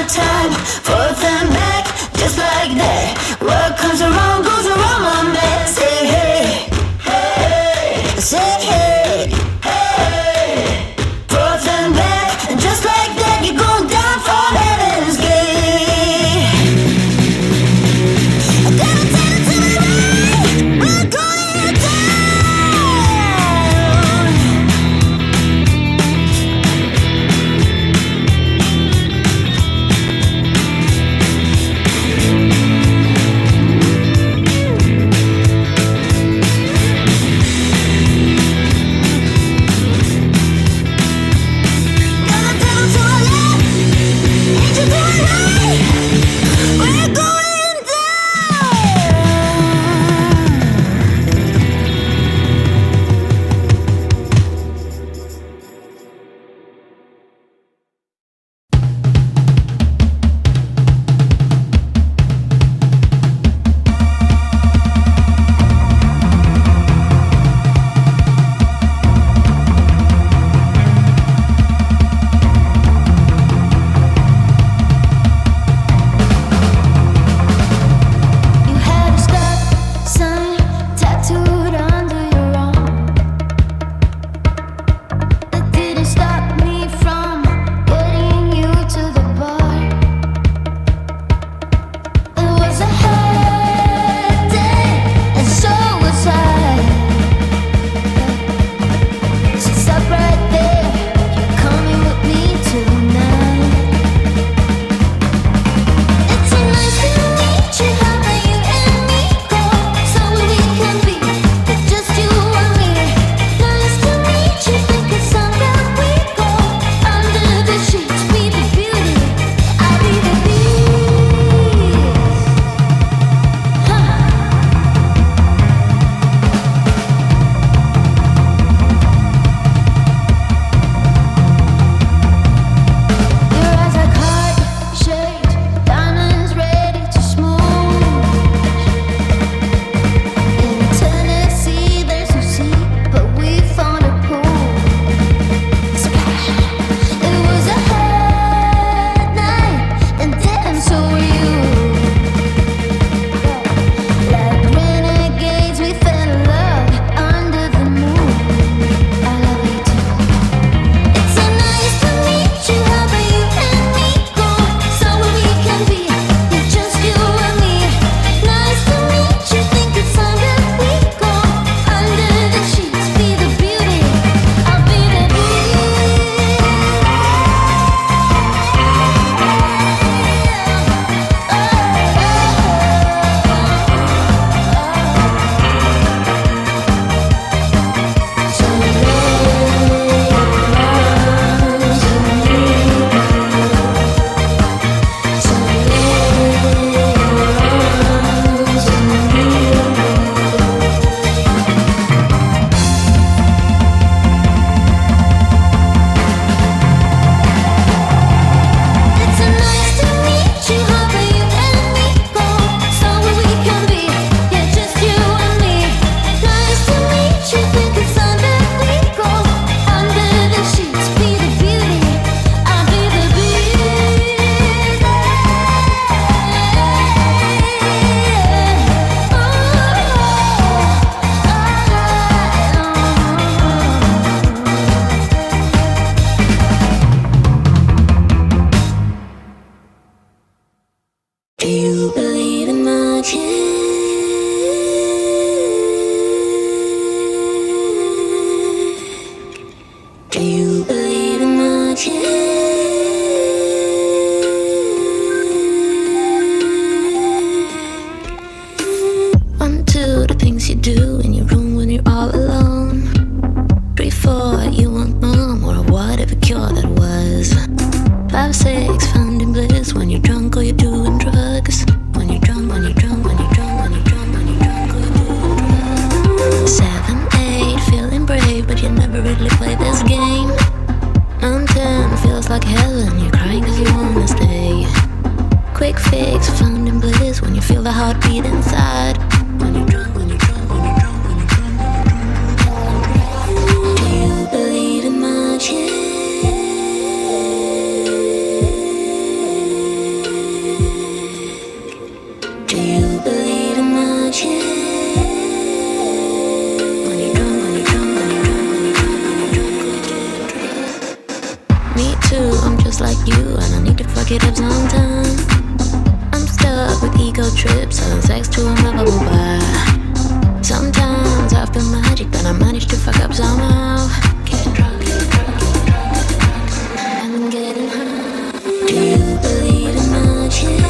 Time 6, finding bliss when you're drunk or you're doing drugs. When you're drunk, when you're drunk, when you're drunk, when you're drunk, when you're drunk or you're doing drugs. 7, 8, feeling brave, but you never really play this game. 9, 10, feels like heaven, you're crying cause you wanna stay. Quick fix, finding bliss when you feel the heartbeat inside. When you're drunk, when you're drunk, when you're drunk, when you're drunk, when you're drunk. Do you believe in magic? Do you believe in magic? When you're drunk, when you're drunk, when you're drunk, when you're drunk, when you're drunk, when you're drunk. Me too, I'm just like you, and I need to fuck it up sometime. I'm stuck with ego trips, selling sex to a lovable bar. Sometimes I feel magic, but I manage to fuck up somehow. Get drunk, get drunk, get drunk, get drunk, and I'm getting high. Do you believe in magic?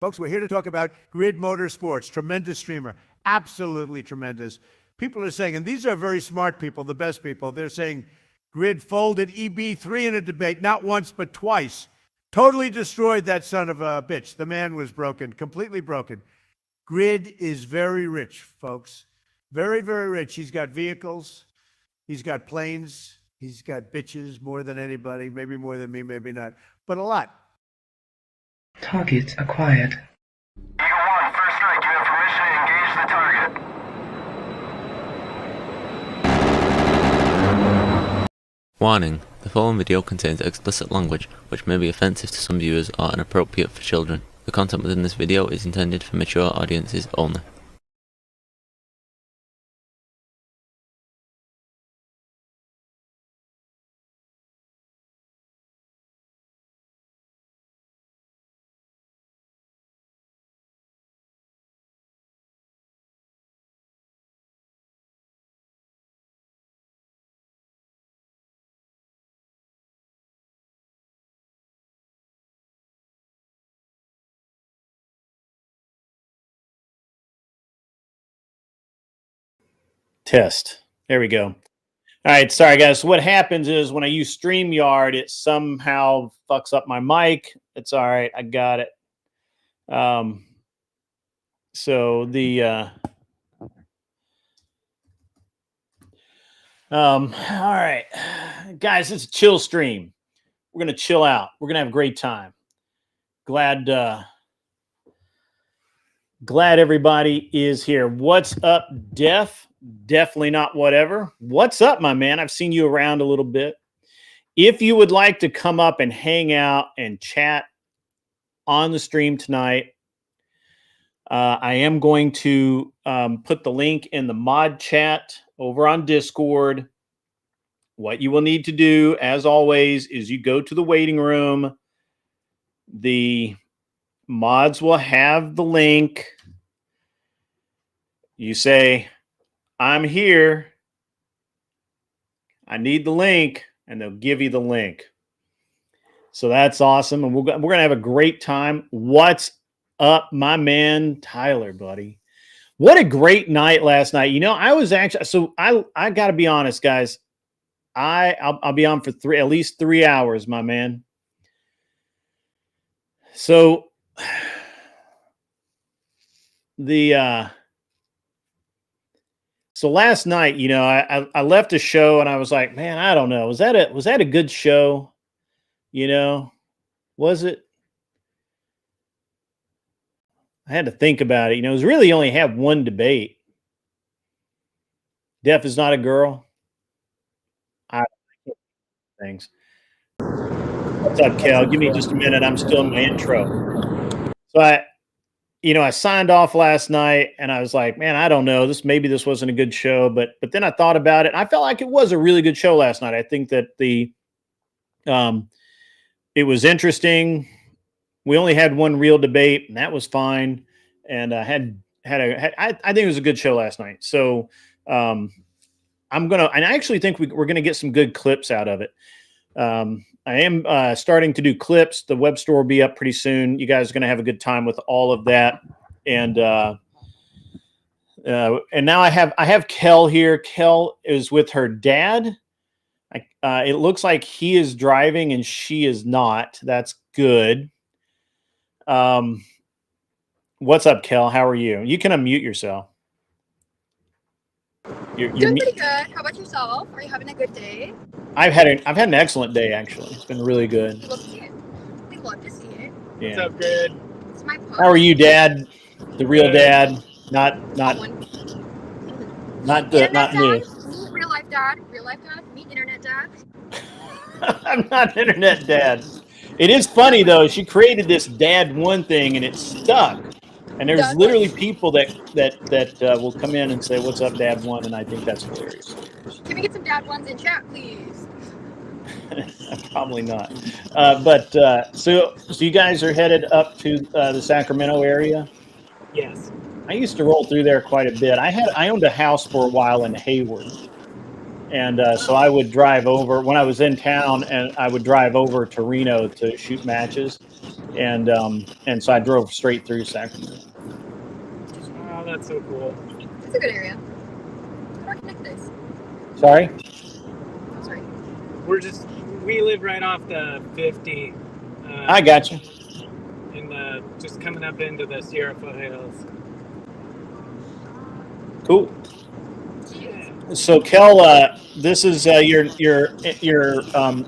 Folks, we're here to talk about Grid Motorsports. Tremendous streamer. Absolutely tremendous. People are saying, and these are very smart people, the best people, they're saying Grid folded EB3 in a debate, not once, but twice. Totally destroyed that son of a bitch. The man was broken, completely broken. Grid is very rich, folks. Very, very rich. He's got vehicles. He's got planes. He's got bitches more than anybody. Maybe more than me, maybe not. But a lot. Target acquired. Eagle 1, first strike. You have permission to engage the target. Warning: the following video contains explicit language which may be offensive to some viewers or inappropriate for children. The content within this video is intended for mature audiences only. Test. There we go. All right. Sorry, guys. So what happens is when I use StreamYard, it somehow fucks up my mic. It's all right. I got it. So the all right, guys, it's a chill stream. We're gonna chill out. We're gonna have a great time. Glad everybody is here. What's up, Def? Definitely not whatever. What's up, my man? I've seen you around a little bit. If you would like to come up and hang out and chat on the stream tonight, I am going to put the link in the mod chat over on Discord. What you will need to do, as always, is you go to the waiting room. The mods will have the link. You say, I'm here. I need the link, and they'll give you the link. So that's awesome, and we're going to have a great time. What's up, my man Tyler, buddy? What a great night last night. You know, I was actually, so I got to be honest, guys. I'll be on for at least 3 hours, my man. So so last night, you know, I left a show and I was like, man, I don't know. Was that a good show? You know, was it? I had to think about it. You know, it was really only have one debate. Deaf is not a girl. Things. What's up, Kel? Give me just a minute. I'm still in my intro. So I signed off last night and I was like, man, I don't know. Maybe this wasn't a good show, but then I thought about it. And I felt like it was a really good show last night. I think that it was interesting. We only had one real debate, and that was fine. And I think it was a good show last night. So and I actually think we're gonna get some good clips out of it. I am starting to do clips. The web store will be up pretty soon. You guys are gonna have a good time with all of that. And now I have Kel here. Kel is with her dad. It looks like he is driving and she is not. That's good. What's up, Kel? How are you? You can unmute yourself. You're doing pretty good. How about yourself? Are you having a good day? I've had an excellent day, actually. It's been really good. We love to see it. We love to see it. Yeah. What's up, good? It's my pup. How are you, Dad? The real dad, not me. Real life dad. Me, internet dad. I'm not internet dad. It is funny though. She created this dad one thing and it stuck. And there's literally people that will come in and say, "What's up, Dad One?" And I think that's hilarious. Can we get some dad ones in chat, please? Probably not. So you guys are headed up to the Sacramento area? Yes. I used to roll through there quite a bit. I owned a house for a while in Hayward. And so I would drive over when I was in town, and I would drive over to Reno to shoot matches, and so I drove straight through Sacramento. Oh, that's so cool. It's a good area. How do I connect this? Sorry. Oh, sorry. We live right off the 50. I got you. In the just coming up into the Sierra foothills. Cool. So, Kel, this is your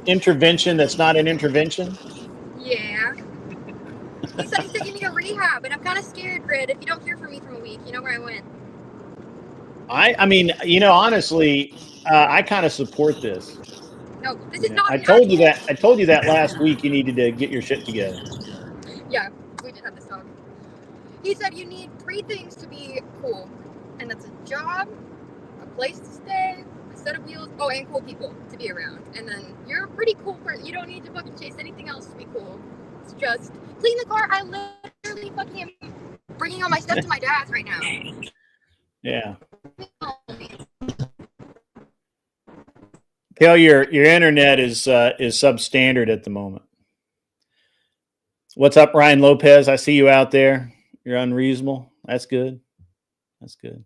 intervention. That's not an intervention. Yeah. He said he's taking me to rehab, and I'm kind of scared, Grid. If you don't hear from me from a week, you know where I went. I mean, honestly, I kind of support this. No, this is not. I told you that. I told you that last week. You needed to get your shit together. Yeah, we did have this talk. He said you need 3 things to be cool, and that's a job, a place to stay, a set of wheels, and cool people to be around. And then you're a pretty cool person. You don't need to fucking chase anything else to be cool. It's just clean the car. I literally fucking am bringing all my stuff to my dad's right now. Yeah. Kel, your internet is substandard at the moment. What's up, Ryan Lopez? I see you out there. You're unreasonable. That's good. That's good.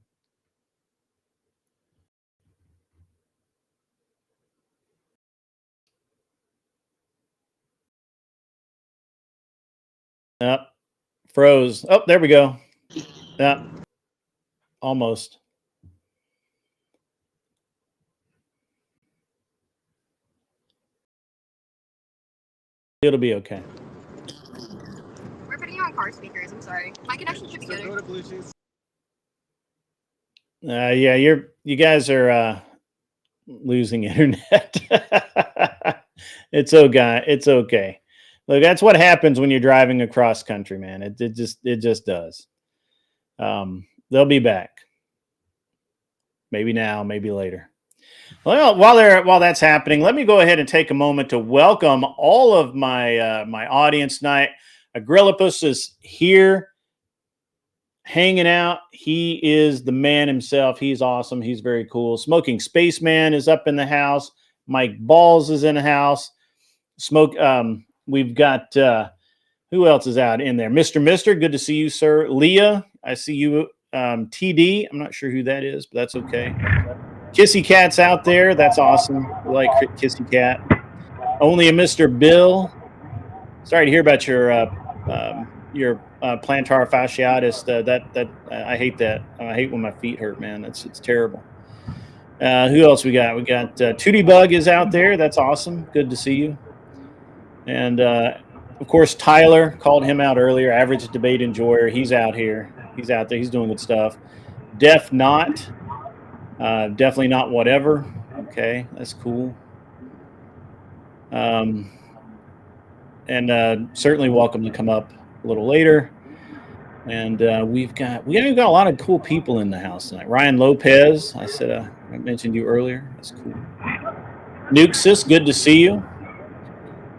Yep. Froze. Oh, there we go. Yeah. Almost. It'll be okay. We're putting you on car speakers. I'm sorry. My connection should be So good. go to Bluetooth. Yeah, you guys are losing internet. It's okay. It's okay. Look, that's what happens when you're driving across country, man. It just does. They'll be back. Maybe now, maybe later. Well, while that's happening, let me go ahead and take a moment to welcome all of my my audience tonight. Agrillipus is here, hanging out. He is the man himself. He's awesome. He's very cool. Smoking Spaceman is up in the house. Mike Balls is in the house. We've got who else is out in there? Mister, good to see you, sir. Leah, I see you. TD, I'm not sure who that is, but that's okay. Kissy Cat's out there. That's awesome. We like Kissy Cat. Only a Mr. Bill. Sorry to hear about your plantar fasciitis. That I hate that. I hate when my feet hurt, man. It's terrible. Who else we got? We got Tootie Bug is out there. That's awesome. Good to see you. And of course, Tyler, called him out earlier. Average debate enjoyer. He's out here. He's out there. He's doing good stuff. Def Not. Definitely not whatever. Okay, that's cool. And certainly welcome to come up a little later. And we've got a lot of cool people in the house tonight. Ryan Lopez, I mentioned you earlier. That's cool. Nuxus, good to see you.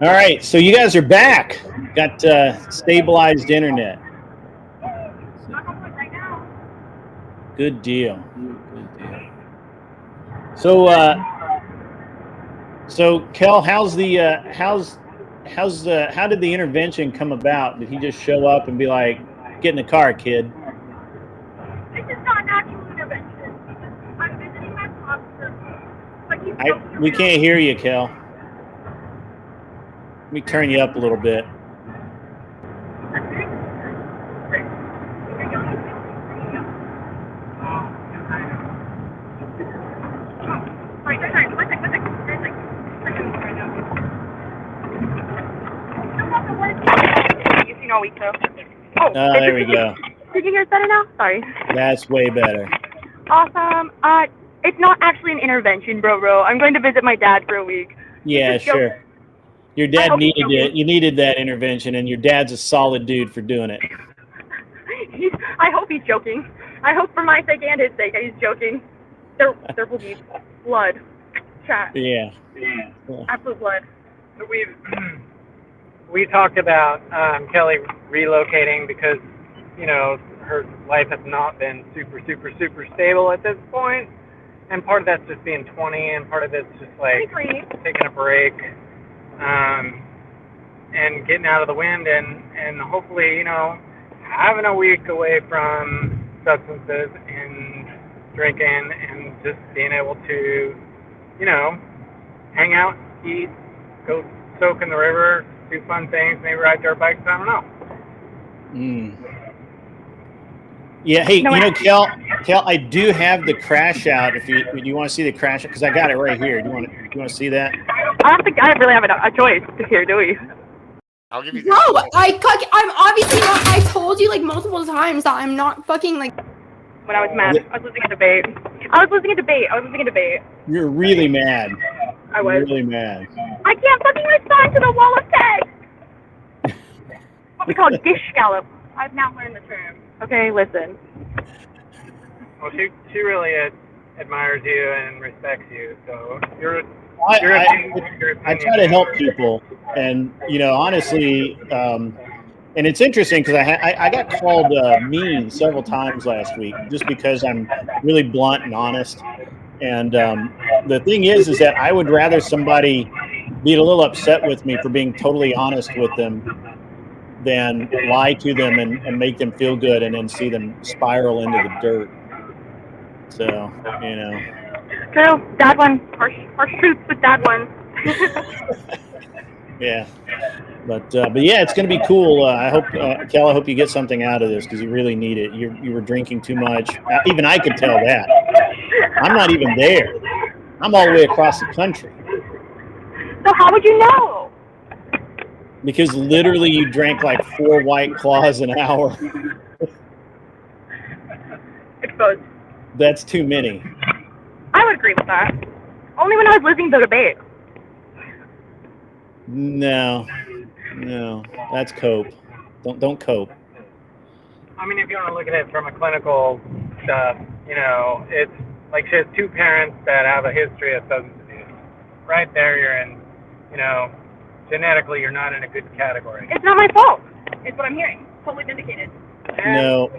All right, so you guys are back. Got stabilized internet. Good deal. Good deal. So, Kel, how did the intervention come about? Did he just show up and be like, "Get in the car, kid"? This is not an actual intervention. I'm visiting my officer. We can't hear you, Kel. Let me turn you up a little bit. There we go. Did you hear it better now? Sorry. That's way better. Awesome. It's not actually an intervention, bro. I'm going to visit my dad for a week. Yeah, sure. Your dad needed it. You needed that intervention, and your dad's a solid dude for doing it. I hope he's joking. I hope for my sake and his sake he's joking. There will be blood. Chat. Yeah. Absolute blood. So we talked about Kelly relocating because, you know, her life has not been super stable at this point. and part of that's just being 20, and part of it's just like taking a break, and getting out of the wind, and hopefully, having a week away from substances and drinking, and just being able to, hang out, eat, go soak in the river, do fun things, maybe ride dirt bikes. I don't know. Yeah, hey, Kel, I do have the crash out. If you want to see the crash out, because I got it right here. Do you want to see that? I don't think I really have a choice here, do we? I'll give you. Bro, I'm obviously not. I told you like multiple times that I'm not fucking like. When I was mad, I was losing a debate. You're really mad. I was really mad. I can't fucking respond to the wall of text. What we call dish scallop. I've now learned the term. Okay, listen. Well, she really admires you and respects you, so I try to help people, and honestly, and it's interesting because I got called mean several times last week just because I'm really blunt and honest. And the thing is that I would rather somebody be a little upset with me for being totally honest with them than lie to them and make them feel good and then see them spiral into the dirt. So, True. Dad one. Harsh truths with dad one. Yeah. But yeah, it's going to be cool. I hope, Kel, I hope you get something out of this because you really need it. You were drinking too much. Even I could tell that. I'm not even there. I'm all the way across the country. So how would you know? Because literally you drank like 4 White Claws an hour. Exposed. That's too many. I would agree with that. Only when I was losing the debate. No, that's cope. Don't cope. I mean, if you want to look at it from a clinical stuff, it's like she has 2 parents that have a history of substance abuse. Right there, you're in, genetically, you're not in a good category. It's not my fault. It's what I'm hearing. Totally vindicated. No,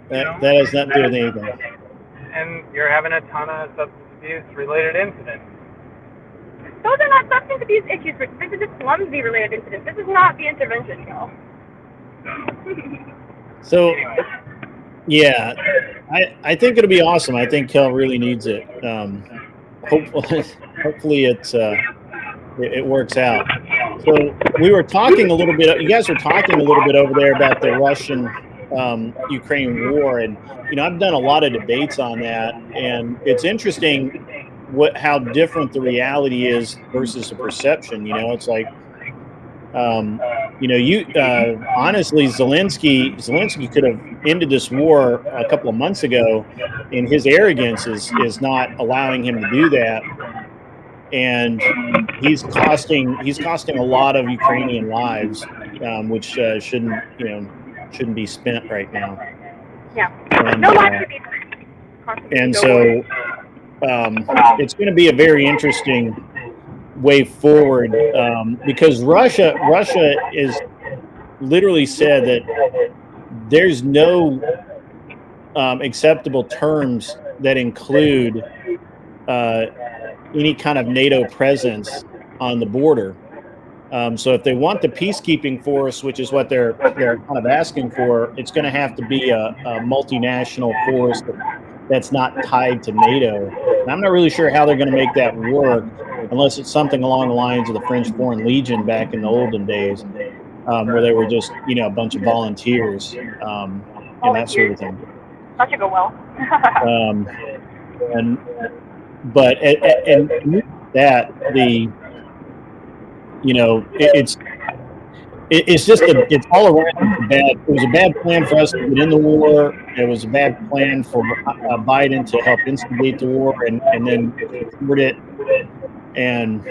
that has nothing to do with anything. And you're having a ton of substance abuse related incidents. Those are not substance abuse issues, Rich. This is just clumsy related incidents. This is not the intervention, y'all. So, Anyway. yeah, I think it'll be awesome. I think Kel really needs it. Hopefully it works out. So we were talking a little bit. You guys were talking a little bit over there about the Russian Ukraine war, and I've done a lot of debates on that, and it's interesting how different the reality is versus the perception. It's like honestly, Zelensky could have ended this war a couple of months ago, and his arrogance is not allowing him to do that, and he's costing a lot of Ukrainian lives, which shouldn't be spent right now. Yeah. And, No lives should be spent. and so it's going to be a very interesting way forward, because Russia is literally said that there's no acceptable terms that include any kind of NATO presence on the border. So if they want the peacekeeping force, which is what they're kind of asking for, it's going to have to be a multinational force that's not tied to NATO. And I'm not really sure how they're going to make that work unless it's something along the lines of the French Foreign Legion back in the olden days, where they were just, a bunch of volunteers and that sort of thing. That should go well. But it's just it's all around bad. It was a bad plan for us to get in the war. It was a bad plan for Biden to help instigate the war and then support it. And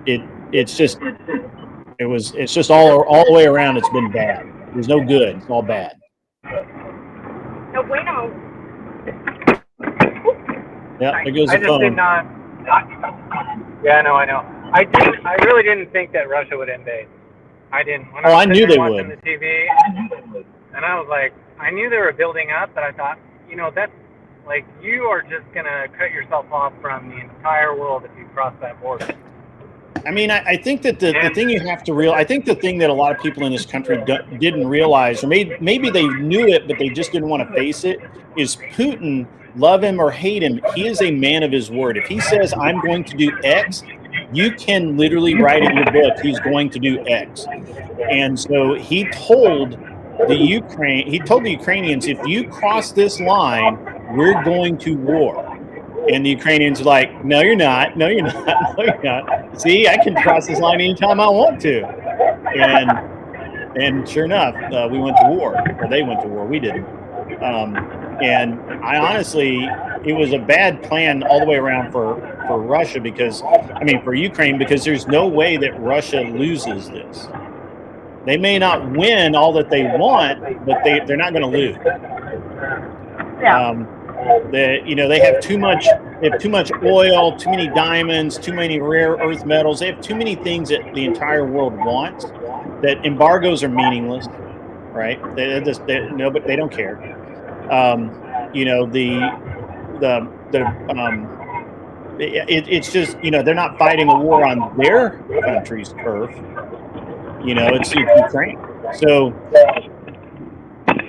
it's just all the way around. It's been bad. There's no good. It's all bad. No bueno. Yeah, there goes I the just phone. did not. Yeah, no, I know. I really didn't think that Russia would invade. I didn't. When I knew they watching would. the TV, and I was like, I knew they were building up, but I thought, like you are just gonna cut yourself off from the entire world if you cross that border. I mean, I think that the thing you have to realize, I think the thing that a lot of people in this country didn't realize, or maybe they knew it, but they just didn't want to face it, is Putin, love him or hate him, he is a man of his word. If he says, I'm going to do X, you can literally write in your book, he's going to do X. And so he told the Ukrainians, if you cross this line, we're going to war. And the Ukrainians are like, no, you're not. No, you're not. No, you're not. See, I can cross this line anytime I want to. And sure enough, we went to war, or they went to war. We didn't. And I honestly, it was a bad plan all the way around for Russia for Ukraine, because there's no way that Russia loses this. They may not win all that they want, but they're not going to lose. Yeah. They have too much oil, too many diamonds, too many rare earth metals. They have too many things that the entire world wants, that embargoes are meaningless, right? But they don't care. It's just, they're not fighting a war on their country's turf. It's Ukraine. So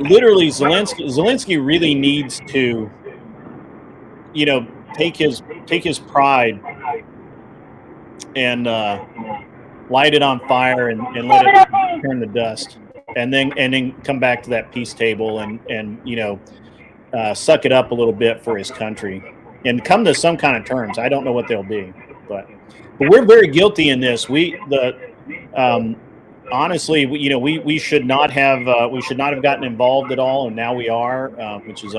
literally Zelensky really needs to, take his pride and light it on fire and let it turn to dust, and then come back to that peace table and suck it up a little bit for his country and come to some kind of terms. I don't know what they'll be, but we're very guilty in this. Honestly, we should not have gotten involved at all, and now we are, which is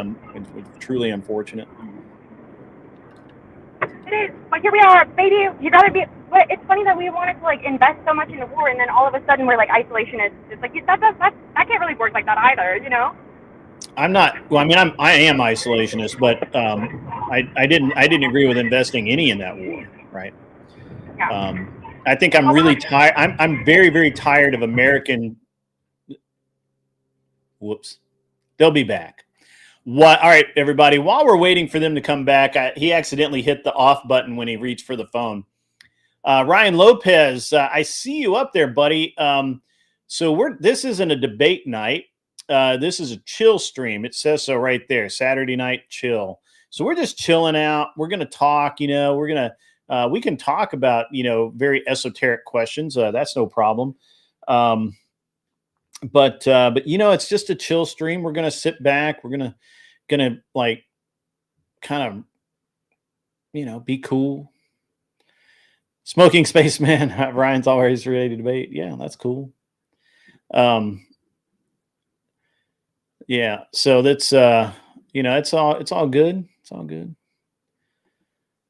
truly unfortunate. It is, but here we are. Maybe you'd rather be. But it's funny that we wanted to invest so much in the war, and then all of a sudden we're isolationists. It's like that can't really work like that either, I'm not. Well, I am isolationist, but I didn't agree with investing any in that war, right? Yeah. I think I'm really tired. I'm very, very tired of American. Whoops. They'll be back. What? All right, everybody. While we're waiting for them to come back, he accidentally hit the off button when he reached for the phone. Ryan Lopez, I see you up there, buddy. So this isn't a debate night. This is a chill stream. It says so right there. Saturday night chill. So we're just chilling out. We're gonna talk. We can talk about very esoteric questions. That's no problem. But it's just a chill stream. We're gonna sit back. We're gonna kind of be cool. Smoking Spaceman. Ryan's always ready to debate. Yeah, that's cool. Yeah. So that's it's all good. It's all good.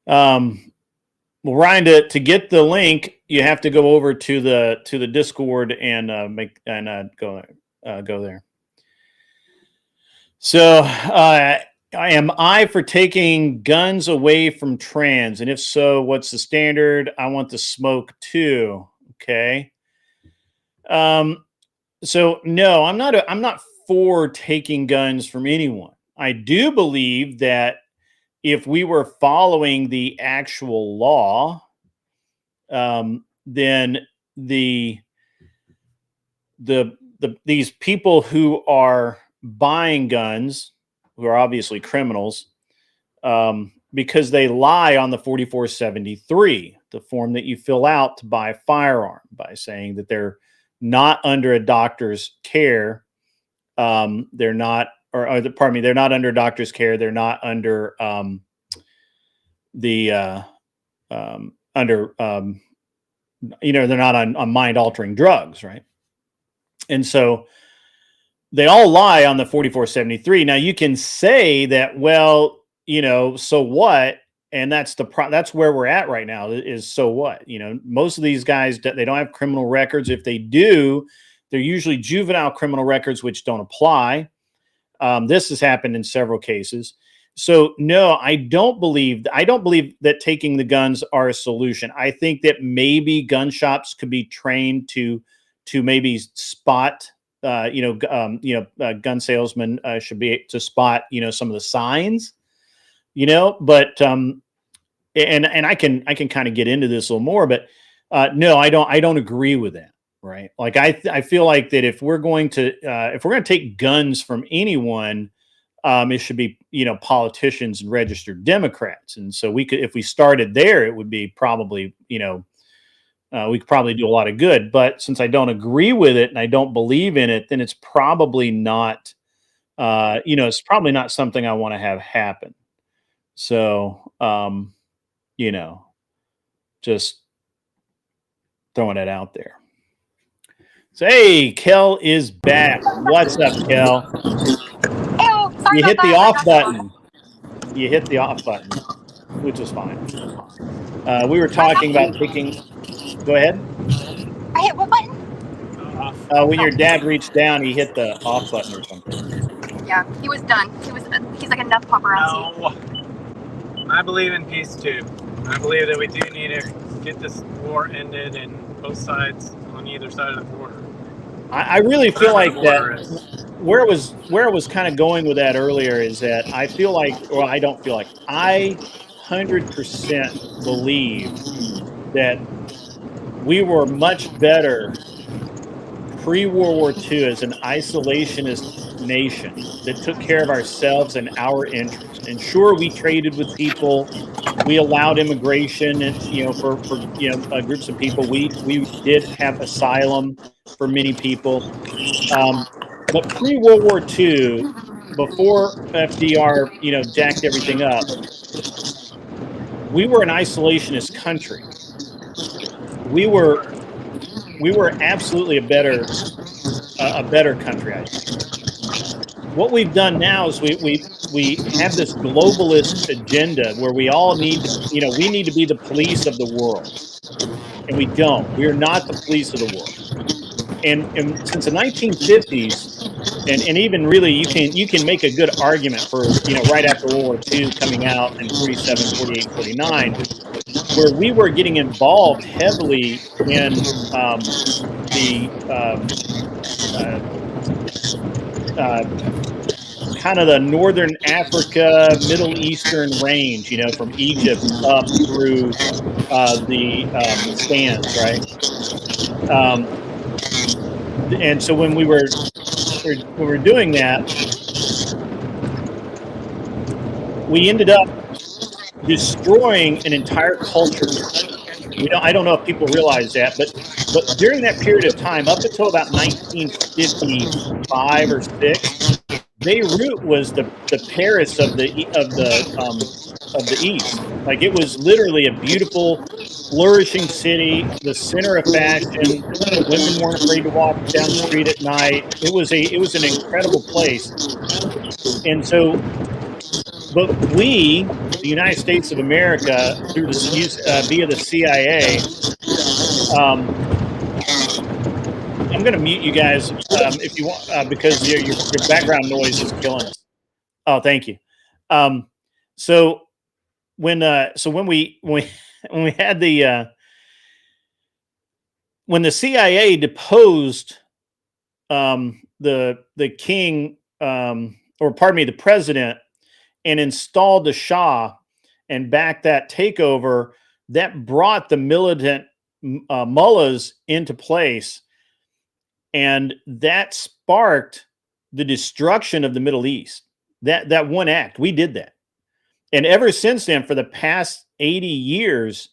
Well, Ryan, to get the link, you have to go over to the Discord and go there. So, am I for taking guns away from trans? And if so, what's the standard? I want the smoke too. Okay. So no, I'm not for taking guns from anyone. I do believe that if we were following the actual law, then these people who are buying guns, who are obviously criminals, because they lie on the 4473, the form that you fill out to buy a firearm, by saying that they're not under a doctor's care. They're not under a doctor's care. They're not under they're not on mind altering drugs, right? And so they all lie on the 4473. Now you can say that, well, so what? And that's where we're at right now, is so what? Most of these guys, they don't have criminal records. If they do, they're usually juvenile criminal records, which don't apply. This has happened in several cases. So no, I don't believe that taking the guns are a solution. I think that maybe gun shops could be trained to maybe spot, gun salesmen should be to spot, some of the signs you know, but and I can kind of get into this a little more, but no, I don't agree with that. Right. Like I feel like that if we're going to take guns from anyone, it should be, you know, politicians and registered Democrats. And so we could, if we started there, it would be probably, you know, we could probably do a lot of good. But since I don't agree with it and I don't believe in it, then it's probably not, you know, it's probably not something I want to have happen. So, you know, just throwing it out there. So, hey, Kel is back. What's up, Kel? Sorry You hit about the that. off button. You hit the off button, which is fine. We were talking about taking. Go ahead. I hit what button? When your dad reached down, he hit the off button or something. Yeah, he was done. He's like enough paparazzi. No, I believe in peace too. I believe that we do need to get this war ended, and both sides on either side of the border. I really feel like that. Where it was kind of going with that earlier is that I feel like, or I don't feel like, I 100% believe that we were much better pre-World War II as an isolationist nation that took care of ourselves and our interests. And sure, we traded with people, we allowed immigration, and you know, for you know, groups of people. We did have asylum for many people. But pre-World War II, before FDR, you know, jacked everything up, we were an isolationist country. We were absolutely a better country, I think. What we've done now is we have this globalist agenda where we all need to, you know, we need to be the police of the world, and we don't. We are not the police of the world. And since the 1950s, and even really, you can make a good argument for, you know, right after World War II coming out in 47, 48, 49, where we were getting involved heavily in kind of the Northern Africa, Middle Eastern range, you know, from Egypt up through the sands, right? And so when we were doing that, we ended up destroying an entire culture. I don't know if people realize that, but during that period of time, up until about 1955 or 6, Beirut was the Paris of the East. Like, it was literally a beautiful, flourishing city, the center of fashion. Women weren't afraid to walk down the street at night. It was an incredible place. And so, but we, the United States of America, through the via the CIA, I'm going to mute you guys if you want, because your background noise is killing us. Oh, thank you. So when we had when the CIA deposed the king, or pardon me, the president, and installed the Shah and backed that takeover, that brought the militant mullahs into place. And that sparked the destruction of the Middle East. That one act, we did that. And ever since then, for the past 80 years,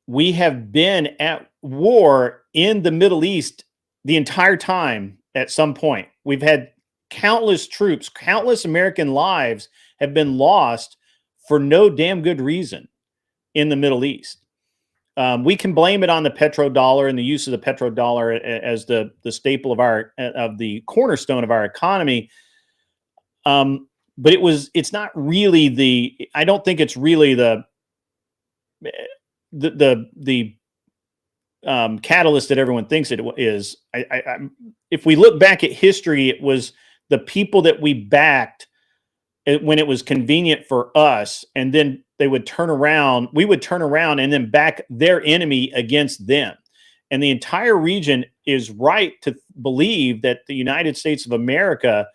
we have been at war in the Middle East the entire time at some point. We've had countless troops, countless American lives have been lost for no damn good reason in the Middle East. We can blame it on the petrodollar and the use of the petrodollar as the staple of the cornerstone of our economy. But it's not really I don't think it's really the catalyst that everyone thinks it is. If we look back at history, it was the people that we backed when it was convenient for us, and then we would turn around and then back their enemy against them. And the entire region is right to believe that the United States of America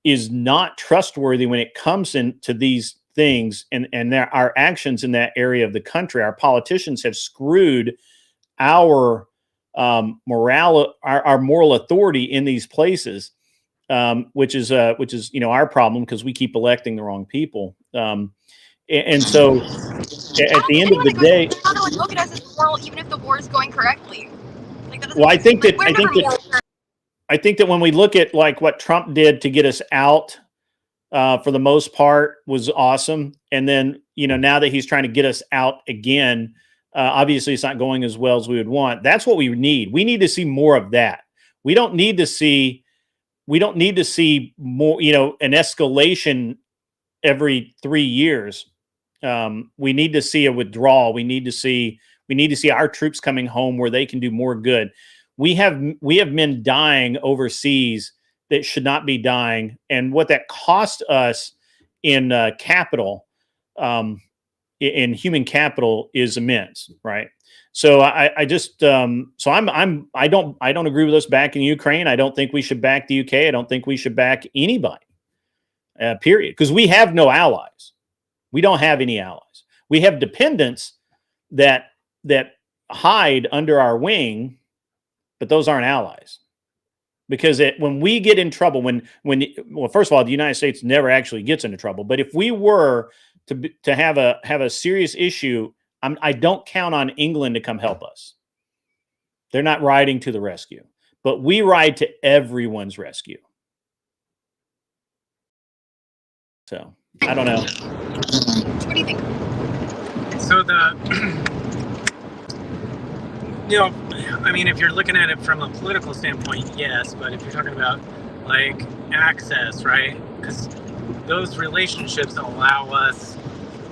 is not trustworthy when it comes into these things, and our actions in that area of the country, our politicians have screwed our our moral authority in these places, which is our problem, because we keep electing the wrong people. And so at the end of the day, Look at us as moral, even if the war is going correctly. Like, that well, I think that when we look at like what Trump did to get us out, for the most part, was awesome. And then, now that he's trying to get us out again, obviously it's not going as well as we would want. That's what we need. We need to see more of that. We don't need to see more, an escalation every 3 years. We need to see a withdrawal. We need to see our troops coming home where they can do more good. We have men dying overseas that should not be dying, and what that cost us in capital, in human capital, is immense, right? So I don't agree with us backing Ukraine. I don't think we should back the UK. I don't think we should back anybody, period, because we have no allies. We don't have any allies. We have dependents that hide under our wing, but those aren't allies. Because when we get in trouble, well, first of all, the United States never actually gets into trouble. But if we were to have a serious issue, I don't count on England to come help us. They're not riding to the rescue, but we ride to everyone's rescue. So I don't know. What do you think? So I mean, if you're looking at it from a political standpoint, yes, but if you're talking about like access, right? Because those relationships allow us,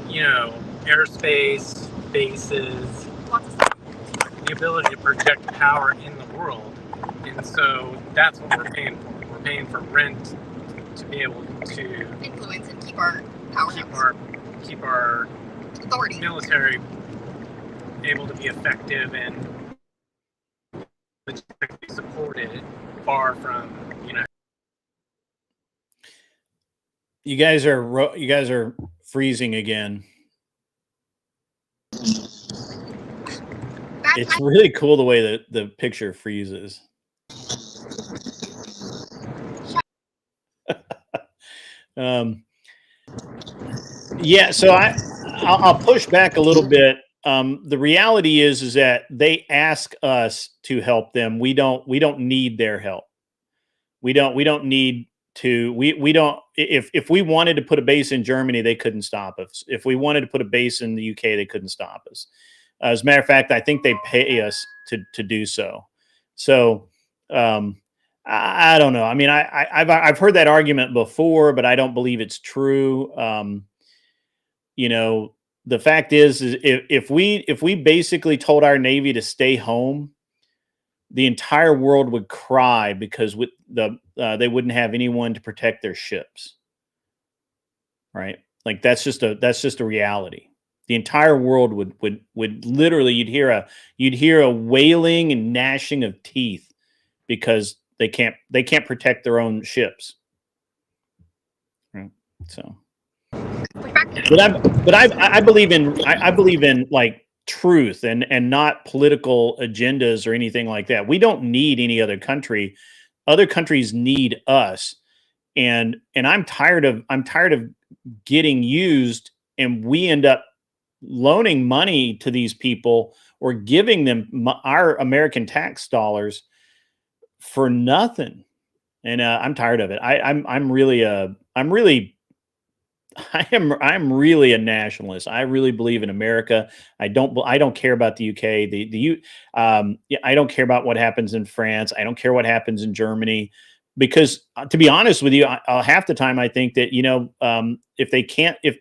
airspace, bases, the ability to project power in the world. And so that's what we're paying for. We're paying for rent to be able to influence and keep our power, keep our authority, military able to be effective and supported, far from, You guys are freezing again. It's really cool the way that the picture freezes. Yeah, so I'll push back a little bit. The reality is that they ask us to help them. We don't need their help. We don't need to. We don't. If we wanted to put a base in Germany, they couldn't stop us. If we wanted to put a base in the UK, they couldn't stop us. As a matter of fact, I think they pay us to do so. So I don't know. I mean, I've heard that argument before, but I don't believe it's true. The fact is if we basically told our Navy to stay home, the entire world would cry, because they wouldn't have anyone to protect their ships. Right? Like that's just a reality. The entire world would literally, you'd hear a wailing and gnashing of teeth, because they can't protect their own ships. Right? So, but I believe in like truth and not political agendas or anything like that. We don't need any other country. Other countries need us, and I'm tired of getting used, and we end up loaning money to these people or giving them our American tax dollars for nothing. And I'm tired of it. I'm really a nationalist. I really believe in America. I don't care about the UK. I don't care about what happens in France. I don't care what happens in Germany, because to be honest with you, half the time I think that if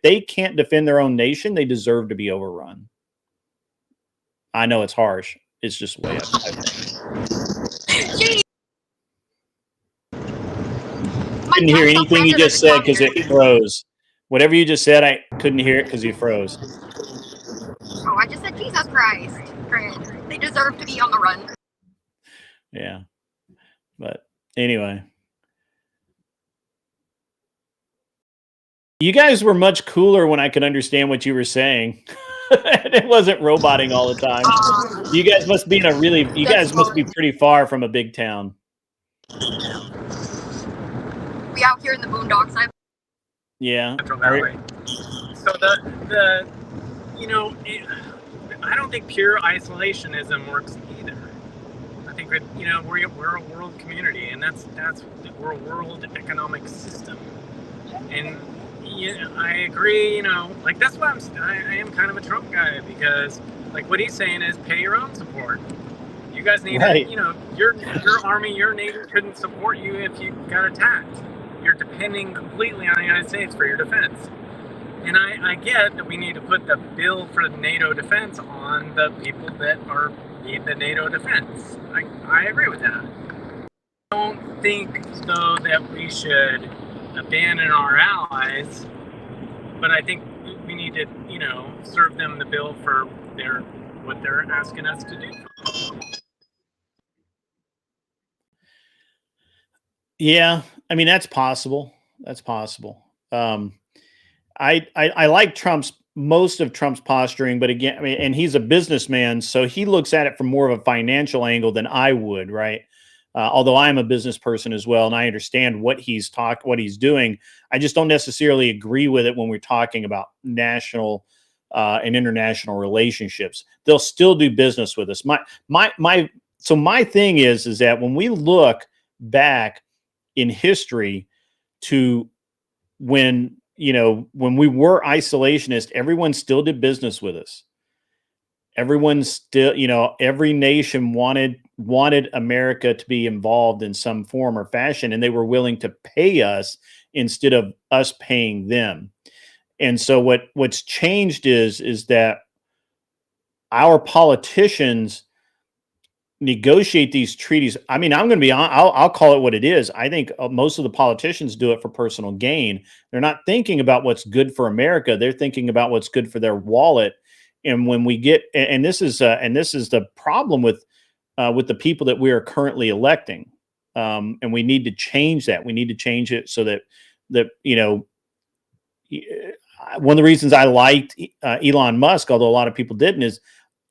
they can't defend their own nation, they deserve to be overrun. I know it's harsh. It's just the way I think. Couldn't hear anything you just said because it froze. Whatever you just said, I couldn't hear it because you froze. Oh, I just said Jesus Christ. They deserve to be on the run. Yeah. But anyway. You guys were much cooler when I could understand what you were saying. It wasn't roboting all the time. You guys must be in a really, you guys must be pretty far from a big town. We out here in the boondocks. Yeah. Central Valley. So the you know, I don't think pure isolationism works either. I think that, you know, we're a world community, and we're a world economic system. And yeah, I agree. You know, like that's why I am kind of a Trump guy, because like what he's saying is pay your own support. You guys need Right. you know, your army, your navy couldn't support you if you got attacked. You're depending completely on the United States for your defense. And I get that we need to put the bill for the NATO defense on the people that need the NATO defense. I agree with that. I don't think, though, that we should abandon our allies, but I think we need to, you know, serve them the bill for what they're asking us to do. Yeah, I mean that's possible. That's possible. I like most of Trump's posturing, but again, I mean, and he's a businessman, so he looks at it from more of a financial angle than I would, right? Although I'm a business person as well, and I understand what he's doing, I just don't necessarily agree with it when we're talking about national and international relationships. They'll still do business with us. So my thing is that when we look back in history to when we were isolationist, everyone still did business with us. Everyone still, every nation wanted America to be involved in some form or fashion, and they were willing to pay us instead of us paying them. And so what's changed is that our politicians negotiate these treaties. I mean, I'm going to be on, I'll call it what it is. I think most of the politicians do it for personal gain. They're not thinking about what's good for America. They're thinking about what's good for their wallet. And when we get, and this is the problem with the people that we are currently electing. And we need to change that. We need to change it so that one of the reasons I liked Elon Musk, although a lot of people didn't, is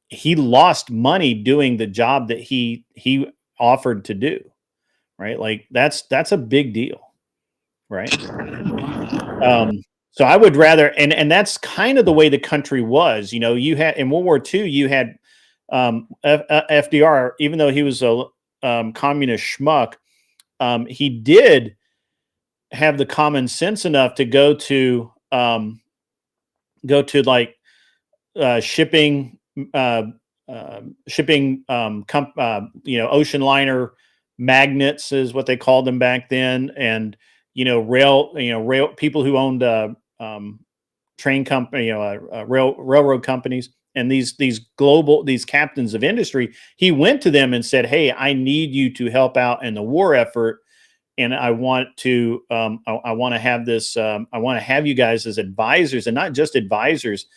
he lost money doing the job that he offered to do, right? Like that's a big deal, right? So I would rather, and that's kind of the way the country was. You had in World War II, you had FDR, even though he was a communist schmuck, he did have the common sense enough to go to like shipping ocean liner magnets is what they called them back then, and rail people who owned train company, railroad companies, and these captains of industry. He went to them and said, "Hey, I need you to help out in the war effort, and I want to have this. I want to have you guys as advisors, and not just advisors.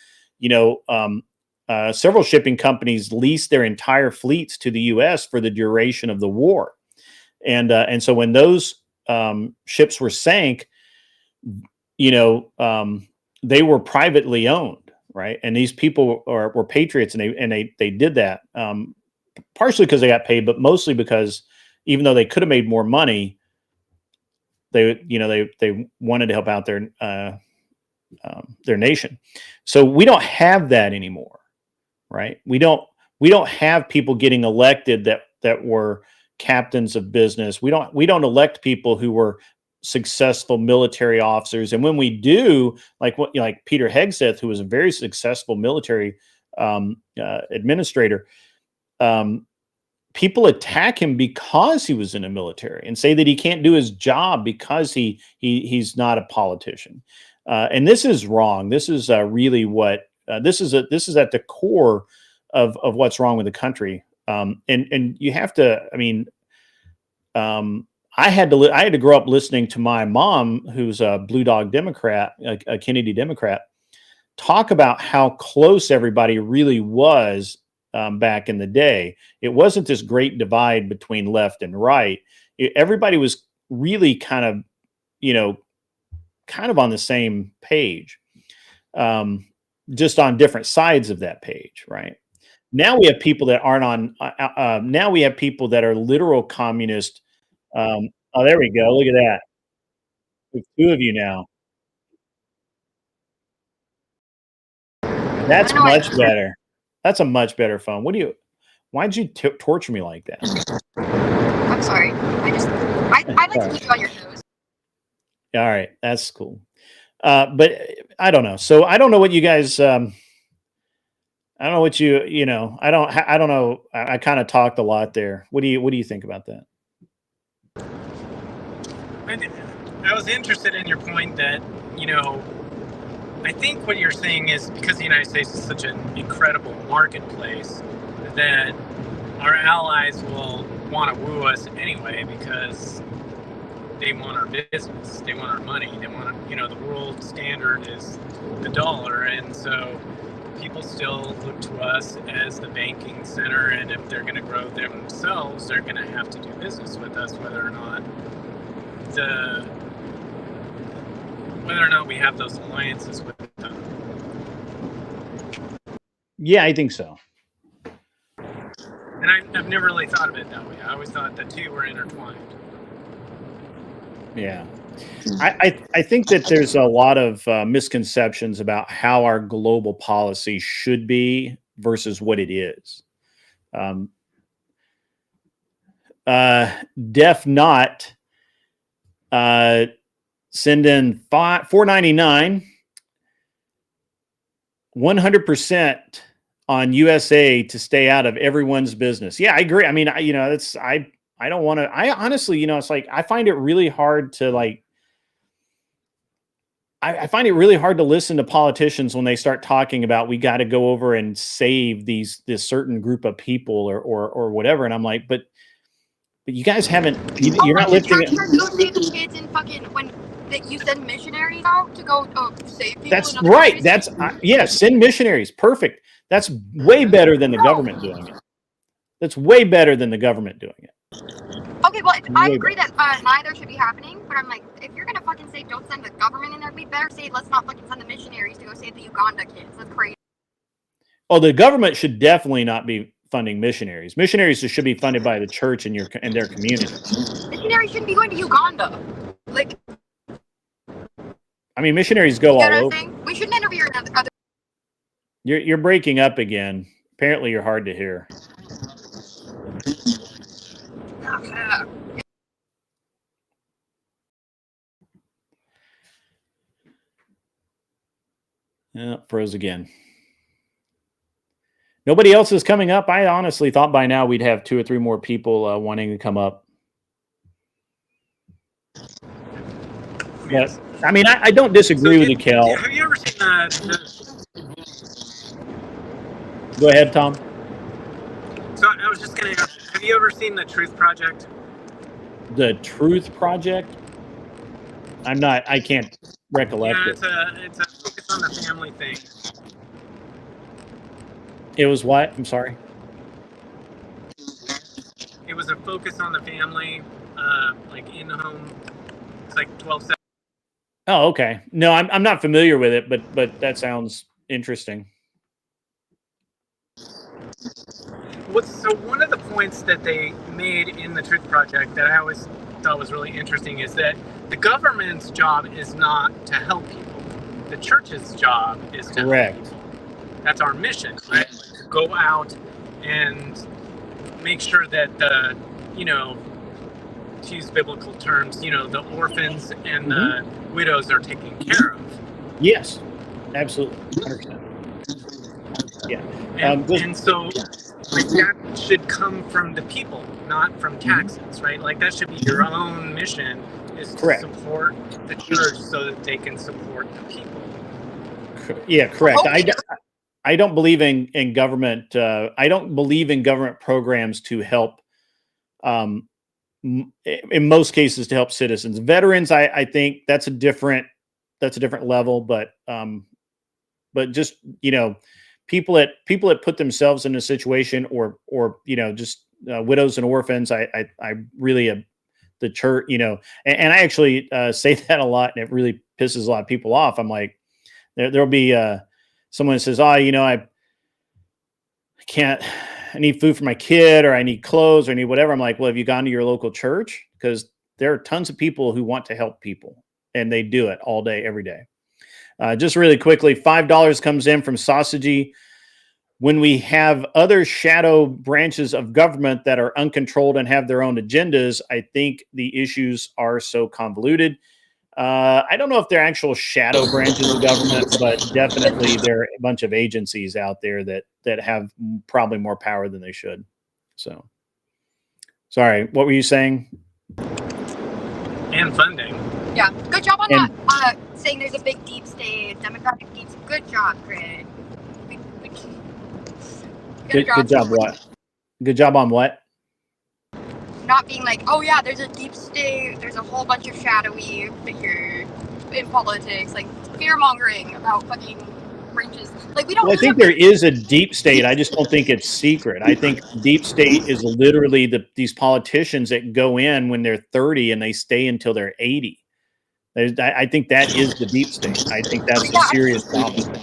Several shipping companies leased their entire fleets to the U.S. for the duration of the war, and so when those ships were sank, they were privately owned, right? And these people were patriots, and they did that partially because they got paid, but mostly because even though they could have made more money, they wanted to help out their nation. So we don't have that anymore, right? We don't have people getting elected that were captains of business. We don't elect people who were successful military officers. And when we do, like Peter Hegseth, who was a very successful military administrator, people attack him because he was in the military and say that he can't do his job because he's not a politician. And this is wrong. This is really what this is at the core of what's wrong with the country. And you have to. I mean, I had to grow up listening to my mom, who's a Blue Dog Democrat, a Kennedy Democrat, talk about how close everybody really was back in the day. It wasn't this great divide between left and right. Everybody was really kind of, kind of on the same page, just on different sides of that page, right? Now we have people that aren't on. Now we have people that are literal communist. Oh, there we go. Look at that. There's two of you now. That's much better. That's a much better phone. Why'd you torture me like that? I'm sorry. I like to keep you on your toes. All right, that's cool. But I don't know. So I don't know what you guys. I don't know what you know. I don't know. I kind of talked a lot there. What do you think about that? I was interested in your point that, I think what you're saying is because the United States is such an incredible marketplace that our allies will want to woo us anyway because they want our business, they want our money, they want, the world standard is the dollar, and so people still look to us as the banking center, and if they're going to grow themselves, they're going to have to do business with us, whether or not we have those alliances with them. Yeah, I think so. And I've never really thought of it that way. I always thought the two were intertwined. Yeah. I think that there's a lot of misconceptions about how our global policy should be versus what it is. Def Not send in $4.99, 100% on USA to stay out of everyone's business. Yeah, I agree. I mean, I don't want to. I honestly, it's like I find it really hard to I find it really hard to listen to politicians when they start talking about we got to go over and save this certain group of people or whatever, and I'm like, but you guys haven't. You're not lifting it. Go save the kids in fucking that you send missionaries out to go save people. That's right. That's send missionaries. Perfect. That's way better than the government doing it. That's way better than the government doing it. Okay, well, I agree that neither should be happening, but I'm like, if you're gonna fucking say don't send the government in there, we better say let's not fucking send the missionaries to go save the Uganda kids. That's crazy. Oh, the government should definitely not be funding missionaries. Missionaries should be funded by the church and their community. Missionaries shouldn't be going to Uganda. I mean, missionaries go all over. We shouldn't interfere in other. You're breaking up again. Apparently, you're hard to hear. Yeah, froze again. Nobody else is coming up. I honestly thought by now we'd have 2 or 3 more people wanting to come up. But, I mean, I don't disagree with you, Kel. Have you ever seen Go ahead, Tom. So I was just going to ask, have you ever seen The Truth Project? The Truth Project? I can't recollect it. It's a focus on the family thing. It was what? I'm sorry. It was a focus on the family, in home. It's like 12 seconds. Oh, okay. No, I'm not familiar with it, but that sounds interesting. So one of the points that they made in the Truth Project that I always thought was really interesting is that the government's job is not to help people. The church's job is to help people. That's our mission, right? To go out and make sure that the, to use biblical terms, the orphans and the widows are taken care of. Yes, absolutely, 100%. Yeah, and so that should come from the people, not from taxes, right? Like that should be your own mission, is to support the church so that they can support the people. Yeah, correct. I don't believe in government. I don't believe in government programs to help. In most cases, to help citizens, veterans. I think that's a different level. But just people that put themselves in a situation, or just widows and orphans. I really the church. And I actually say that a lot, and it really pisses a lot of people off. I'm like, there'll be someone says, oh, I need food for my kid, or I need clothes, or I need whatever. I'm like, well, have you gone to your local church? Because there are tons of people who want to help people, and they do it all day, every day. Just really quickly, $5 comes in from Sausagey. When we have other shadow branches of government that are uncontrolled and have their own agendas, I think the issues are so convoluted. I don't know if they're actual shadow branches of government, but definitely there are a bunch of agencies out there that have probably more power than they should. So, sorry, what were you saying? And funding. Yeah, good job on that. Saying there's a big deep state, democratic deep state. Good job, Grid. Good job. What? Good job on what? Not being like, oh yeah, there's a deep state, there's a whole bunch of shadowy figures in politics, like fear mongering about fucking ranges. Like we don't. Well, I think there is a deep state. I just don't think it's secret. I think deep state is literally these politicians that go in when they're 30 and they stay until they're 80. I think that is the deep state. I think that's a serious problem.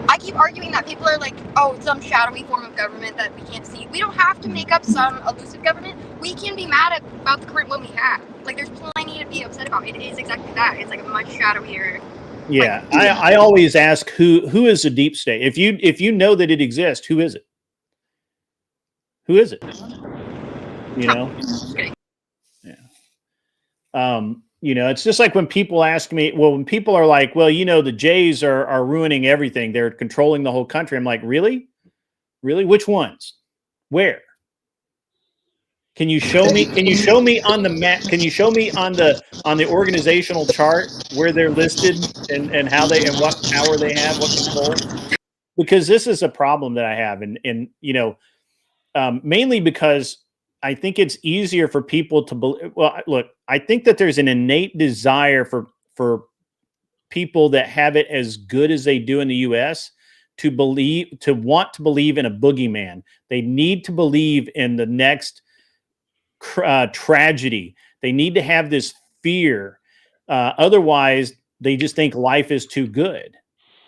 I keep arguing that people are like, oh, some shadowy form of government that we can't see. We don't have to make up some elusive government. We can be mad about the current one we have. Like, there's plenty to be upset about. It is exactly that. It's like a much shadowier. Yeah, I always ask who is the deep state. If you know that it exists, who is it? Who is it? You know? Yeah. It's just like when people ask me, well, when people are like, well, the Jays are ruining everything. They're controlling the whole country. I'm like, really? Really? Which ones? Where? Can you show me? Can you show me on the map? Can you show me on the organizational chart where they're listed and how they and what power they have, what control? Because this is a problem that I have, and mainly because I think it's easier for people to believe. Well, look, I think that there's an innate desire for people that have it as good as they do in the U.S. to want to believe in a boogeyman. They need to believe in the next tragedy. They need to have this fear. Otherwise, they just think life is too good.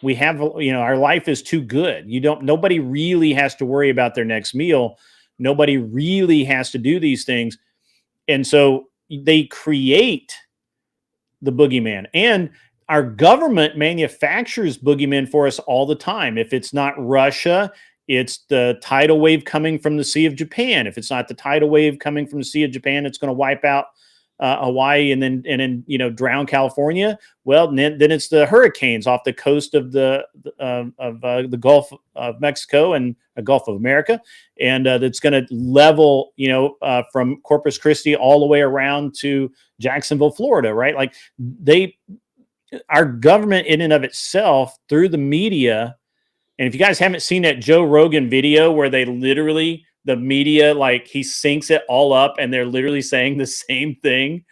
We have, our life is too good. Nobody really has to worry about their next meal. Nobody really has to do these things. And so they create the boogeyman. And our government manufactures boogeymen for us all the time. If it's not Russia, it's the tidal wave coming from the Sea of Japan. If it's not the tidal wave coming from the Sea of Japan, it's going to wipe out Hawaii and then drown California. Well, then it's the hurricanes off the coast of the Gulf of Mexico and the Gulf of America, and that's going to level from Corpus Christi all the way around to Jacksonville, Florida. Right? Like our government in and of itself through the media. And if you guys haven't seen that Joe Rogan video where they literally, the media, like he syncs it all up and they're literally saying the same thing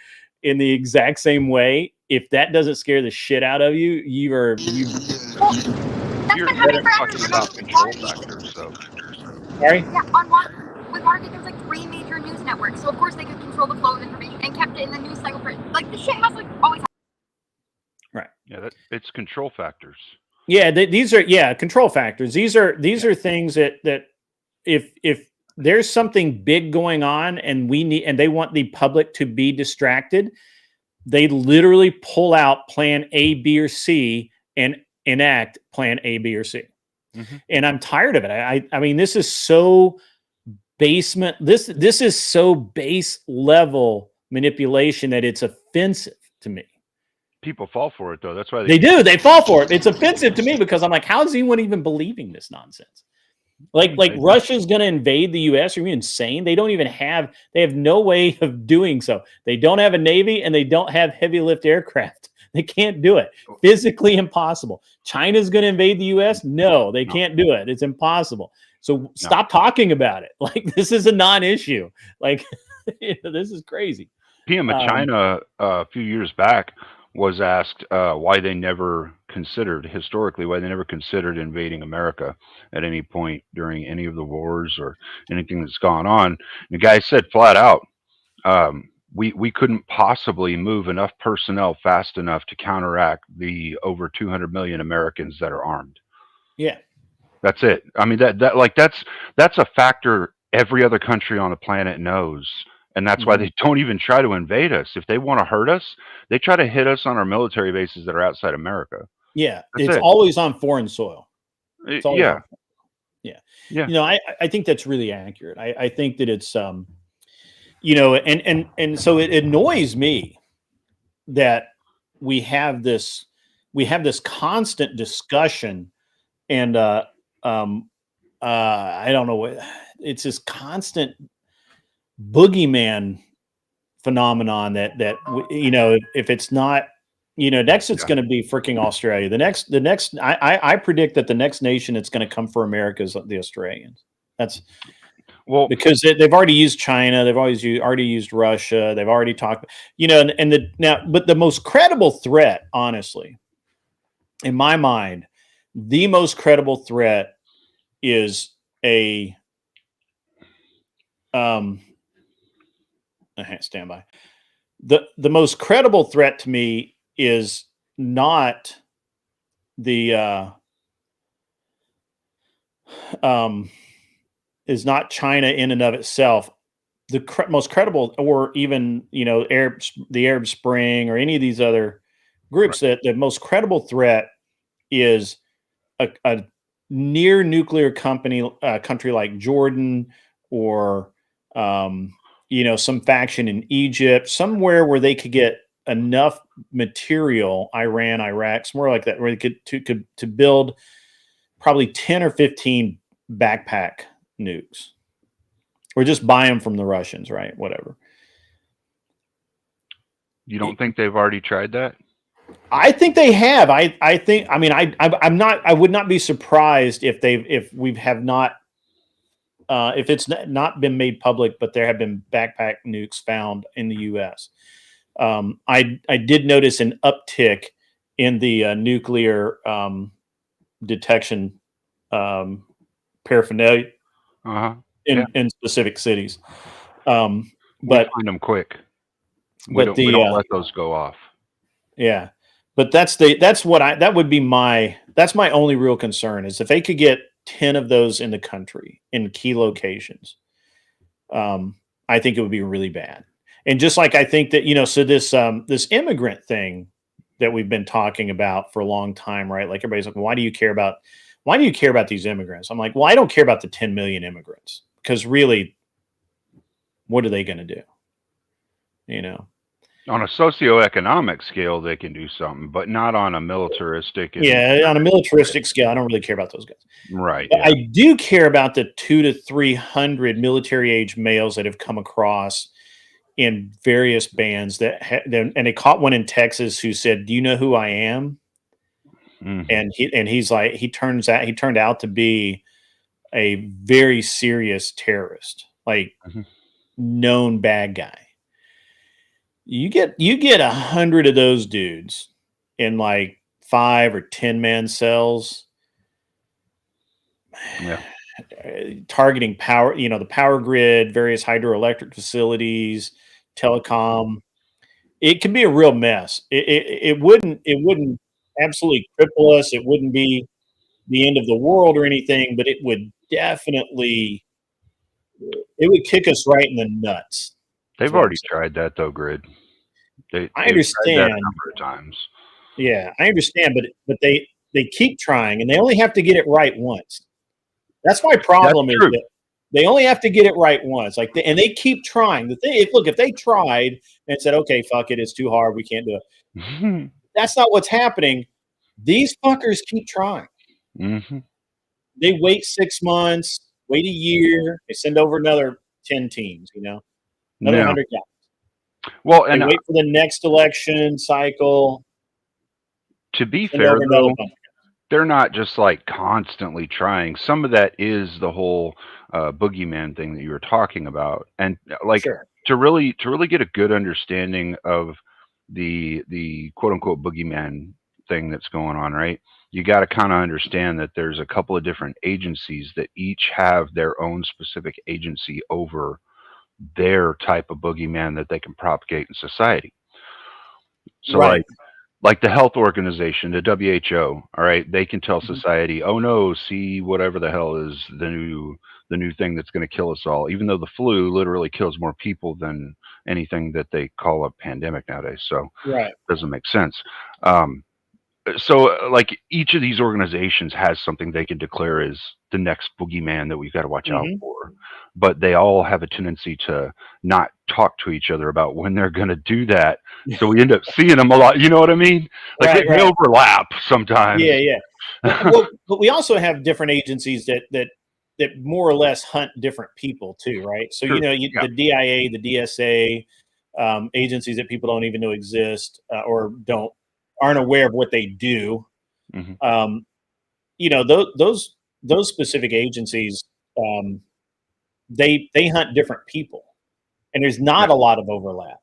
in the exact same way. If that doesn't scare the shit out of you, you're talking about control factors, though. Sorry? Yeah, with Watergate, there was like 3 major news networks. So of course they could control the flow of information and kept it in the news cycle for like the shit has like always happened. Right. Yeah, it's control factors. Yeah, these are control factors. These are things that if there's something big going on and they want the public to be distracted, they literally pull out plan A, B, or C and enact plan A, B, or C. Mm-hmm. And I'm tired of it. I mean, this is so basement. This is so base level manipulation that it's offensive to me. People fall for it, though. That's why they do. They fall for it. It's offensive to me because I'm like, how is anyone even believing this nonsense? Like Russia's going to invade the U.S. Are you insane? They have no way of doing so. They don't have a Navy and they don't have heavy lift aircraft. They can't do it. Physically impossible. China's going to invade the U.S. No, they can't do it. It's impossible. So stop talking about it. Like this is a non-issue. Like this is crazy. PM of China a few years back was asked why they never considered invading America at any point during any of the wars or anything that's gone on. The guy said flat out, we couldn't possibly move enough personnel fast enough to counteract the over 200 million Americans that are armed. Yeah. That's it. I mean, that's a factor every other country on the planet knows, and that's why they don't even try to invade us. If they want to hurt us, they try to hit us on our military bases that are outside America. Yeah, That's it's it. always on foreign soil. It's always Yeah. on, yeah. Yeah. You know, I think that's really accurate. I think that it's you know, and so it annoys me that we have this constant discussion, and I don't know what it's, this constant boogeyman phenomenon that you know, if it's not, you know, next it's going to be freaking Australia. The next I predict that the next nation that's going to come for America is the Australians. That's well, because they've already used China, they've already used Russia, they've already talked, you know, but the most credible threat, honestly, in my mind, the most credible threat is a stand by. The most credible threat to me is not the is not China in and of itself. The most credible, or even, you know, the Arab Spring or any of these other groups, that the most credible threat is a near nuclear country like Jordan, or you know, some faction in Egypt, somewhere where they could get enough material, Iran, Iraq, somewhere like that, where they could build probably 10 or 15 backpack nukes, or just buy them from the Russians, right? Whatever. You don't think they've already tried that? I think they have. I think. I mean, I'm not. I would not be surprised if we have not. If it's not been made public, but there have been backpack nukes found in the U.S. I did notice an uptick in the nuclear detection paraphernalia in specific cities. But we find them quick. We don't let those go off. Yeah, but that's my only real concern, is if they could get 10 of those in the country in key locations, I think it would be really bad. And just like I think that, you know, so this immigrant thing that we've been talking about for a long time, right? Like, everybody's like, why do you care about these immigrants? I'm like, well, I don't care about the 10 million immigrants, because really, what are they going to do? You know, on a socioeconomic scale, they can do something, but not on a militaristic. On a militaristic scale, I don't really care about those guys. Right. But I do care about the 200 to 300 military age males that have come across in various bands and they caught one in Texas who said, "Do you know who I am?" Mm-hmm. And he's like, he turned out to be a very serious terrorist, like known bad guy. You get 100 of those dudes in like 5 or 10 man cells, targeting power, you know, the power grid, various hydroelectric facilities, telecom. It can be a real mess. It wouldn't absolutely cripple us. It wouldn't be the end of the world or anything, but it would definitely, it would kick us right in the nuts. They've already tried that, though, Grid. I understand that a number of times. Yeah, I understand, but they keep trying, and they only have to get it right once. That's my problem. That's true. That they only have to get it right once. And they keep trying. The thing, if they tried and said, "Okay, fuck it, it's too hard, we can't do it," that's not what's happening. These fuckers keep trying. Mm-hmm. They wait 6 months, wait a year, they send over another 10 teams. You know, another 100 guys. Well, and they wait for the next election cycle. To be fair, though, they're not just like constantly trying. Some of that is the whole boogeyman thing that you were talking about, and like to really get a good understanding of the quote unquote boogeyman thing that's going on, right? You got to kind of understand that there's a couple of different agencies that each have their own specific agency over their type of boogeyman that they can propagate in society. So Right. like the health organization, the WHO, all right, they can tell society, oh no, see whatever the hell is the new thing that's going to kill us all, even though the flu literally kills more people than anything that they call a pandemic nowadays. So Right. it doesn't make sense. So like each of these organizations has something they can declare as the next boogeyman that we've got to watch out for, but they all have a tendency to not talk to each other about when they're going to do that. So we end up seeing them a lot. You know what I mean? Like they overlap sometimes. Yeah. Well, but we also have different agencies that more or less hunt different people too, right? So Sure. the DIA, the DSA, agencies that people don't even know exist or aren't aware of what they do. Those specific agencies, they hunt different people, and there's not a lot of overlap.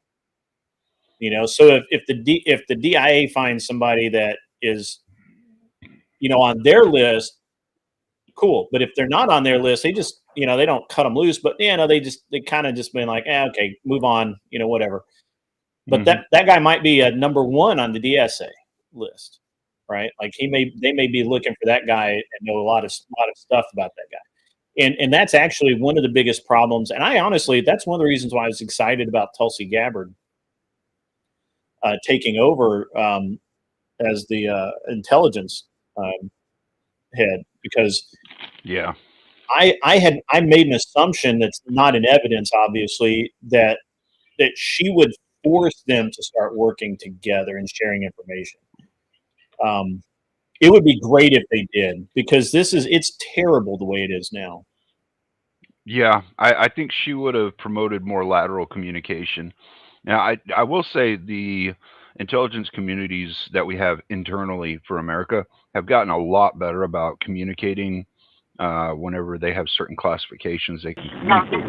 So if the DIA finds somebody that is, on their list, cool. But if they're not on their list, they just, they don't cut them loose. But they kind of just been like, okay, move on, whatever. But that guy might be a number one on the DSA list, right? Like they may be looking for that guy and know a lot of stuff about that guy. And that's actually one of the biggest problems. And that's one of the reasons why I was excited about Tulsi Gabbard taking over as the intelligence head, because I made an assumption that's not in evidence, obviously, that she would force them to start working together and sharing information. It would be great if they did, because it's terrible the way it is now. Yeah, I think she would have promoted more lateral communication. Now, I will say the intelligence communities that we have internally for America have gotten a lot better about communicating whenever they have certain classifications they can communicate.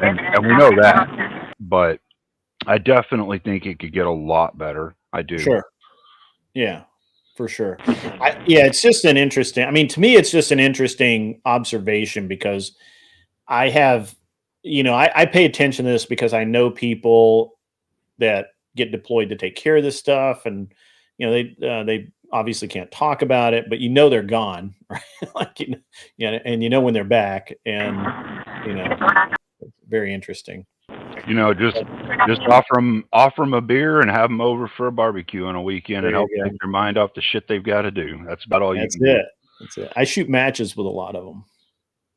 And we know that, but I definitely think it could get a lot better. I do. Sure. Yeah, for sure. It's just an interesting, to me, it's just an interesting observation, because I have, I pay attention to this because I know people that get deployed to take care of this stuff, and, they obviously can't talk about it, but they're gone, right? And when they're back, and, it's very interesting. Just offer them a beer and have them over for a barbecue on a weekend and help take their mind off the shit they've got to do. That's about all you can do. That's it. I shoot matches with a lot of them.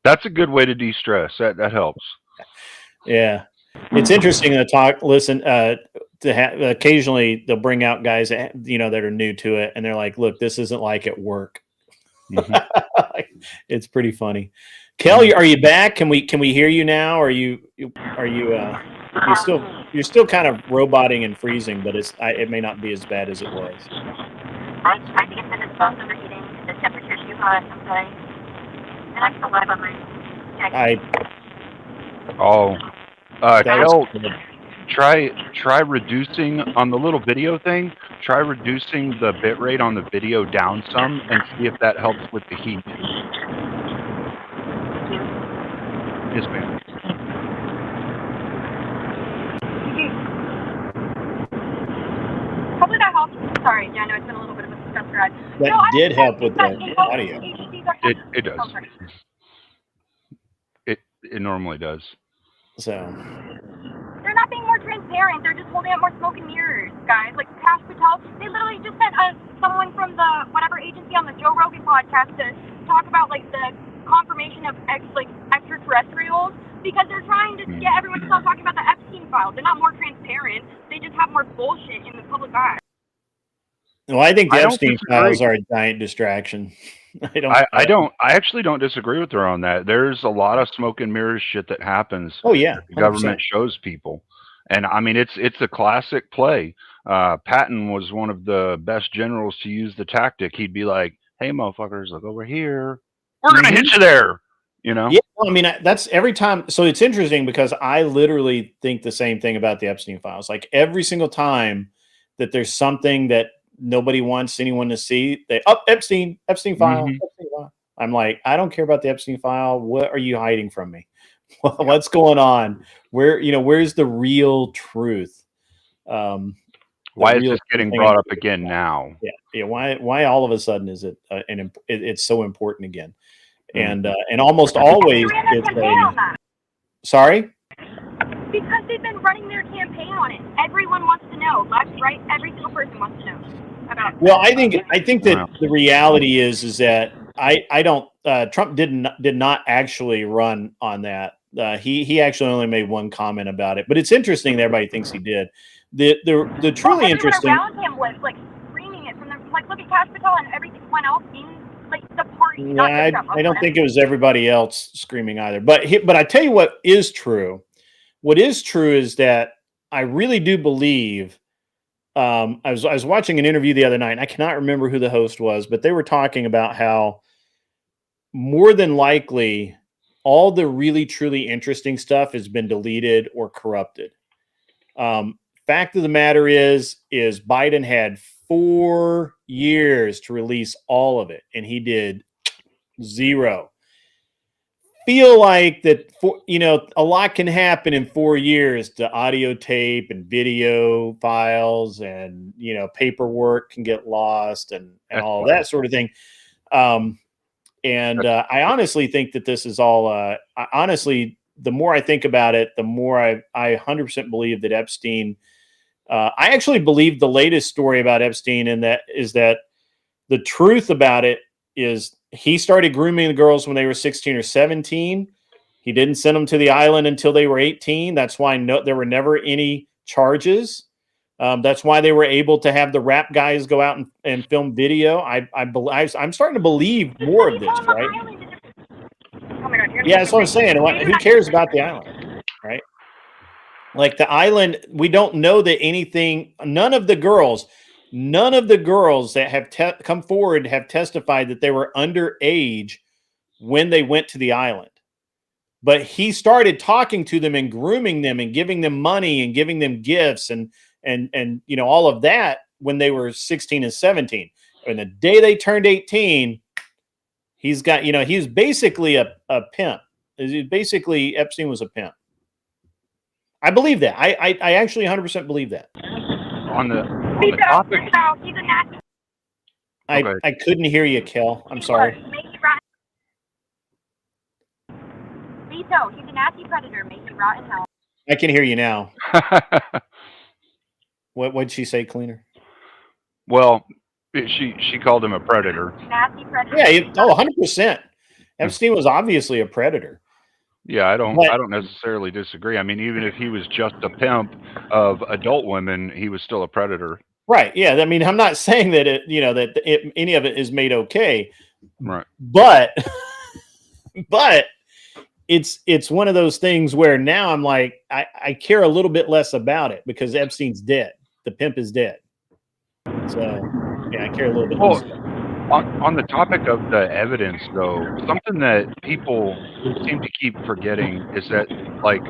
That's a good way to de-stress. That helps. Yeah. It's interesting to listen, occasionally they'll bring out guys that, that are new to it, and they're like, look, this isn't like at work. It's pretty funny. Kel, are you back? Can we hear you now? Are you you're still kind of roboting and freezing, but it may not be as bad as it was. I think it's because it's both overheating. The temperature's too hot. I'm sorry. And I'm still live on my Kel, try reducing on the little video thing. Try reducing the bit rate on the video down some and see if that helps with the heat. Yes, ma'am. Hopefully that helps. Sorry, I know it's been a little bit of a stress ride. That did help with the audio. It does. It normally does. So they're not being more transparent. They're just holding up more smoke and mirrors, guys. Like Cash Patel, they literally just sent someone from the whatever agency on the Joe Rogan podcast to talk about like the confirmation of extraterrestrials, because they're trying to get everyone to stop talking about the Epstein files. They're not more transparent. They just have more bullshit in the public eye. Well, I think the Epstein files are a giant distraction. I actually don't disagree with her on that. There's a lot of smoke and mirrors shit that happens. Oh yeah, the government shows people, and it's a classic play. Patton was one of the best generals to use the tactic. He'd be like, "Hey, motherfuckers, look over here. We're gonna hit you there." Yeah, that's every time. So it's interesting because I literally think the same thing about the Epstein files. Like every single time that there's something that nobody wants anyone to see, Epstein file. Epstein file. I'm like, I don't care about the Epstein file. What are you hiding from me? What's going on? Where's the real truth? Why is this getting brought up again now? Yeah. Why all of a sudden is it it's so important again? And almost always it's sorry? Because they've been running their campaign on it. Everyone wants to know. Left, right, every single person wants to know about it. Well, I think that the reality is that I don't Trump did not actually run on that. He actually only made one comment about it, but it's interesting that everybody thinks he did. The truly interesting around him was like screaming it from the look at Cash Patel and everyone else in the party. I don't think it was everybody else screaming either. But I tell you what is true. What is true is that I really do believe. I was watching an interview the other night, and I cannot remember who the host was, but they were talking about how more than likely all the really truly interesting stuff has been deleted or corrupted. Fact of the matter is Biden had 4 years to release all of it, and he did 0. Feel like that a lot can happen in 4 years. The audio tape and video files and paperwork can get lost and all that sort of thing. I honestly think that this is all honestly, the more I think about it, the more I 100% believe that Epstein I actually believe the latest story about Epstein, and that is that the truth about it is he started grooming the girls when they were 16 or 17. He didn't send them to the island until they were 18. That's why there were never any charges. That's why they were able to have the rap guys go out and film video. I'm starting to believe more of this, right? Oh my God, yeah, that's what I'm saying. Who cares about the island, right? Like the island, we don't know that anything. None of the girls that have come forward have testified that they were underage when they went to the island. But he started talking to them and grooming them and giving them money and giving them gifts and all of that when they were 16 and 17. And the day they turned 18, he's got, he was basically a pimp. Basically, Epstein was a pimp. I believe that. I actually 100% believe that. On the topic, I couldn't hear you, Kel. I'm sorry. Vito, he's a nasty predator. Make you rot in hell. I can hear you now. What'd she say, Cleaner? Well, she called him a predator. Nasty predator. Yeah. 100%. Epstein was obviously a predator. Yeah, I don't necessarily disagree. I mean, even if he was just a pimp of adult women, he was still a predator. Right. Yeah. I mean, I'm not saying that any of it is made okay. Right. But it's one of those things where now I'm like, I care a little bit less about it because Epstein's dead. The pimp is dead. So yeah, I care a little bit less. On the topic of the evidence, though, something that people seem to keep forgetting is that, like,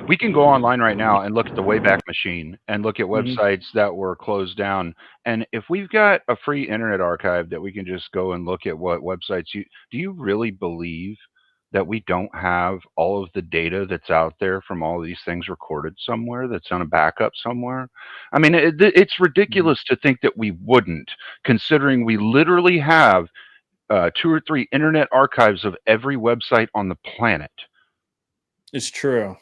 we can go online right now and look at the Wayback Machine and look at websites that were closed down. And if we've got a free internet archive that we can just go and look at what websites do you really believe that we don't have all of the data that's out there from all of these things recorded somewhere that's on a backup somewhere? I mean, it's ridiculous to think that we wouldn't, considering we literally have 2 or 3 internet archives of every website on the planet. It's true.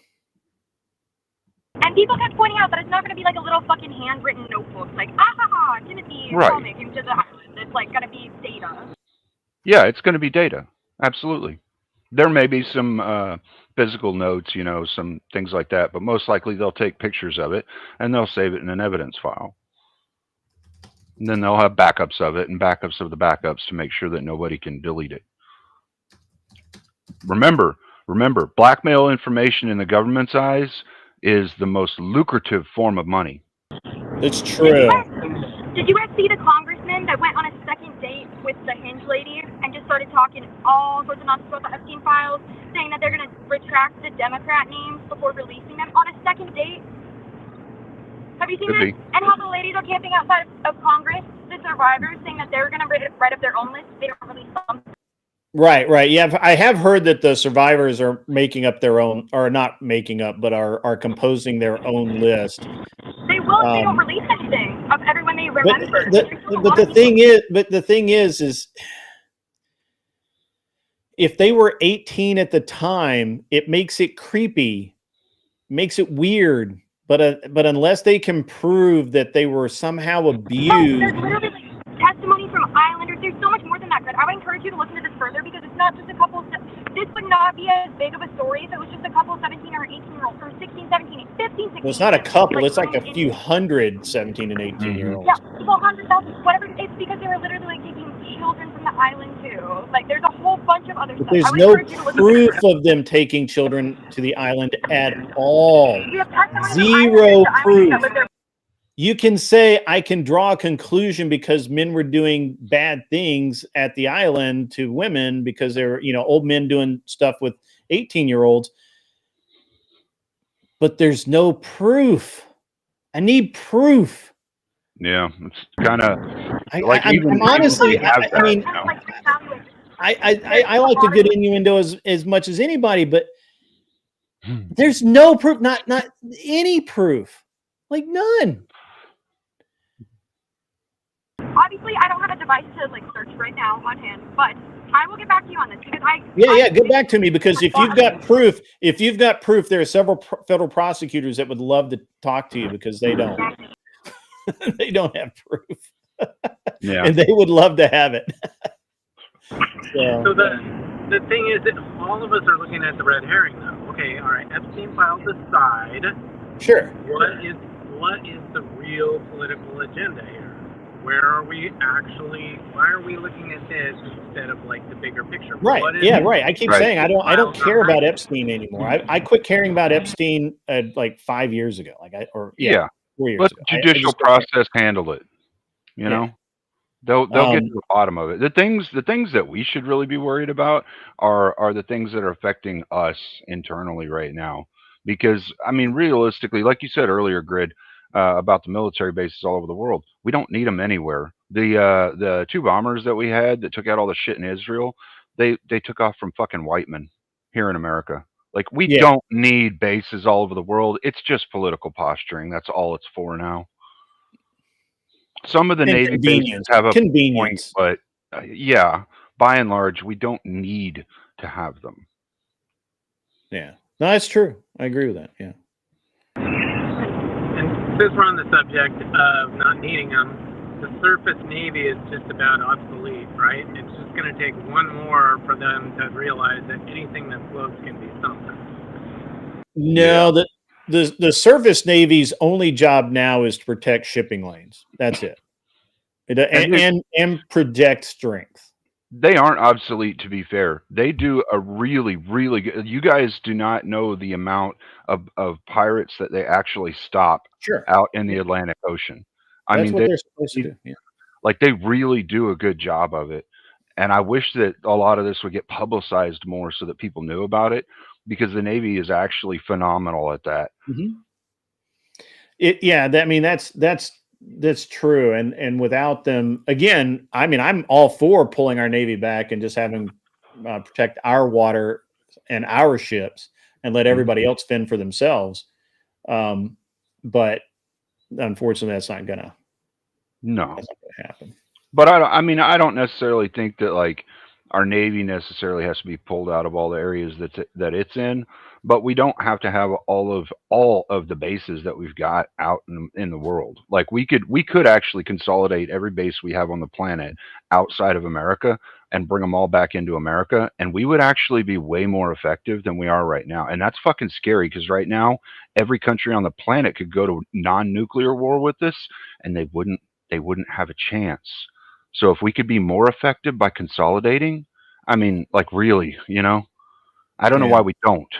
And people kept pointing out that it's not going to be like a little fucking handwritten notebook, like, Timothy comic into the island. It's like going to be data. Yeah, it's going to be data. Absolutely. There may be some physical notes, some things like that, but most likely they'll take pictures of it and they'll save it in an evidence file. And then they'll have backups of it and backups of the backups to make sure that nobody can delete it. Remember, blackmail information in the government's eyes is the most lucrative form of money. It's true. Did you guys see the congressman that went on a second date with the Hinge lady and just started talking all sorts of nonsense about the Epstein files, saying that they're going to retract the Democrat names before releasing them on a second date? Have you seen this? And how the ladies are camping outside of Congress, the survivors, saying that they're going to write up their own list if they don't release them. Right. Yeah, I have heard that the survivors are making up their own, or not making up, but are composing their own list. They will if they don't release anything of everyone they But remember. the thing is if they were 18 at the time, it makes it creepy, makes it weird. But unless they can prove that they were somehow abused. There's literally testimony from islanders. There's so much more than that, Greg. I would encourage you to look into this further because it's not just a couple. This would not be as big of a story if it was just a couple 17 or 18-year-olds, or 16, 17, 15, 16. Well, it's not a couple. It's like a few hundred 17 and 18-year-olds. Yeah, well, 100,000, whatever. It's because they were literally like taking children from the island too. Like, there's a whole bunch of other stuff. There's no proof of them taking children to the island at all. Zero proof. You can say I can draw a conclusion because men were doing bad things at the island to women because they're, old men doing stuff with 18-year-olds. But there's no proof. I need proof. Yeah, it's kind of like I like to get innuendo as much as anybody, but there's no proof, not any proof, like none. Obviously, I don't have a device to like search right now on hand, but I will get back to you on this because get back to me because if you've got proof, there are several federal prosecutors that would love to talk to you because they don't. They don't have proof. Yeah. And they would love to have it. So the thing is that all of us are looking at the red herring though. Okay, all right, Epstein filed aside. Sure. What is the real political agenda here? Why are we looking at this instead of like the bigger picture? Right. Right. I keep saying I don't care about Epstein anymore. I quit caring about Epstein like 5 years ago. 4 years Let ago. the judicial process handle it. You know? They'll get to the bottom of it. The things that we should really be worried about are the things that are affecting us internally right now. Because I mean, realistically, like you said earlier, Grid, about the military bases all over the world, we don't need them anywhere. The 2 bombers that we had that took out all the shit in Israel, they took off from fucking white men here in America. Like we don't need bases all over the world. It's just political posturing. That's all it's for now. Some of the Navy bases have a point, but by and large, we don't need to have them. Yeah, no, that's true. I agree with that. Yeah. And since we're on the subject of not needing them, the surface Navy is just about obsolete, right? It's just going to take one more for them to realize that anything that floats can be something. No, the surface Navy's only job now is to protect shipping lanes. That's it. And protect strength. They aren't obsolete, to be fair. They do a really, really good. You guys do not know the amount of pirates that they actually stop out in the Atlantic Ocean. That's what they're supposed to do. Yeah. Like they really do a good job of it. And I wish that a lot of this would get publicized more so that people knew about it, because the Navy is actually phenomenal at that. Mm-hmm. That's true. And without them, again, I mean, I'm all for pulling our Navy back and just having protect our water and our ships and let everybody else fend for themselves. But unfortunately, that's not gonna happen. But I don't necessarily think that like our Navy necessarily has to be pulled out of all the areas that it's in, but we don't have to have all of the bases that we've got out in the world. Like we could actually consolidate every base we have on the planet outside of America and bring them all back into America, and we would actually be way more effective than we are right now. And that's fucking scary, because right now every country on the planet could go to non-nuclear war with us, and they wouldn't have a chance. So if we could be more effective by consolidating, I mean, like really, I don't know why we don't.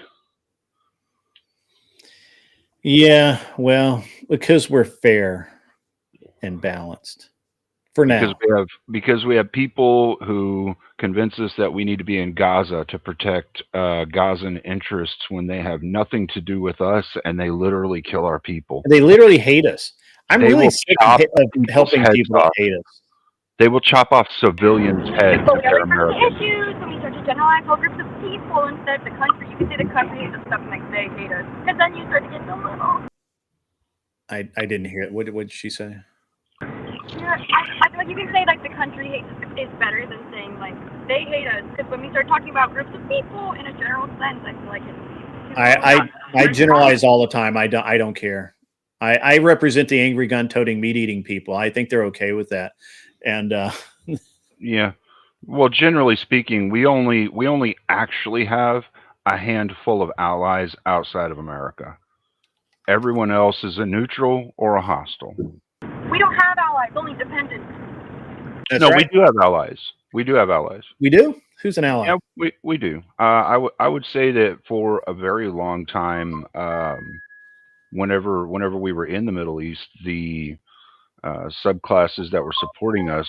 Yeah, well, because we're fair and balanced for now. Because we have people who convince us that we need to be in Gaza to protect Gazan interests when they have nothing to do with us, and they literally kill our people. They literally hate us. I'm really sick of helping people hate us. They will chop off civilians' heads if they're American. just generalize all groups of people instead of the country. You can say the country hates us stuff and like they hate us, because then you start to get so little. I didn't hear it. What did she say? Yeah, I feel like you can say like the country hates us is better than saying like they hate us, because when we start talking about groups of people in a general sense, I feel like I generalize all the time. I don't care. I represent the angry gun-toting, meat-eating people. I think they're okay with that. And yeah. Well, generally speaking, we only actually have a handful of allies outside of America. Everyone else is a neutral or a hostile. we don't have allies, only dependents. That's no, right. we do have allies. We do have allies. We do? Who's an ally? Yeah, we do. I would say that for a very long time, whenever we were in the Middle East, the subclasses that were supporting us,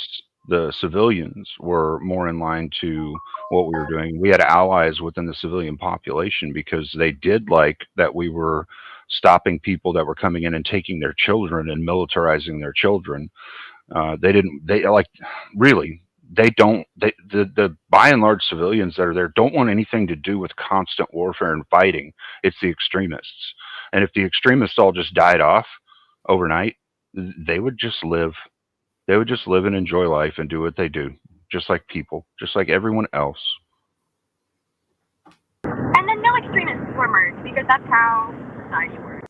the civilians, were more in line to what we were doing. We had allies within the civilian population because they did like that we were stopping people that were coming in and taking their children and militarizing their children. The by and large civilians that are there don't want anything to do with constant warfare and fighting. It's the extremists. And if the extremists all just died off overnight, they would just live. They would just live and enjoy life and do what they do, just like people, just like everyone else. And then no extremists were merged, because that's how society works.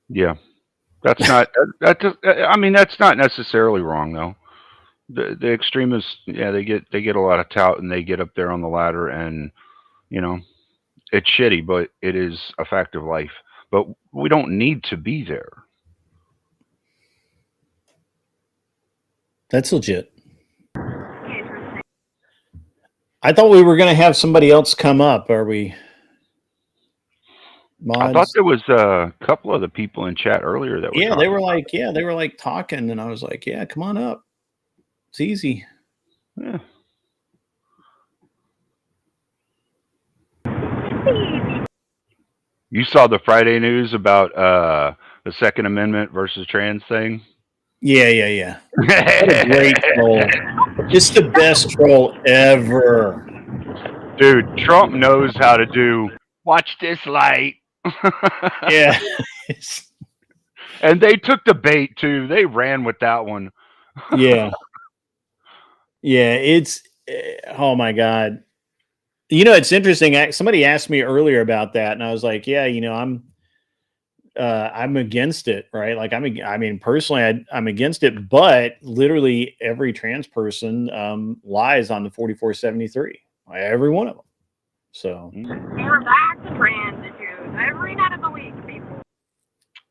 Yeah. That's not I mean, that's not necessarily wrong though. The extremists, yeah, they get a lot of tout and they get up there on the ladder, and you know, it's shitty, but it is a fact of life. But we don't need to be there. That's legit. I thought we were going to have somebody else come up. Are we? Mods? I thought there was a couple of the people in chat earlier that were yeah, talking. they were like talking, and I was like, yeah, come on up. It's easy. Yeah. You saw the Friday news about the Second Amendment versus trans thing? Yeah. What a great troll. Just the best troll ever. Dude, Trump knows how to do, watch this light. Yeah. And they took the bait, too. They ran with that one. Yeah. Yeah, it's, oh my God. You know, it's interesting. Somebody asked me earlier about that, and I was like, yeah, you know, I'm against it, right? Like, I mean, personally, I'm against it, but literally every trans person lies on the 4473, every one of them. So we're back to trans issues every night of the week, people.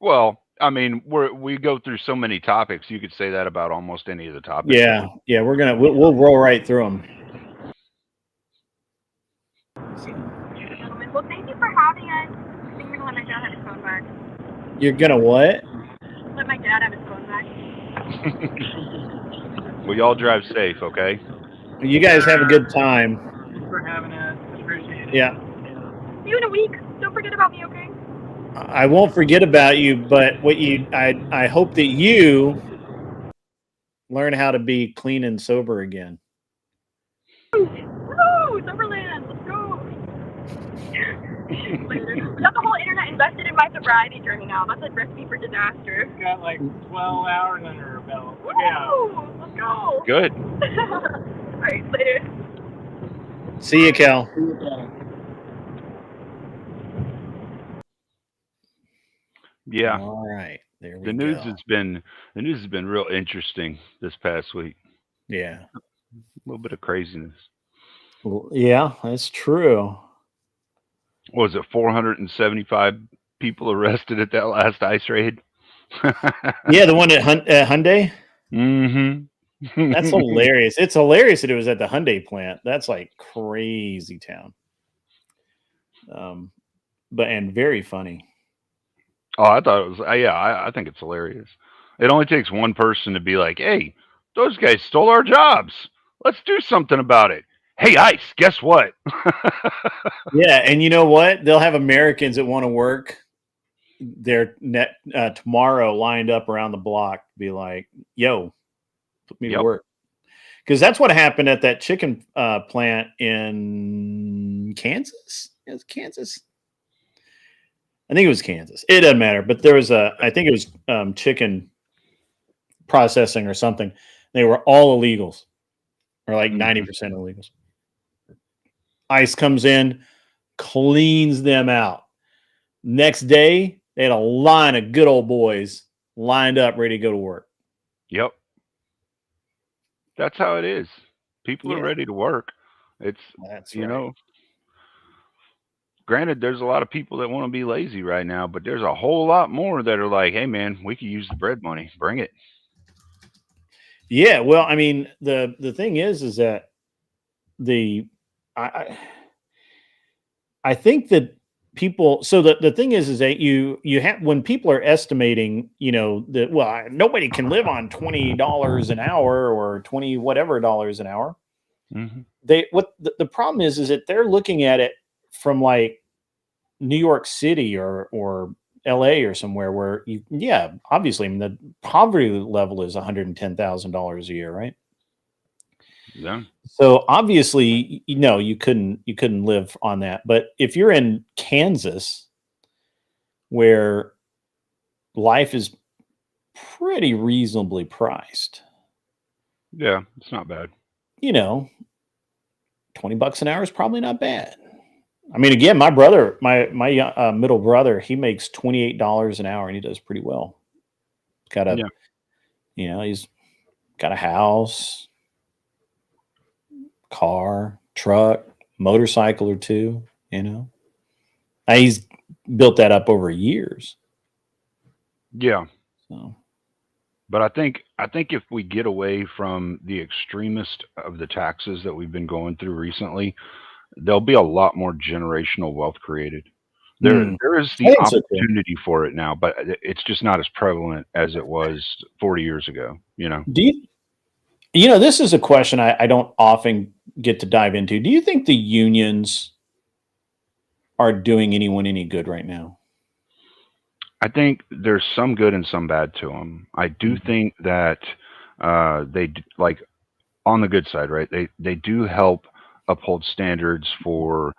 Well, I mean, we go through so many topics. You could say that about almost any of the topics. Yeah, we'll roll right through them. Gentlemen, well, thank you for having us. I think we're gonna let my dad have his phone back. You're gonna what? Let my dad have his phone back. Well, y'all drive safe, okay? You guys have a good time. Thanks for having us. Appreciate it. Yeah. See you in a week. Don't forget about me, okay? I won't forget about you, but I hope that you learn how to be clean and sober again. Woo! Soberland, let's go. Got the whole internet invested in my sobriety journey now. That's a recipe for disaster. Got like 12 hours under her belt. Look out. Woo! Let's go. Good. All right, later. See you, Cal. Yeah. All right. There we The go. news has been real interesting this past week. Yeah. A little bit of craziness. Well, yeah, that's true. What was it, 475 people arrested at that last ICE raid? Yeah, the one at Hyundai. Mm-hmm. That's hilarious. It's hilarious that it was at the Hyundai plant. That's like crazy town. But very funny. Oh, I thought it was. I think it's hilarious. It only takes one person to be like, "Hey, those guys stole our jobs. Let's do something about it." Hey, ICE, guess what? Yeah, and you know what? They'll have Americans that want to work there tomorrow lined up around the block. Be like, "Yo, Put me to work. Because that's what happened at that chicken plant in Kansas. It was Kansas. I think it was Kansas. It doesn't matter. But there was I think it was chicken processing or something. They were all illegals, or like 90% illegals. ICE comes in, cleans them out. Next day, they had a line of good old boys lined up, ready to go to work. Yep. That's how it is. People are ready to work. That's you know, granted, there's a lot of people that want to be lazy right now, but there's a whole lot more that are like, hey, man, we could use the bread money. Bring it. Yeah. Well, I mean, the thing is that I think that people, so the thing is that you have, when people are estimating, you know, that, well, nobody can live on $20 an hour or 20 whatever dollars an hour. The problem is that they're looking at it from like New York City or LA or somewhere where obviously, I mean, the poverty level is $110,000 a year, right? Yeah. So obviously, you couldn't live on that. But if you're in Kansas, where life is pretty reasonably priced, yeah, it's not bad. $20 an hour is probably not bad. I mean, again, my brother, my middle brother, he makes $28 an hour, and he does pretty well. He's got a house, car, truck, motorcycle or two, he's built that up over years. Yeah. So, but I think if we get away from the extremist of the taxes that we've been going through recently, there'll be a lot more generational wealth created. There is the opportunity for it now, but it's just not as prevalent as it was 40 years ago. Do you? This is a question I don't often get to dive into. Do you think the unions are doing anyone any good right now? I think there's some good and some bad to them. I do think that they, like, on the good side, right? They do help uphold standards for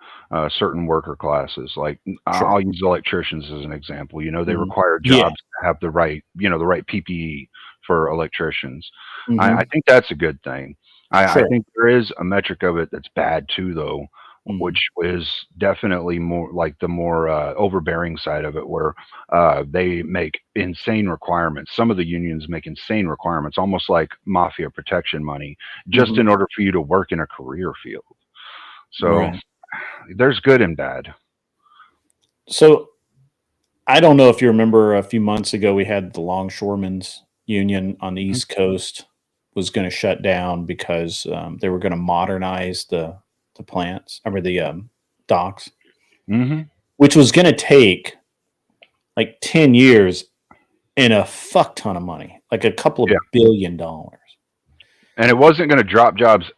certain worker classes. Like, I'll use electricians as an example. They require jobs to have the right PPE for electricians. I think that's a good thing. I think there is a metric of it that's bad too, though, which is definitely more like the more overbearing side of it, where they make insane requirements. Some of the unions make insane requirements, almost like mafia protection money, just in order for you to work in a career field. So there's good and bad. So I don't know if you remember, a few months ago, we had the longshoremen's union on the East Coast was going to shut down because they were going to modernize the plants, or the docks, which was going to take like 10 years and a fuck ton of money, like a couple of $1 billion. And it wasn't going to drop jobs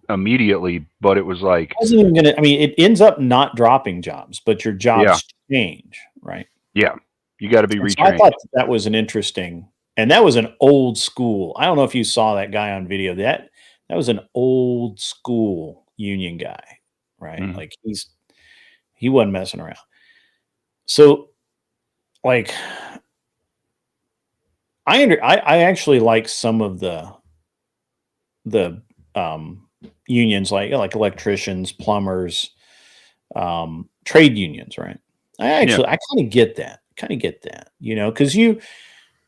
immediately, but it was like, it wasn't even going to, I mean, it ends up not dropping jobs, but your jobs change, right? Yeah. You got to be retrained. So I thought that was an interesting, and that was an old school. I don't know if you saw that guy on video. That was an old school union guy, right? Like, he wasn't messing around. So, like, I actually like some of the unions, like electricians, plumbers, trade unions, right? I kind of get that. Because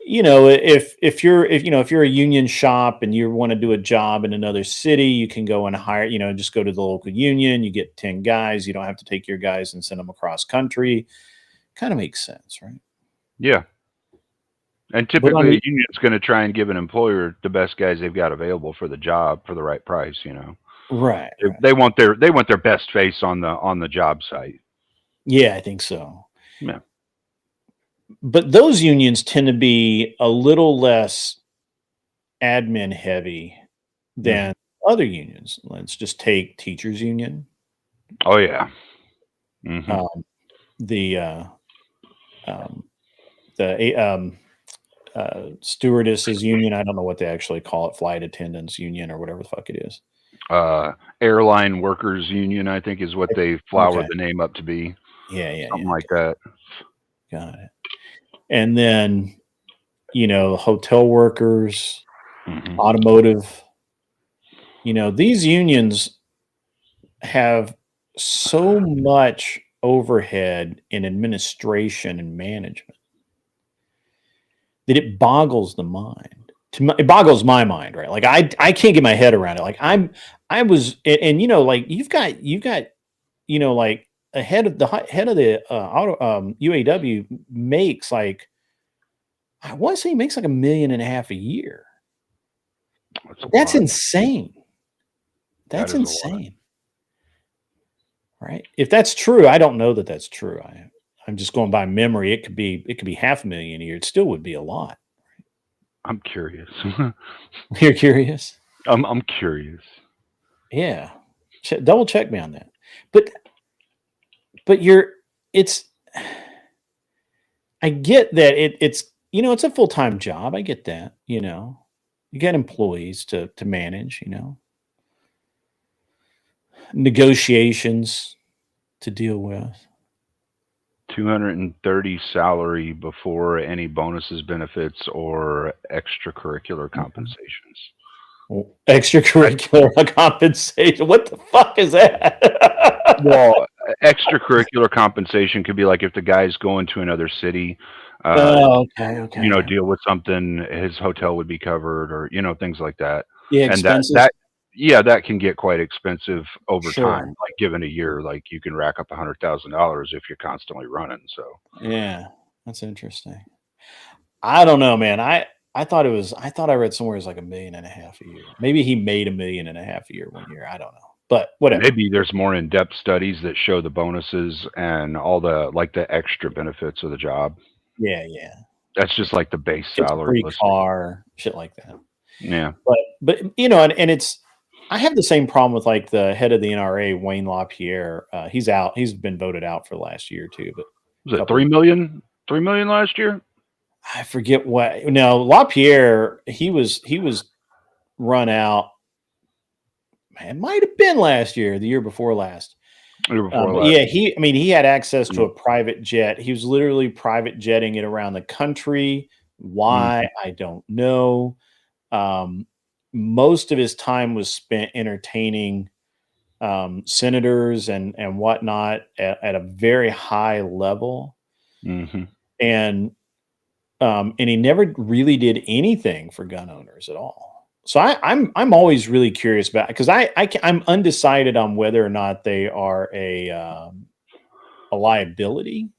if you're a union shop and you want to do a job in another city, you can go and hire, just go to the local union. You get 10 guys. You don't have to take your guys and send them across country. Kind of makes sense, right? Yeah. And typically, a union's going to try and give an employer the best guys they've got available for the job for the right price. Right. They want their best face on the job site. Yeah, I think so. Yeah. But those unions tend to be a little less admin heavy than other unions. Let's just take teachers union. Oh yeah. stewardesses union. I don't know what they actually call it, flight attendants union or whatever the fuck it is. Airline workers union, I think, is what they flowered the name up to be. Yeah, something like that. Got it. And then, hotel workers, automotive. These unions have so much overhead in administration and management that it boggles the mind. It boggles my mind, right? Like I can't get my head around it. Like you've got like a head of the UAW makes like, I want to say he makes like $1.5 million a year. That's insane. That's insane. Right? If that's true, I don't know that that's true. I'm just going by memory. It could be $500,000 a year. It still would be a lot. I'm curious. You're curious? I'm curious. Yeah. Double check me on that. But I get that it's it's a full-time job. I get that, you got employees to manage, negotiations to deal with. 230 salary before any bonuses, benefits, or extracurricular compensations. Extracurricular compensation. What the fuck is that? Well, extracurricular compensation could be like if the guy's going to another city, okay. Deal with something, his hotel would be covered, or things like that. Yeah, expenses. And that can get quite expensive over time. Like given a year, like you can rack up $100,000 if you're constantly running. So yeah, that's interesting. I don't know, man. I thought I read somewhere it's like $1.5 million a year. Maybe he made $1.5 million a year one year. I don't know, but whatever. Maybe there's more in-depth studies that show the bonuses and all the the extra benefits of the job. Yeah. That's just like the base salary. Free car, shit like that. Yeah. But and it's, I have the same problem with like the head of the NRA, Wayne LaPierre. He's out. He's been voted out for the last year or two. But was it 3 million? 3 million last year? I forget what. No, LaPierre. He was run out. Man, it might have been last year, the year before last. Yeah, he had access to a private jet. He was literally private jetting it around the country. Why? I don't know. Most of his time was spent entertaining senators and whatnot at a very high level. And he never really did anything for gun owners at all. So I'm always really curious about, because I'm undecided on whether or not they are a liability.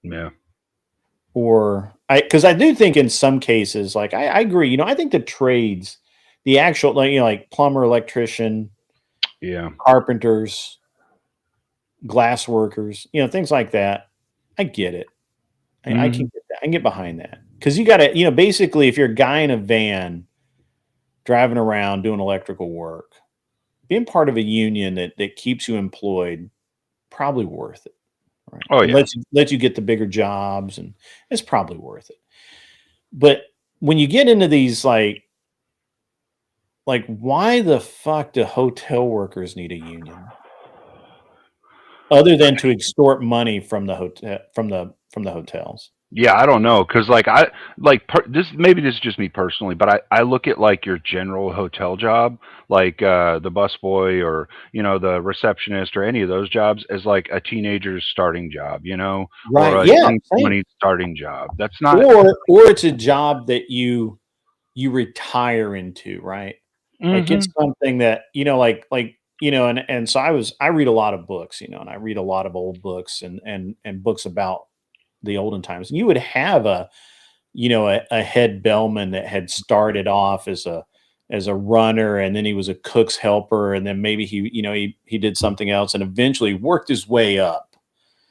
Yeah. Or because I do think in some cases, like I agree, I think the trades, the actual, like plumber, electrician, carpenters, glass workers, things like that. I get it. I can get that. I can get behind that, because you got to, basically, if you're a guy in a van driving around doing electrical work, being part of a union that keeps you employed, probably worth it. Right? Oh yeah, let you get the bigger jobs, and it's probably worth it. But when you get into these, like why the fuck do hotel workers need a union other than to extort money from the hotel from the hotels? Yeah, I don't know, because this is just me personally, but I look at like your general hotel job, like the busboy or the receptionist or any of those jobs, as like a teenager's starting job, right? Or a young money starting job. That's not, or it's a job that you retire into, right? Like it's something that and so I read a lot of books, and I read a lot of old books and books about the olden times, and you would have a head bellman that had started off as a runner, and then he was a cook's helper, and then maybe he did something else, and eventually worked his way up.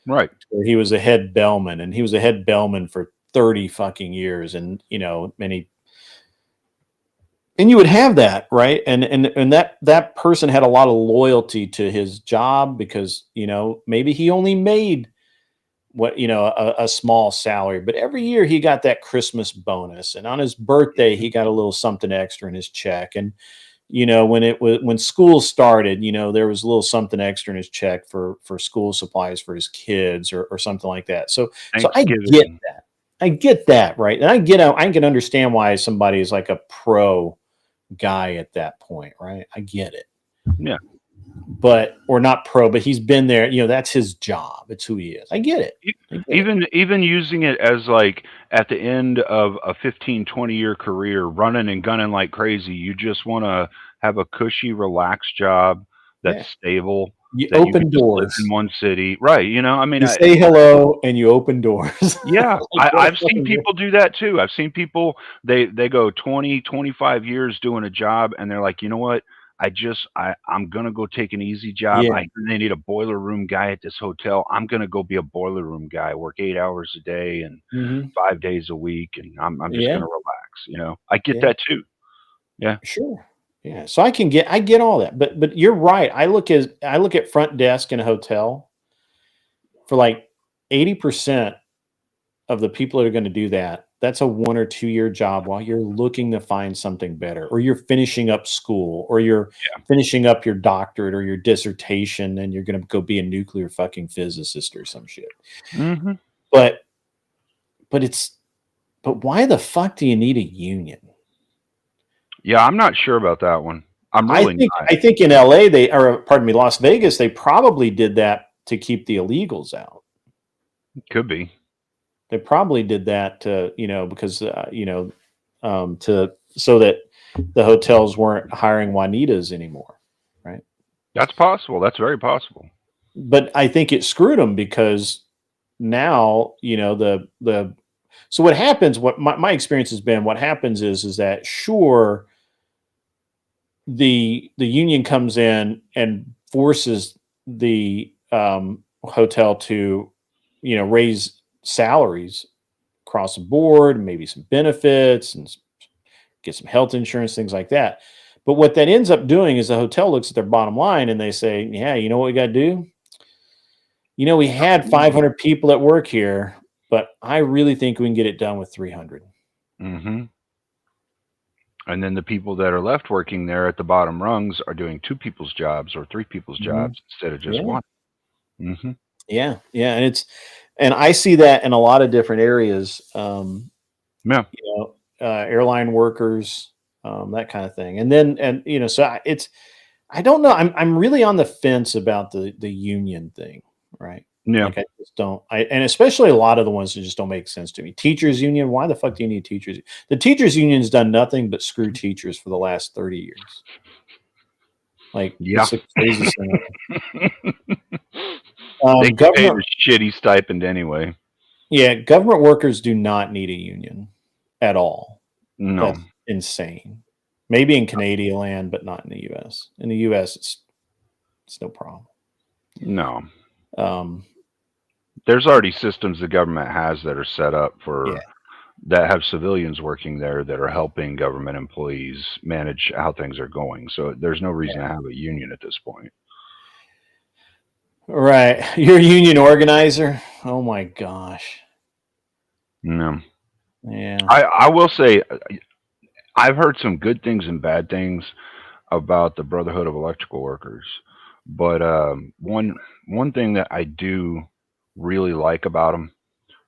Right. He was a head bellman, and he was a head bellman for 30 fucking years, and and you would have that, right? And that person had a lot of loyalty to his job, because maybe he only made a small salary, but every year he got that Christmas bonus, and on his birthday he got a little something extra in his check. And when school started, there was a little something extra in his check for school supplies for his kids or something like that. So I get that. I get that, right? And I can understand why somebody is like a pro guy at that point, right? I get it. Yeah. Or not pro, but he's been there. That's his job. It's who he is. I get it. Even using it as like at the end of a 15-20 year career, running and gunning like crazy, you just want to have a cushy, relaxed job that's stable. You that open can just live doors in one city, right? I mean, you say hello and you open doors. Yeah, I've seen people do that too. I've seen people, they go 20, 25 years doing a job, and they're like, you know what? I'm going to go take an easy job. Yeah. They need a boiler room guy at this hotel. I'm going to go be a boiler room guy, work 8 hours a day and 5 days a week. And I'm just going to relax. I get that too. Yeah. Sure. Yeah. So I get all that, but you're right. I look at front desk in a hotel for like 80% of the people that are going to do that. That's a 1 or 2 year job while you're looking to find something better, or you're finishing up school, or you're finishing up your doctorate or your dissertation, and you're going to go be a nuclear fucking physicist or some shit. Mm-hmm. But why the fuck do you need a union? Yeah, I'm not sure about that one. I think in LA Las Vegas, they probably did that to keep the illegals out. Could be. They probably did that to, because, so that the hotels weren't hiring Juanitas anymore. Right. That's possible. That's very possible. But I think it screwed them because now, so what happens, what my experience has been, what happens is that sure, the union comes in and forces the hotel to, raise salaries across the board, maybe some benefits and get some health insurance, things like that. But what that ends up doing is the hotel looks at their bottom line and they say, yeah, you know what we got to do? We had 500 people at work here, but I really think we can get it done with 300. Mm-hmm. And then the people that are left working there at the bottom rungs are doing 2 people's jobs or 3 people's jobs instead of just one. Mm-hmm. Yeah. Yeah. And I see that in a lot of different areas. Airline workers, that kind of thing. I don't know. I'm really on the fence about the union thing. Right. Yeah. Like I just don't, and especially a lot of the ones that just don't make sense to me. Teachers union. Why the fuck do you need teachers? The teachers union's done nothing but screw teachers for the last 30 years. Like, it's the craziest thing. They get paid a shitty stipend anyway. Yeah. Government workers do not need a union at all. No. That's insane. Maybe in Canadian land, but not in the US. In the US, it's no problem. No. There's already systems the government has that are set up for that have civilians working there that are helping government employees manage how things are going. So there's no reason to have a union at this point. Right. You're a union organizer? Oh my gosh. No. Yeah. I will say I've heard some good things and bad things about the Brotherhood of Electrical Workers. But one thing that I do really like about them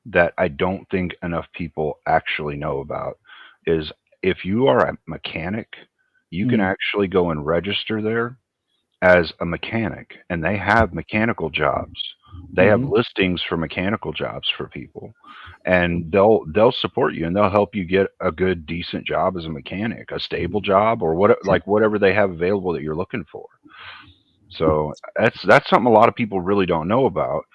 that I don't think enough people actually know about is if you are a mechanic, you can actually go and register there as a mechanic, and they have mechanical jobs. They have listings for mechanical jobs for people, and they'll support you and they'll help you get a good, decent job as a mechanic, a stable job, or whatever they have available that you're looking for. So that's something a lot of people really don't know about.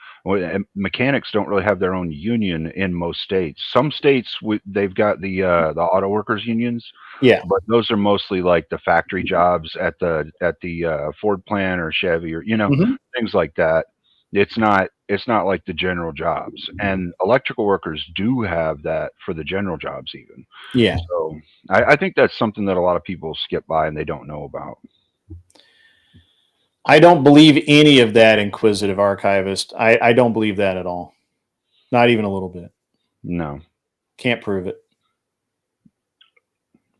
Mechanics don't really have their own union in most states. Some states they've got the auto workers unions. Yeah, but those are mostly like the factory jobs at the Ford plant or Chevy or things like that. It's not like the general jobs, and electrical workers do have that for the general jobs even. Yeah. So I think that's something that a lot of people skip by and they don't know about. I don't believe any of that, Inquisitive Archivist. I don't believe that at all. Not even a little bit. No. Can't prove it.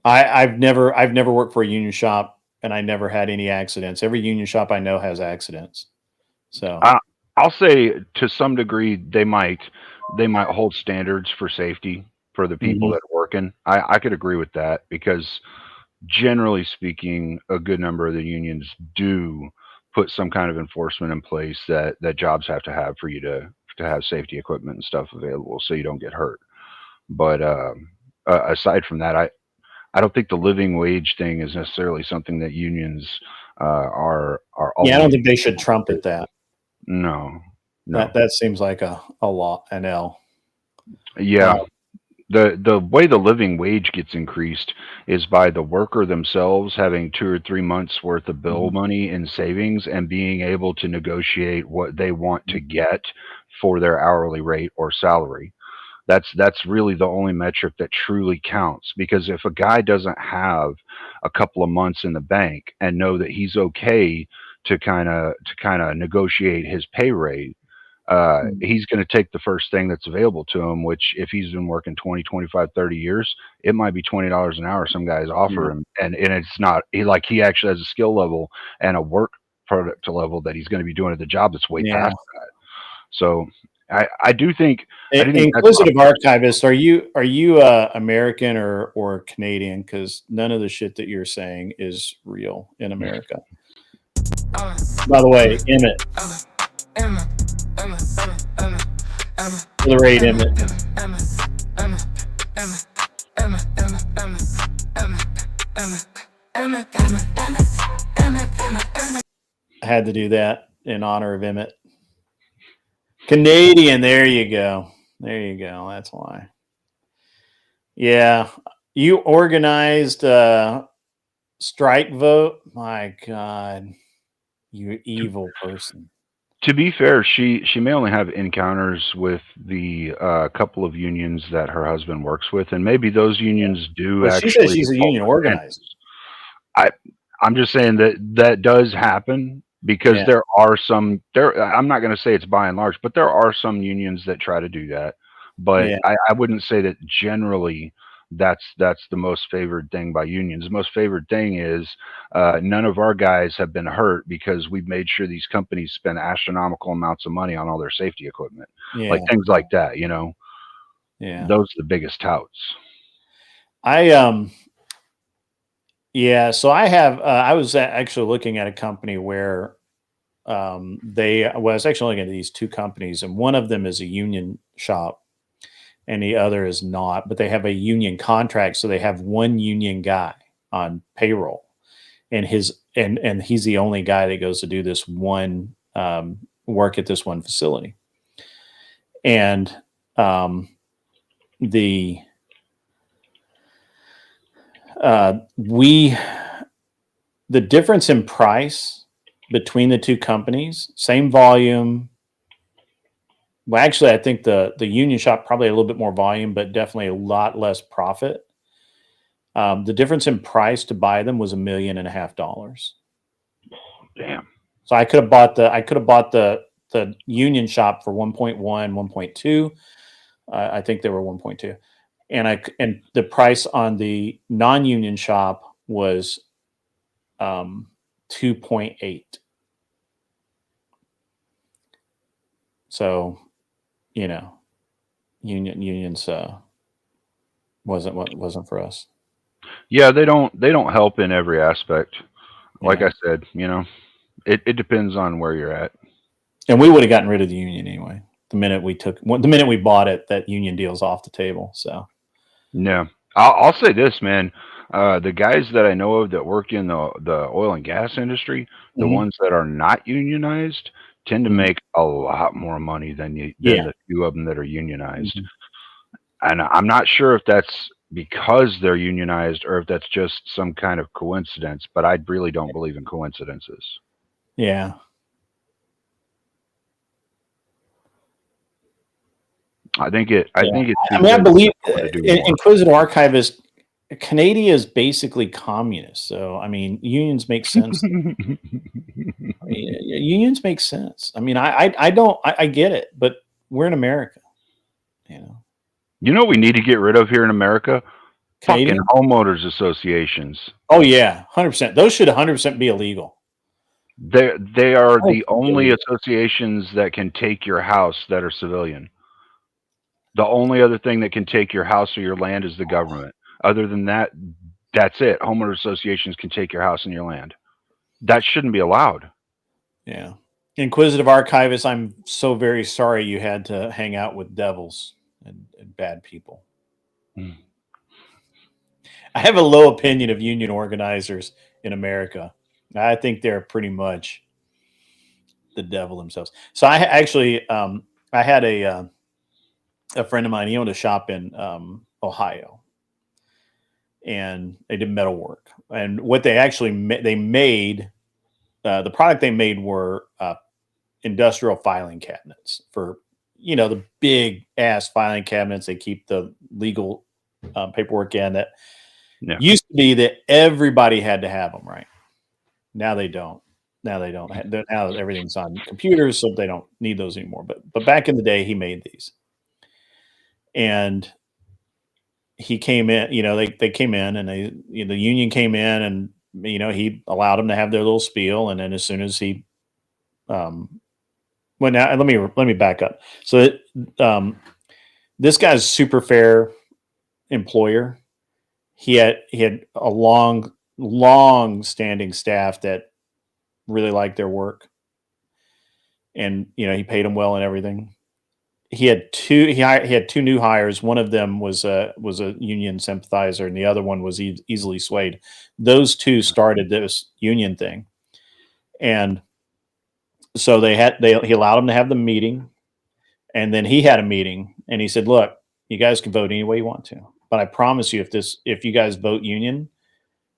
I've never worked for a union shop, and I never had any accidents. Every union shop I know has accidents. So I'll say to some degree they might hold standards for safety for the people that are working. I could agree with that, because generally speaking, a good number of the unions do put some kind of enforcement in place that jobs have to have for you to have safety equipment and stuff available so you don't get hurt. But aside from that, I don't think the living wage thing is necessarily something that unions are. Yeah, I don't think they should trumpet that. No. That seems like a lot, an L. Yeah. The way the living wage gets increased is by the worker themselves having 2 or 3 months worth of bill money in savings and being able to negotiate what they want to get for their hourly rate or salary. That's really the only metric that truly counts, because if a guy doesn't have a couple of months in the bank and know that he's okay to kind of negotiate his pay rate, he's going to take the first thing that's available to him, which if he's been working 20, 25, 30 years, it might be $20 an hour some guys offer him. And it's not, he actually has a skill level and a work product level that he's going to be doing at the job that's way past that. So I do think Inquisitive archivist, are you American or Canadian? Because none of the shit that you're saying is real in America. By the way, Emmett. For the raid, Emmett. I had to do that in honor of Emmett. Canadian, there you go. There you go. That's why. Yeah. You organized strike vote? My God. You evil person. To be fair, she may only have encounters with the couple of unions that her husband works with, and maybe those unions do Well, actually. she says she's a union organizer. I'm just saying that does happen, because there are some I'm not going to say it's by and large, but there are some unions that try to do that. But I wouldn't say that generally that's the most favored thing by unions. The most favored thing is none of our guys have been hurt because we've made sure these companies spend astronomical amounts of money on all their safety equipment, like things like that. Yeah, those are the biggest touts. So I have I was actually looking at a company where I was actually looking at these two companies, and one of them is a union shop and the other is not, but they have a union contract. So they have one union guy on payroll, and he's the only guy that goes to do this one work at this one facility. And the difference in price between the two companies, same volume. Well, actually, I think the union shop probably a little bit more volume, but definitely a lot less profit. The difference in price to buy them was $1.5 million. Damn. So I could have bought the union shop for 1.1, 1.2. I think they were 1.2, and the price on the non-union shop was 2.8. So, unions wasn't for us. Yeah, they don't help in every aspect. Like I said, it depends on where you're at. And we would have gotten rid of the union anyway. The minute we bought it, that union deal's off the table. So, yeah, I'll say this, man. The guys that I know of that work in the oil and gas industry, the ones that are not unionized, tend to make a lot more money than the few of them that are unionized. And I'm not sure if that's because they're unionized or if that's just some kind of coincidence, but I really don't believe in coincidences. Yeah. I think it's. I believe Inquisitive Archivist, Canada is basically communist. So, unions make sense. Unions make sense. I get it, but we're in America. You know, We need to get rid of here in America? Canadian? Fucking homeowners associations. Oh yeah, 100%. Those should 100% be illegal. They are the only associations that can take your house that are civilian. The only other thing that can take your house or your land is the government. Other than that, that's it. Homeowner associations can take your house and your land. That shouldn't be allowed. Yeah. Inquisitive archivist, I'm so very sorry you had to hang out with devils and bad people. I have a low opinion of union organizers in America. I think they're pretty much the devil themselves. So I actually, I had a friend of mine. He owned a shop in Ohio, and they did metal work. And what they actually they made, the product they made were industrial filing cabinets for, the big ass filing cabinets. They keep the legal paperwork in that. Yeah. Used to be that everybody had to have them, right? Now they don't. Now everything's on computers, so they don't need those anymore. But back in the day, he made these, and he came in. They came in, and the union came in, and he allowed them to have their little spiel, and then as soon as he, well, now let me back up. So this guy's super fair employer. He had a long standing staff that really liked their work, and he paid them well and everything. He had two new hires. One of them was a union sympathizer, and the other one was easily swayed. Those two started this union thing, and so he allowed them to have the meeting, and then he had a meeting, and he said, "Look, you guys can vote any way you want to. But I promise you, if you guys vote union,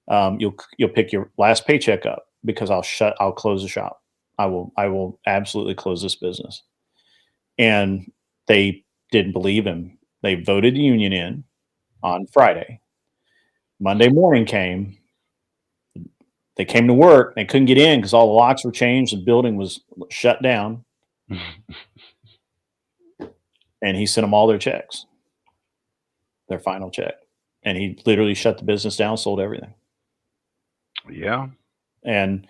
you'll pick your last paycheck up, because I'll close the shop. I will absolutely close this business." And they didn't believe him. They voted the union in on Friday. Monday morning came. They came to work. They couldn't get in because all the locks were changed. The building was shut down. And he sent them all their checks. Their final check, and he literally shut the business down, sold everything. Yeah, and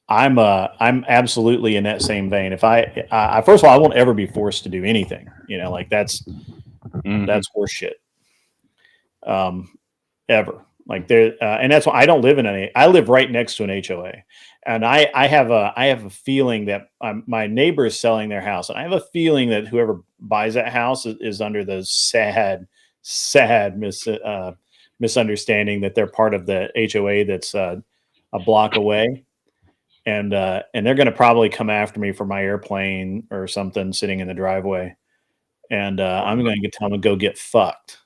I'm absolutely in that same vein. If I first of all, I won't ever be forced to do anything. That's horseshit. Ever and that's why I don't live I live right next to an HOA, and I have a feeling that my neighbor is selling their house, and I have a feeling that whoever buys that house is under the sad misunderstanding that they're part of the HOA that's a block away, and they're going to probably come after me for my airplane or something sitting in the driveway, and I'm going to tell them to go get fucked,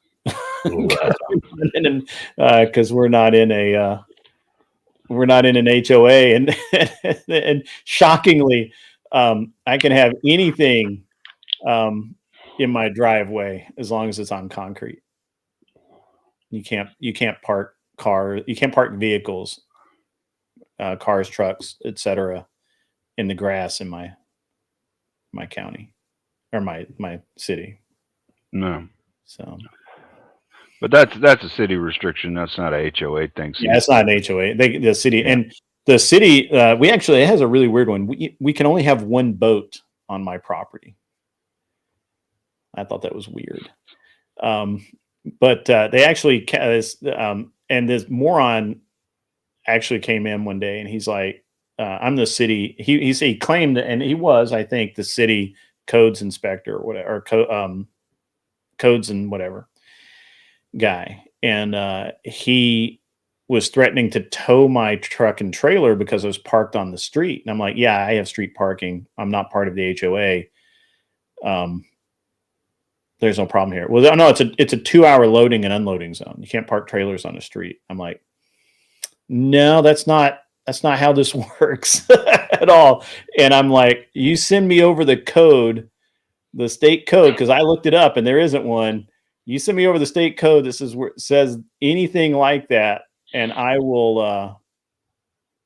because we're not in an HOA, and shockingly, I can have anything in my driveway as long as it's on concrete. You can't park cars, you can't park vehicles, cars, trucks, etc., in the grass in my county or my city. No. So, but that's a city restriction. That's not a HOA thing. Yeah, it's not an HOA. The city, and the city, it has a really weird one. We can only have one boat on my property. I thought that was weird. But they actually, and this moron actually came in one day, and he's like, I'm the city. He claimed, and he was, I think, the city codes inspector or whatever, or codes and whatever guy. And he was threatening to tow my truck and trailer because I was parked on the street. And I'm like, yeah, I have street parking. I'm not part of the HOA. There's no problem here. Well, no, it's a 2-hour loading and unloading zone. You can't park trailers on the street. I'm like, no, that's not how this works at all. And I'm like, you send me over the code, the state code, because I looked it up and there isn't one. You send me over the state code that says anything like that, and I will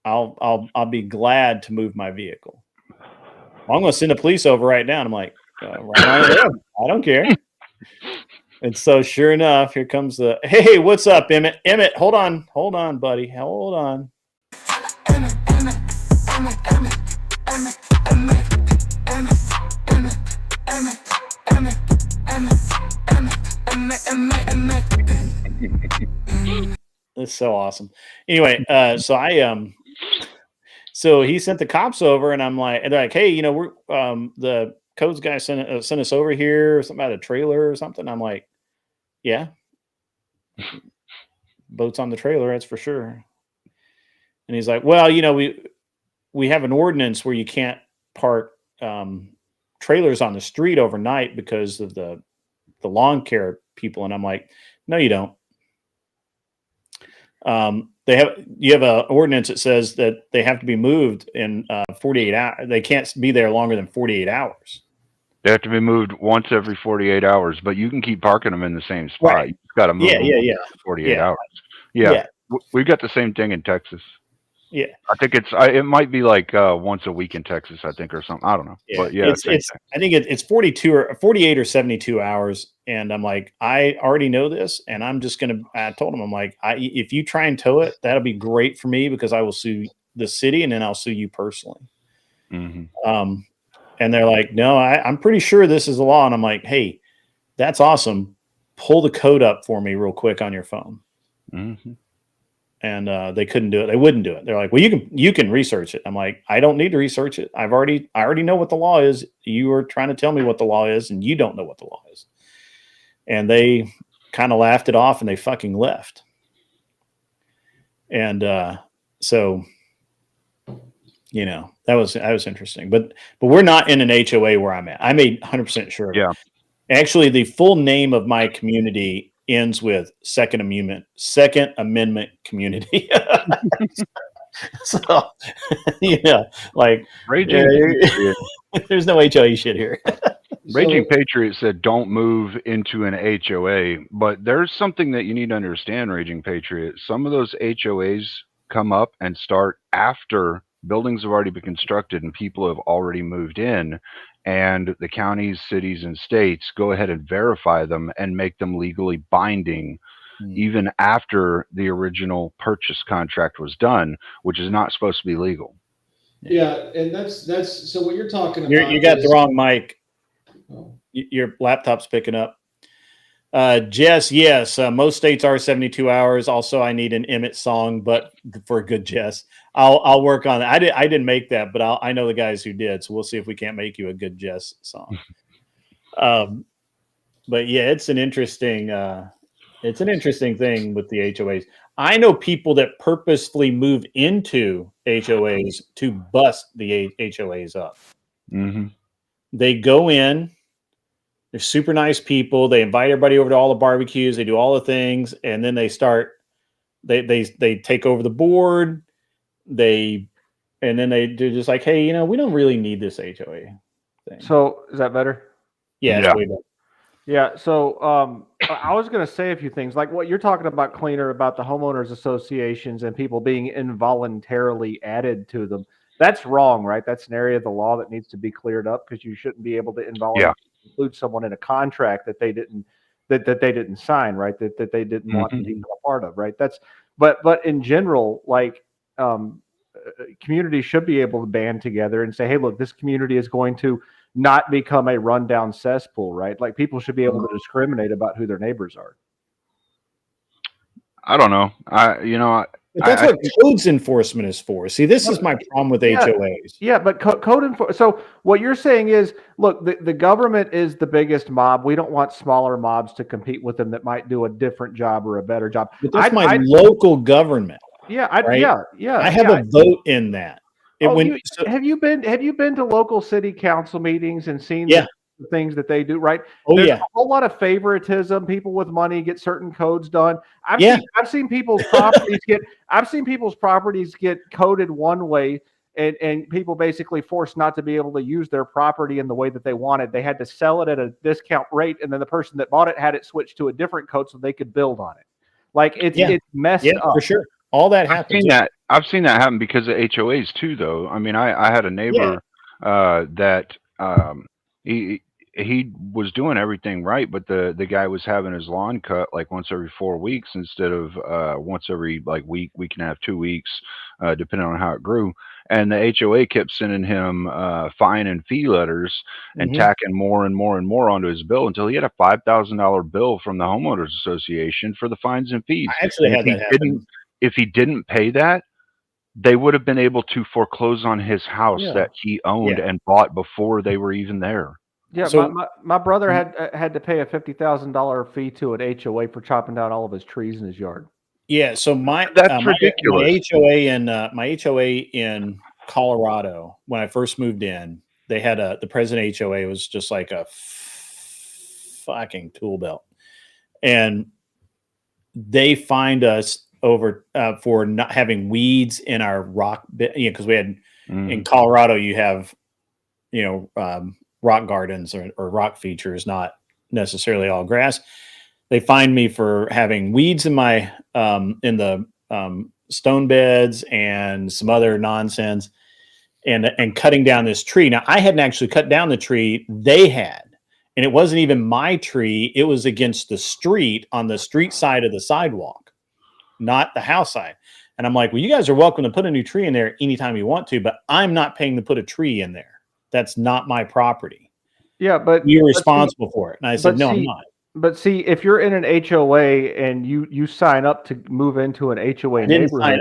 I'll be glad to move my vehicle. I'm going to send the police over right now. And I'm like, right on there. I don't care. And so, sure enough, here comes the hey, what's up, Emmett? Emmett, hold on, buddy, hold on. That's so awesome. Anyway, so he sent the cops over, and I'm like, and they're like, hey, you know, we're the codes guy sent us over here, or something about a trailer or something. I'm like, yeah, boats on the trailer, that's for sure. And he's like, well, you know, we have an ordinance where you can't park trailers on the street overnight because of the lawn care people. And I'm like, no, you don't. You have an ordinance that says that they have to be moved in 48 hours. They can't be there longer than 48 hours. They have to be moved once every 48 hours, but you can keep parking them in the same spot. Right. You've got to move them for 48 hours. Yeah. We've got the same thing in Texas. Yeah. I think it might be like once a week in Texas, I think, or something. I don't know. Yeah. But yeah, I think it's 42 or 48 or 72 hours. And I'm like, I already know this. And I'm just going to, I told him, I'm like, if you try and tow it, that'll be great for me because I will sue the city and then I'll sue you personally. Mm-hmm. And they're like, no, I'm pretty sure this is the law. And I'm like, hey, that's awesome. Pull the code up for me real quick on your phone. Mm-hmm. And they couldn't do it. They wouldn't do it. They're like, well, you can research it. I'm like, I don't need to research it. I already know what the law is. You are trying to tell me what the law is, and you don't know what the law is. And they kind of laughed it off, and they fucking left. And so, you know, that was interesting. But we're not in an HOA where I'm at. I made 100% sure. Yeah. Actually, the full name of my community ends with Second Amendment community. So, you know, like there's no HOA shit here. Raging Patriot said, don't move into an HOA, but there's something that you need to understand, Raging Patriot. Some of those HOAs come up and start after buildings have already been constructed and people have already moved in, and the counties, cities, and states go ahead and verify them and make them legally binding even after the original purchase contract was done, which is not supposed to be legal. Yeah, and that's so what you're talking about. You got the wrong mic. Oh. Your laptop's picking up. Jess, yes, most states are 72 hours. Also, I need an Emmett song, but for a good Jess, I'll work on it. I didn't make that, but I know the guys who did, so we'll see if we can't make you a good Jess song. But yeah, it's an interesting thing with the HOAs. I know people that purposefully move into HOAs to bust the HOAs up. Mm-hmm. They go in. They're super nice people. They invite everybody over to all the barbecues. They do all the things, and then they start. They take over the board. They're just like, hey, you know, we don't really need this HOA thing. So is that better? Yeah. It's way better. Yeah. So I was going to say a few things like what you're talking about, Cleaner, about the homeowners associations and people being involuntarily added to them. That's wrong, right? That's an area of the law that needs to be cleared up because you shouldn't be able to involuntarily include someone in a contract that they didn't sign, right? That they didn't want to be a part of, right? But in general, like communities should be able to band together and say, hey, look, this community is going to not become a rundown cesspool, right? Like people should be able to discriminate about who their neighbors are. I don't know. But that's what codes enforcement is for. See, this is my problem with HOAs. Yeah, but code enforcement. So what you're saying is, look, the government is the biggest mob. We don't want smaller mobs to compete with them that might do a different job or a better job. But that's my local government. Yeah, right? yeah. I have a vote in that. Have you been to local city council meetings and seen the things that they do, right? There's a whole lot of favoritism. People with money get certain codes done. I've seen people's properties get coded one way, and people basically forced not to be able to use their property in the way that they wanted. They had to sell it at a discount rate, and then the person that bought it had it switched to a different code so they could build on it. Like it's messed up for sure. All that happens. I've seen that happen because of HOAs too, though. I mean, I had a neighbor that he was doing everything right, but the guy was having his lawn cut like once every 4 weeks instead of once every like week and a half, 2 weeks, depending on how it grew. And the HOA kept sending him fine and fee letters and tacking more and more and more onto his bill until he had a $5,000 bill from the homeowners association for the fines and fees. I actually had that happen. If he didn't pay that, they would have been able to foreclose on his house that he owned and bought before they were even there. Yeah, So- my brother had to pay a $50,000 fee to an HOA for chopping down all of his trees in his yard. Yeah, so That's ridiculous. My HOA in Colorado, when I first moved in, they had the president HOA was just like a fucking tool belt, and they fined us over for not having weeds in our rock, because we had in Colorado you have rock gardens or rock features, not necessarily all grass. They fined me for having weeds in my in the stone beds and some other nonsense, and cutting down this tree. Now I hadn't actually cut down the tree; they had, and it wasn't even my tree. It was against the street on the street side of the sidewalk, not the house side. And I'm like, well, you guys are welcome to put a new tree in there anytime you want to, but I'm not paying to put a tree in there. That's not my property. Yeah, but you're responsible for it. And I said, no, I'm not. But see, if you're in an HOA and you sign up to move into an HOA neighborhood,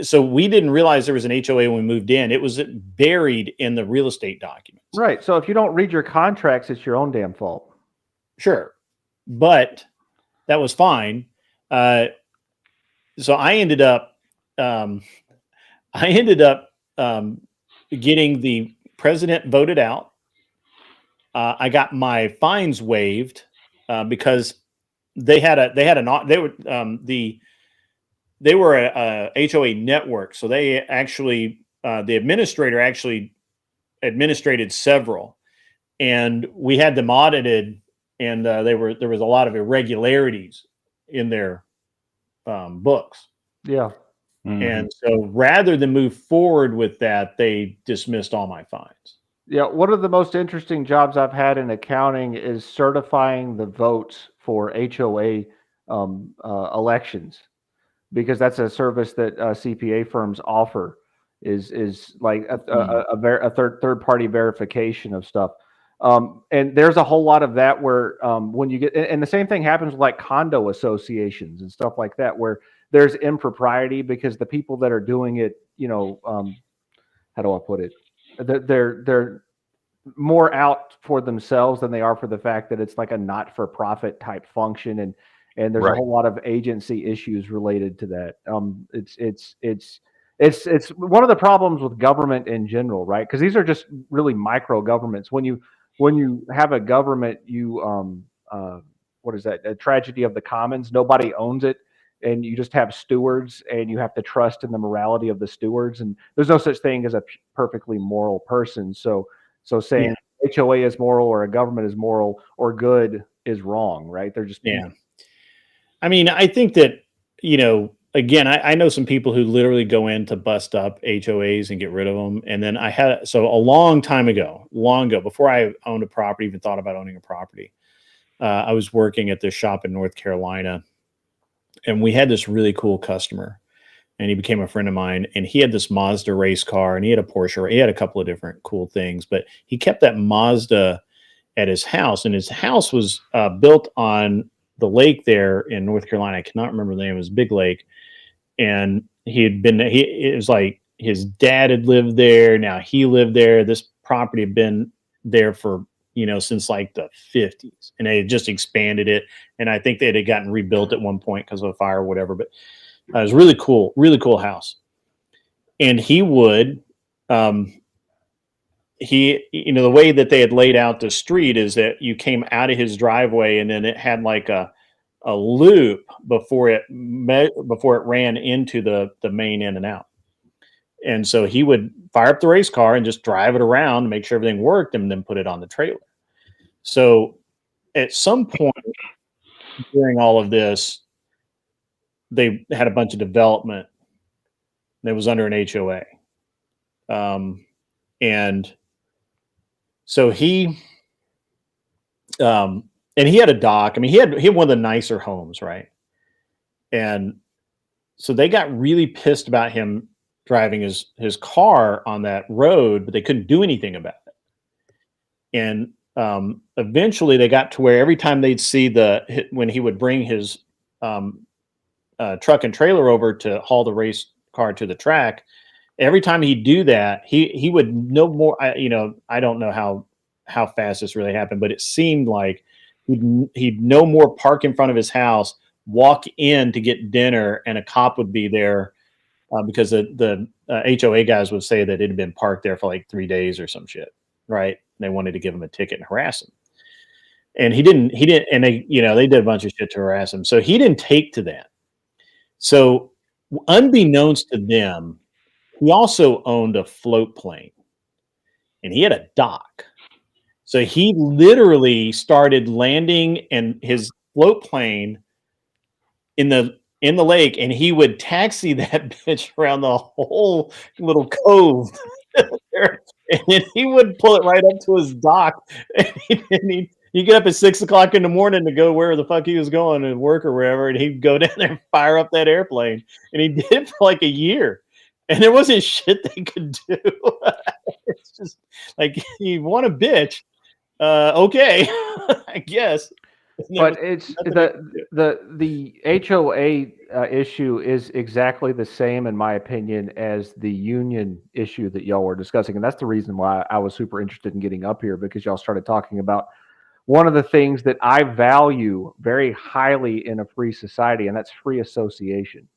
so we didn't realize there was an HOA when we moved in. It was buried in the real estate documents. Right. So if you don't read your contracts, it's your own damn fault. Sure, but that was fine. So I ended up getting the president voted out. I got my fines waived because they were a HOA network, so they actually the administrator actually administrated several, and we had them audited, and there was a lot of irregularities in their books. Yeah. And so rather than move forward with that, they dismissed all my fines. Yeah, one of the most interesting jobs I've had in accounting is certifying the votes for HOA elections, because that's a service that CPA firms offer. Is like a third party verification of stuff, and there's a whole lot of that where when you get, and the same thing happens with like condo associations and stuff like that, where there's impropriety because the people that are doing it, how do I put it? They're more out for themselves than they are for the fact that it's like a not-for-profit type function, and there's a whole lot of agency issues related to that. It's one of the problems with government in general, right? Because these are just really micro governments. When you have a government, what is that? A tragedy of the commons. Nobody owns it, and you just have stewards, and you have to trust in the morality of the stewards. And there's no such thing as a perfectly moral person. So saying HOA is moral or a government is moral or good is wrong, right? They're just I mean, I think that, again, I know some people who literally go in to bust up HOAs and get rid of them. And then a long time ago, before I owned a property, even thought about owning a property, I was working at this shop in North Carolina, and we had this really cool customer, and he became a friend of mine, and he had this Mazda race car, and he had a Porsche. He had a couple of different cool things, but he kept that Mazda at his house, and his house was built on the lake there in North Carolina. I cannot remember the name. It was Big Lake. And it was like his dad had lived there. Now he lived there. This property had been there for, since like the 50s, and they had just expanded it. And I think they had gotten rebuilt at one point because of a fire or whatever, but it was really cool house. And he would, the way that they had laid out the street is that you came out of his driveway, and then it had like a loop before it ran into the main in and out. And so he would fire up the race car and just drive it around to make sure everything worked, and then put it on the trailer. So at some point during all of this, they had a bunch of development that was under an HOA. And so he and he had a dock. I mean, he had one of the nicer homes, right? And so they got really pissed about him driving his car on that road, but they couldn't do anything about it. And eventually they got to where every time they'd see when he would bring his truck and trailer over to haul the race car to the track, every time he'd do that, he would no more. I don't know how fast this really happened, but it seemed like he'd no more park in front of his house, walk in to get dinner, and a cop would be there because the HOA guys would say that it had been parked there for like 3 days or some shit, right? And they wanted to give him a ticket and harass him. And he didn't, and they did a bunch of shit to harass him. So he didn't take to that. So unbeknownst to them, he also owned a float plane and he had a dock. So he literally started landing and his float plane in the lake, and he would taxi that bitch around the whole little cove. And then he would pull it right up to his dock, and he'd get up at 6 o'clock in the morning to go where the fuck he was going to work or wherever, and he'd go down there and fire up that airplane. And he did it for like a year, and there wasn't shit they could do. It's just like, you want a bitch, okay, I guess. But it's the HOA issue is exactly the same, in my opinion, as the union issue that y'all were discussing, and that's the reason why I was super interested in getting up here, because y'all started talking about one of the things that I value very highly in a free society, and that's free association.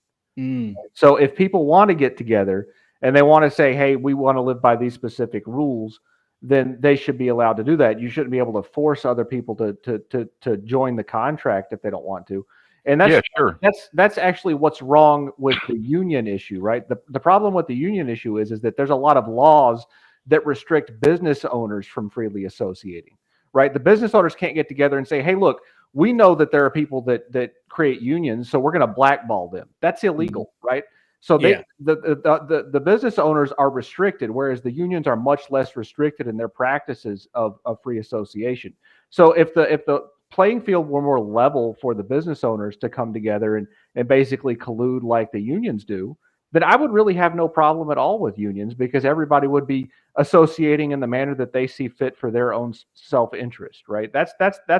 So if people want to get together and they want to say, hey, we want to live by these specific rules, then they should be allowed to do that. You shouldn't be able to force other people to join the contract if they don't want to. And that's actually what's wrong with the union issue, right? The problem with the union issue is that there's a lot of laws that restrict business owners from freely associating, right? The business owners can't get together and say, hey, look, we know that there are people that create unions, so we're going to blackball them. That's illegal, right? So the business owners are restricted, whereas the unions are much less restricted in their practices of free association. So if the playing field were more level for the business owners to come together and basically collude like the unions do, then I would really have no problem at all with unions, because everybody would be associating in the manner that they see fit for their own self-interest, right? That's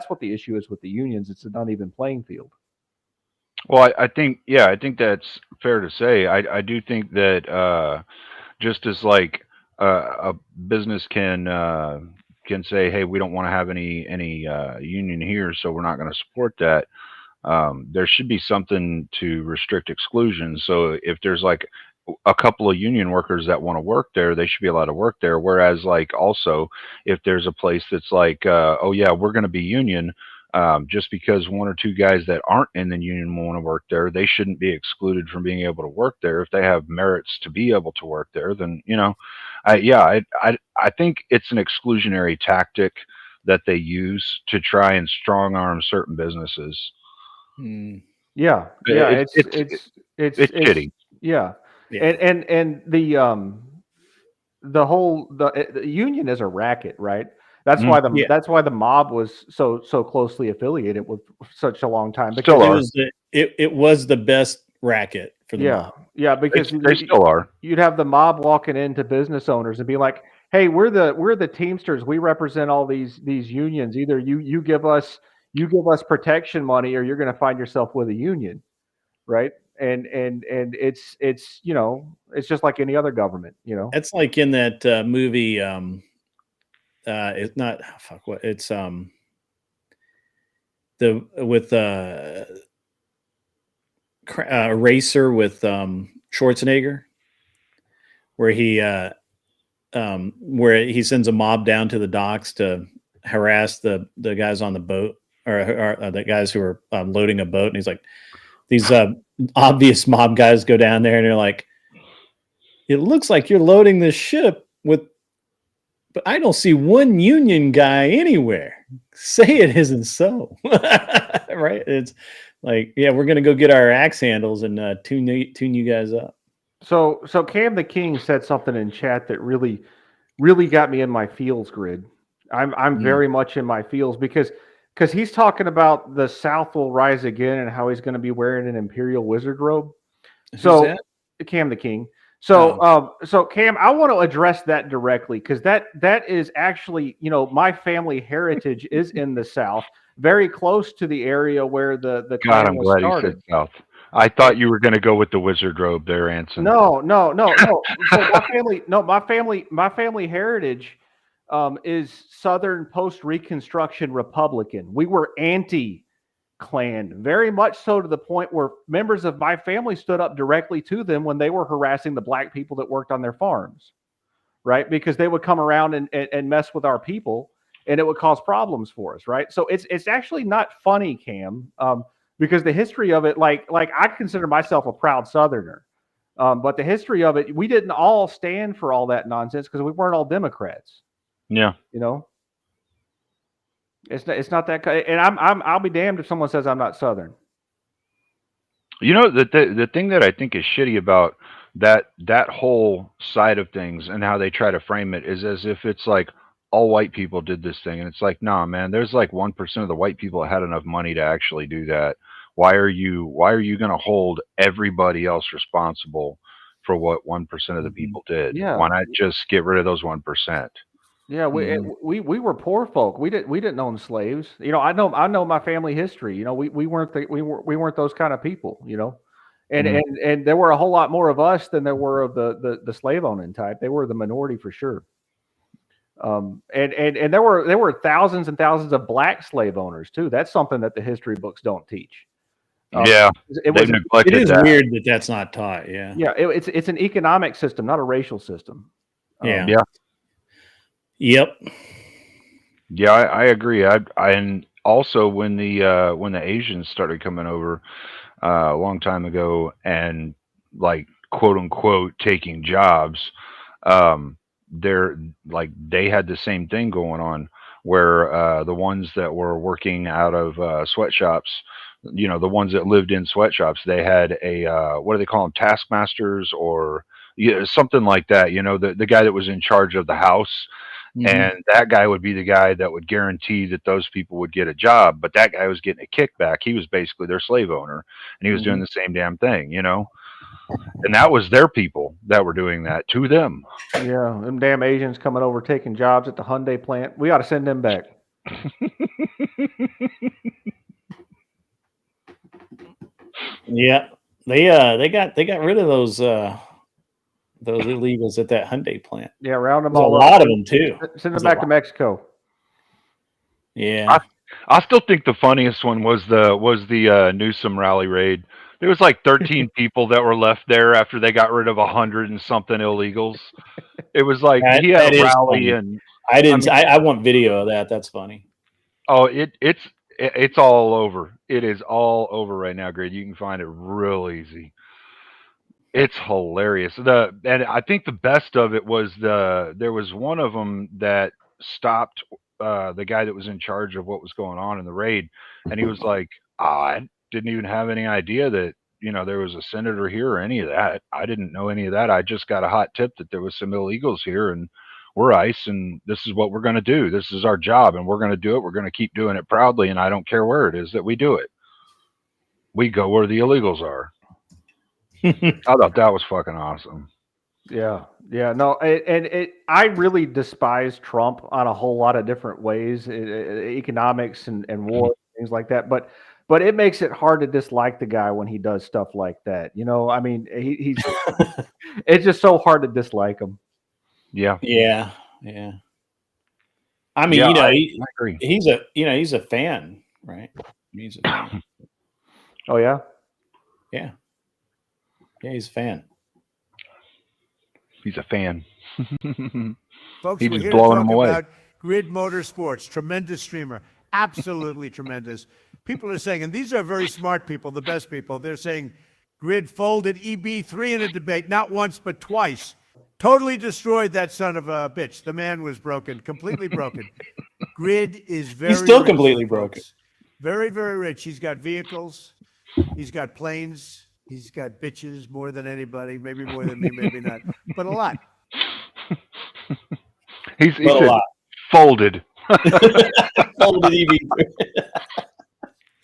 what the issue is with the unions. It's an uneven playing field. Well, I think that's fair to say. I do think that just as like a business can say, hey, we don't want to have any union here, so we're not going to support that. There should be something to restrict exclusion. So if there's like a couple of union workers that want to work there, they should be allowed to work there. Whereas like also if there's a place that's like, oh yeah, we're going to be union, just because one or two guys that aren't in the union want to work there, they shouldn't be excluded from being able to work there. If they have merits to be able to work there, then, I think it's an exclusionary tactic that they use to try and strong arm certain businesses. Yeah. It's shitty. Yeah. And the whole the union is a racket, right? That's why the mob was so closely affiliated with such a long time. Because it was the best racket for the mob. Yeah, because they still are. You'd have the mob walking into business owners and be like, "Hey, we're the Teamsters. We represent all these unions. Either you give us protection money, or you're going to find yourself with a union, right?" And it's it's just like any other government, It's like in that movie. It's not it's Racer with Schwarzenegger, where he sends a mob down to the docks to harass the guys on the boat, or the guys who are loading a boat, and he's like, these obvious mob guys go down there and they're like, it looks like you're loading this ship but I don't see one union guy anywhere. Say it isn't so. Right? It's like, yeah, we're going to go get our axe handles and tune you guys up. So Cam the King said something in chat that really got me in my feels, Grid. I'm very much in my feels, because because he's talking about the South will rise again and how he's going to be wearing an imperial wizard robe. Who's So that? Cam the King. So so Cam, I want to address that directly because that is actually, you know, my family heritage is in the South, very close to the area where the God, clan I'm was glad started. he said South. I thought you were going to go with the wizard robe there, Anson. No. So my family heritage is Southern post-Reconstruction Republican. We were anti-Klan, very much so to the point where members of my family stood up directly to them when they were harassing the black people that worked on their farms, right? Because they would come around and mess with our people, and it would cause problems for us, right? So it's actually not funny, Cam. Because the history of it, like I consider myself a proud Southerner, but the history of it, we didn't all stand for all that nonsense because we weren't all Democrats. Yeah, You know, it's not that. And I'll be damned if someone says I'm not Southern. you know the thing that I think is shitty about that whole side of things and how they try to frame it is as if it's like all white people did this thing, and it's like, nah, man, there's like 1% of the white people that had enough money to actually do that. Why are you going to hold everybody else responsible for what 1% of the people did? Yeah. Why not just get rid of those 1%? Yeah, we were poor folk. We didn't own slaves. You know, I know my family history. You know, we weren't those kind of people. You know, and there were a whole lot more of us than there were of the slave owning type. They were the minority for sure. And there were thousands and thousands of black slave owners too. That's something that the history books don't teach. Yeah, it is weird that that's not taught. Yeah, yeah, it's an economic system, not a racial system. Yeah. Yep. Yeah, I agree. And also when the Asians started coming over a long time ago and like quote unquote taking jobs, they're like they had the same thing going on where the ones that were working out of sweatshops, you know, the ones that lived in sweatshops, they had a what do they call them, taskmasters or something like that. You know, the guy that was in charge of the house. And that guy would be the guy that would guarantee that those people would get a job. But that guy was getting a kickback. He was basically their slave owner, and he was doing the same damn thing, you know. And that was their people that were doing that to them. Yeah, them damn Asians coming over taking jobs at the Hyundai plant. We ought to send them back. Yeah, they got rid of those illegals at that Hyundai plant. Yeah, round them There's all a up. lot of them too. Send them back to Mexico. Yeah, I still think the funniest one was the Newsom rally raid. There was like 13 people that were left there after they got rid of 100 and something illegals. It was like he had a rally, and I want video of that. That's funny. Oh, it's all over. It is all over right now, Greg. You can find it real easy. It's hilarious. And I think the best of it was there was one of them that stopped the guy that was in charge of what was going on in the raid, and he was like, I didn't even have any idea that, you know, there was a senator here or any of that. I didn't know any of that. I just got a hot tip that there was some illegals here, and we're ICE, and this is what we're going to do. This is our job, and we're going to do it. We're going to keep doing it proudly, and I don't care where it is that we do it. We go where the illegals are. I thought that was fucking awesome. Yeah, no, I really despise Trump on a whole lot of different ways, economics and war, things like that. But it makes it hard to dislike the guy when he does stuff like that. You know, I mean, he's it's just so hard to dislike him. Yeah. I mean, Yeah, you know, I agree. he's a fan, right? He's a fan. Oh yeah. Yeah, he's a fan. He's a fan. Folks, He we're was here blowing to him talk away. about Grid Motorsports, tremendous streamer, absolutely tremendous. People are saying, and these are very smart people, the best people, they're saying Grid folded EB3 in a debate, not once, but twice. Totally destroyed that son of a bitch. The man was broken, completely broken. Grid is very He's still rich, completely folks. broken. Very, very rich. He's got vehicles. He's got planes. He's got bitches more than anybody. Maybe more than me, maybe not. But a lot. He But a said lot. folded. Folded EB3.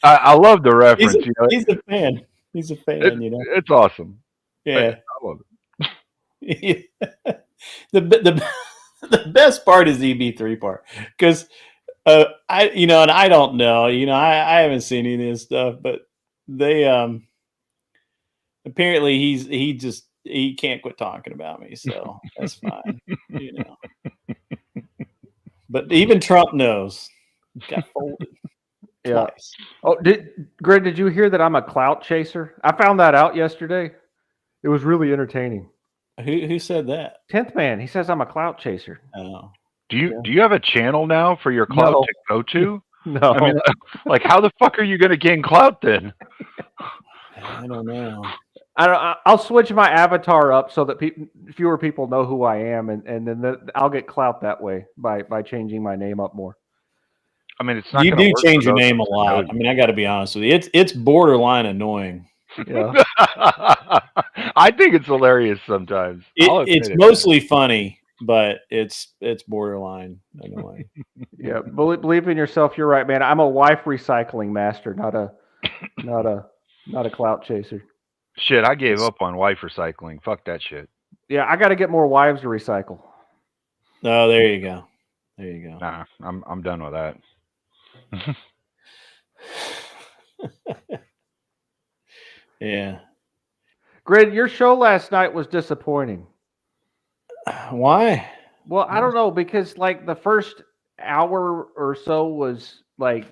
I love the reference. He's a fan. He's a fan. It's awesome. Yeah, I love it. The best part is the EB3 part because and I don't know. I haven't seen any of this stuff, but they apparently he can't quit talking about me, so that's fine. But even Trump knows. Got folded. Yeah. Twice. Oh, Greg, did you hear that I'm a clout chaser? I found that out yesterday. It was really entertaining. Who said that? 10th Man. He says I'm a clout chaser. Oh. Do you have a channel now for your clout to go to? No. I mean, like, how the fuck are you going to gain clout then? I don't know. I'll switch my avatar up so that fewer people know who I am, and then I'll get clout that way by changing my name up more. I mean, it's not. You do change your name a lot. I mean, I got to be honest with you. It's borderline annoying. Yeah. I think it's hilarious sometimes. It's mostly funny, but it's borderline annoying. Yeah, believe in yourself. You're right, man. I'm a wife recycling master, not a clout chaser. Shit, I gave up on wife recycling. Fuck that shit. Yeah, I got to get more wives to recycle. Oh, there you go. There you go. Nah, I'm done with that. Yeah. Grid, your show last night was disappointing. Why? Well, I don't know, because like the first hour or so was like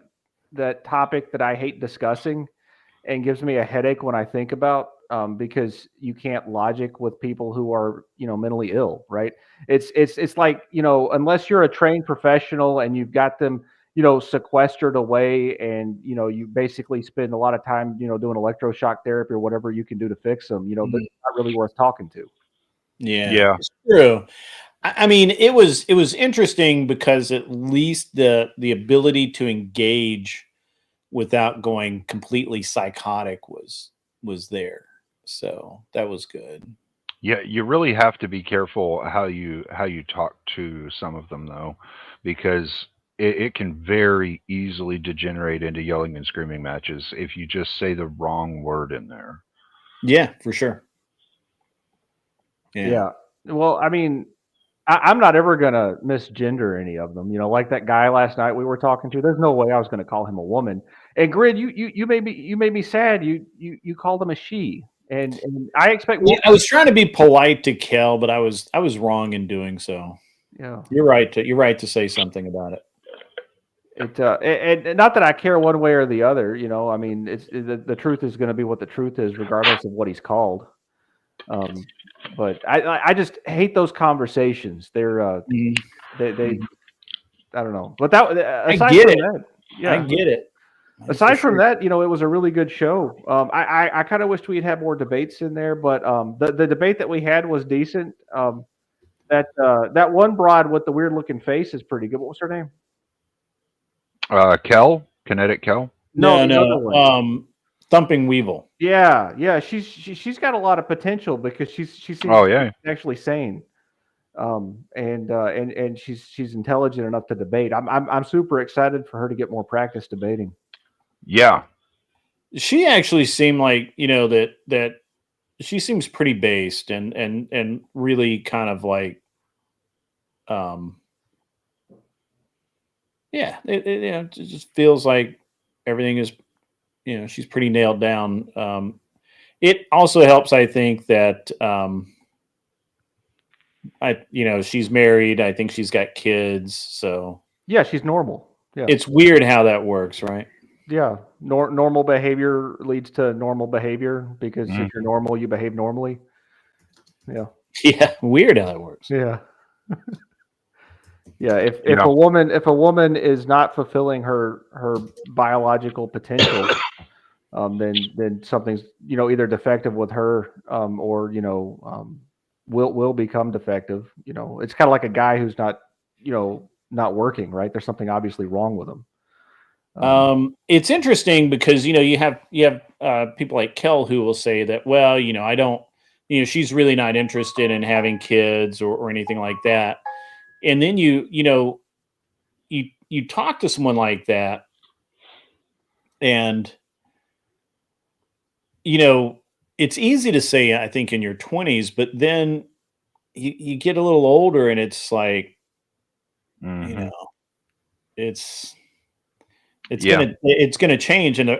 that topic that I hate discussing and gives me a headache when I think about, because you can't logic with people who are, mentally ill, right? It's like, unless you're a trained professional and you've got them, sequestered away, and you basically spend a lot of time, doing electroshock therapy or whatever you can do to fix them, they're not really worth talking to. Yeah, it's true. I mean, it was interesting because at least the ability to engage without going completely psychotic was there. So that was good. Yeah, you really have to be careful how you talk to some of them, though, because it can very easily degenerate into yelling and screaming matches if you just say the wrong word in there. Yeah, for sure. Yeah. Well, I mean, I'm not ever going to misgender any of them. Like that guy last night we were talking to, there's no way I was going to call him a woman. And Grid, you made me sad. You called him a she. And I expect. Yeah, I was trying to be polite to Kel, but I was wrong in doing so. Yeah, you're right to say something about it. And not that I care one way or the other. I mean, the truth is going to be what the truth is, regardless of what he's called. But I just hate those conversations. They're they I don't know. But that I get it. I get it. Aside from that, it was a really good show. I kind of wished we'd had more debates in there, but the debate that we had was decent. That one broad with the weird looking face is pretty good. What was her name? Kel, Kinetic Kel. No. Thumping Weevil. Yeah. She's got a lot of potential because she seems actually sane. And she's intelligent enough to debate. I'm super excited for her to get more practice debating. Yeah. She actually seemed like, that she seems pretty based and really kind of like, it just feels like everything is, she's pretty nailed down. It also helps, I think, that, she's married. I think she's got kids. So yeah, she's normal. Yeah. It's weird how that works, right? Yeah. Normal behavior leads to normal behavior because if you're normal, you behave normally. Yeah. Yeah. Weird how that works. Yeah. Yeah. If a woman is not fulfilling her biological potential, then something's, either defective with her, or, will become defective. It's kind of like a guy who's not working, right? There's something obviously wrong with him. It's interesting because, you have people like Kel who will say that, well, I don't, she's really not interested in having kids or anything like that. And then you you talk to someone like that, and it's easy to say, I think, in your 20s, but then you get a little older, and it's like, Mm-hmm. it's Yeah. it's gonna change, and at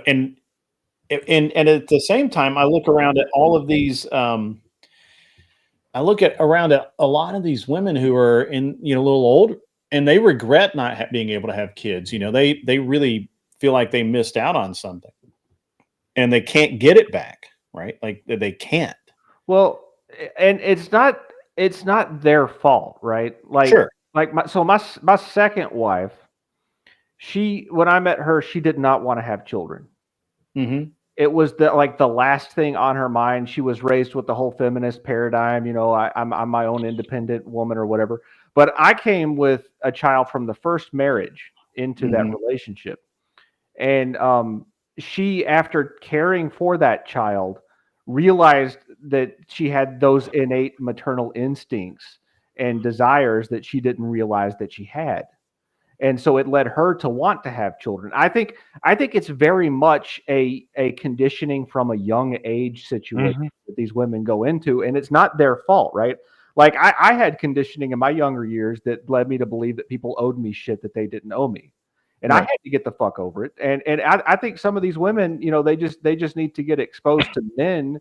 the same time, I look around at all of these. I look around at a lot of these women who are in a little older, and they regret not being able to have kids. They really feel like they missed out on something, and they can't get it back. Right? Like they can't. Well, and it's not their fault, right? Like, Sure. like my second wife, when I met her, she did not want to have children. Mm-hmm. It was the last thing on her mind. She was raised with the whole feminist paradigm. I'm my own independent woman or whatever. But I came with a child from the first marriage into that relationship, and she, after caring for that child, realized that she had those innate maternal instincts and desires that she didn't realize that she had. And so it led her to want to have children. I think it's very much a conditioning from a young age situation that these women go into, and it's not their fault, right? Like I had conditioning in my younger years that led me to believe that people owed me shit that they didn't owe me. And I had to get the fuck over it. And I think some of these women, they just need to get exposed to men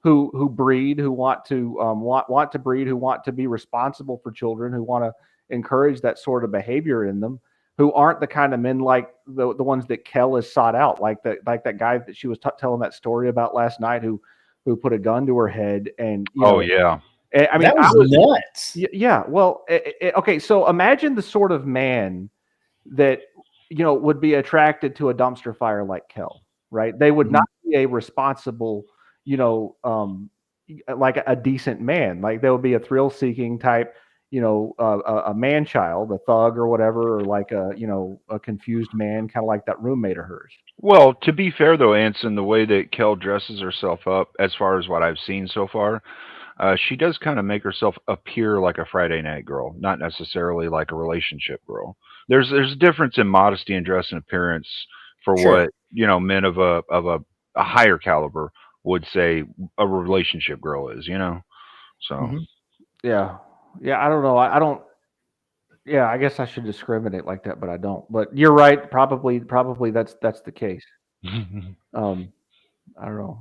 who breed, who want to breed, who want to be responsible for children, who want to encourage that sort of behavior in them, who aren't the kind of men like the ones that Kel has sought out, like that guy that she was telling that story about last night, who put a gun to her head. And yeah. I mean, that was nuts. Yeah. Well, okay. So imagine the sort of man that would be attracted to a dumpster fire like Kel, right? They would not be a responsible, like a decent man. Like they would be a thrill-seeking type, a man child, a thug or whatever, or like a confused man, kind of like that roommate of hers. Well, to be fair though, Anson, the way that Kel dresses herself up, as far as what I've seen so far, she does kind of make herself appear like a Friday night girl, not necessarily like a relationship girl. There's a difference in modesty and dress and appearance for what men of a higher caliber would say a relationship girl is. So yeah, I don't know. I don't. Yeah, I guess I should discriminate like that, but I don't. But you're right. Probably that's the case. I don't know.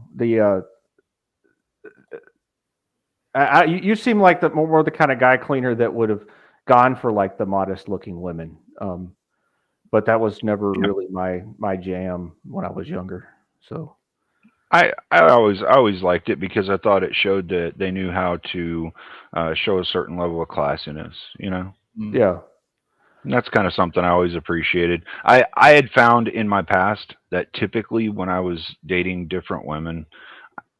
You seem like the more the kind of guy cleaner that would have gone for like the modest looking women. But that was never really my jam when I was younger. So I always liked it because I thought it showed that they knew how to show a certain level of classiness. Yeah. And that's kind of something I always appreciated. I had found in my past that typically when I was dating different women,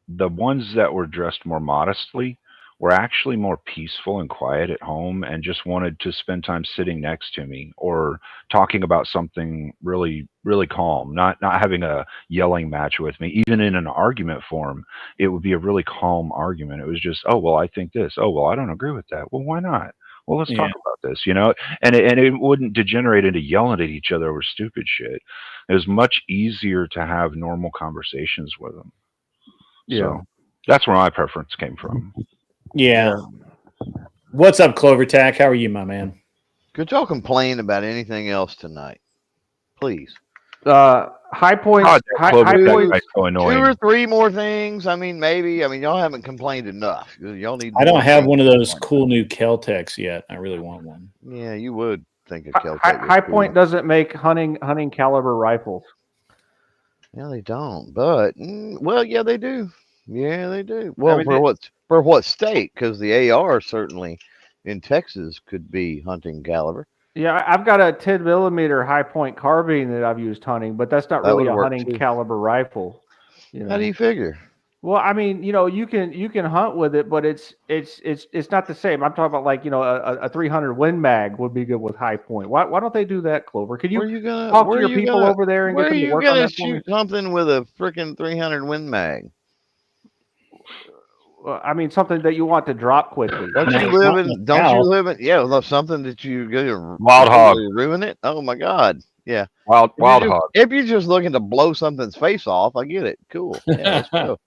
the ones that were dressed more modestly were actually more peaceful and quiet at home and just wanted to spend time sitting next to me or talking about something really, really calm, not having a yelling match with me. Even in an argument form, it would be a really calm argument. It was just, oh, well, I think this. Oh, well, I don't agree with that. Well, why not? Well, let's talk about this, and it wouldn't degenerate into yelling at each other over stupid shit. It was much easier to have normal conversations with them. Yeah. So that's where my preference came from. Yeah. What's up, Clovertack? How are you, my man? Could y'all complain about anything else tonight, please? High points. High points. So annoying. 2 or 3 more things. I mean, maybe. I mean, y'all haven't complained enough. Y'all need. I don't have one of those cool new Kel-Tecs yet. I really want one. Yeah, you would think of Kel-Tec. High Point doesn't make hunting caliber rifles. Yeah, they don't. But well, yeah, they do. Yeah, they do. Well, I mean, for what state? Because the AR certainly in Texas could be hunting caliber. Yeah, I've got a 10 millimeter High Point carbine that I've used hunting, but that's not really a hunting caliber rifle. How do you figure? Well, I mean, you can hunt with it, but it's not the same. I'm talking about like a 300 Win Mag would be good with High Point. Why don't they do that, Clover? Could you talk to your people over there and get them to work on that? Where are you gonna shoot something with a freaking 300 Win Mag? I mean, something that you want to drop quickly. Don't you live in? Yeah, well, something that you go Wild hog. ruin it. Oh my God. Yeah. Wild hog. If you're just looking to blow something's face off, I get it. Cool. Yeah, let's go.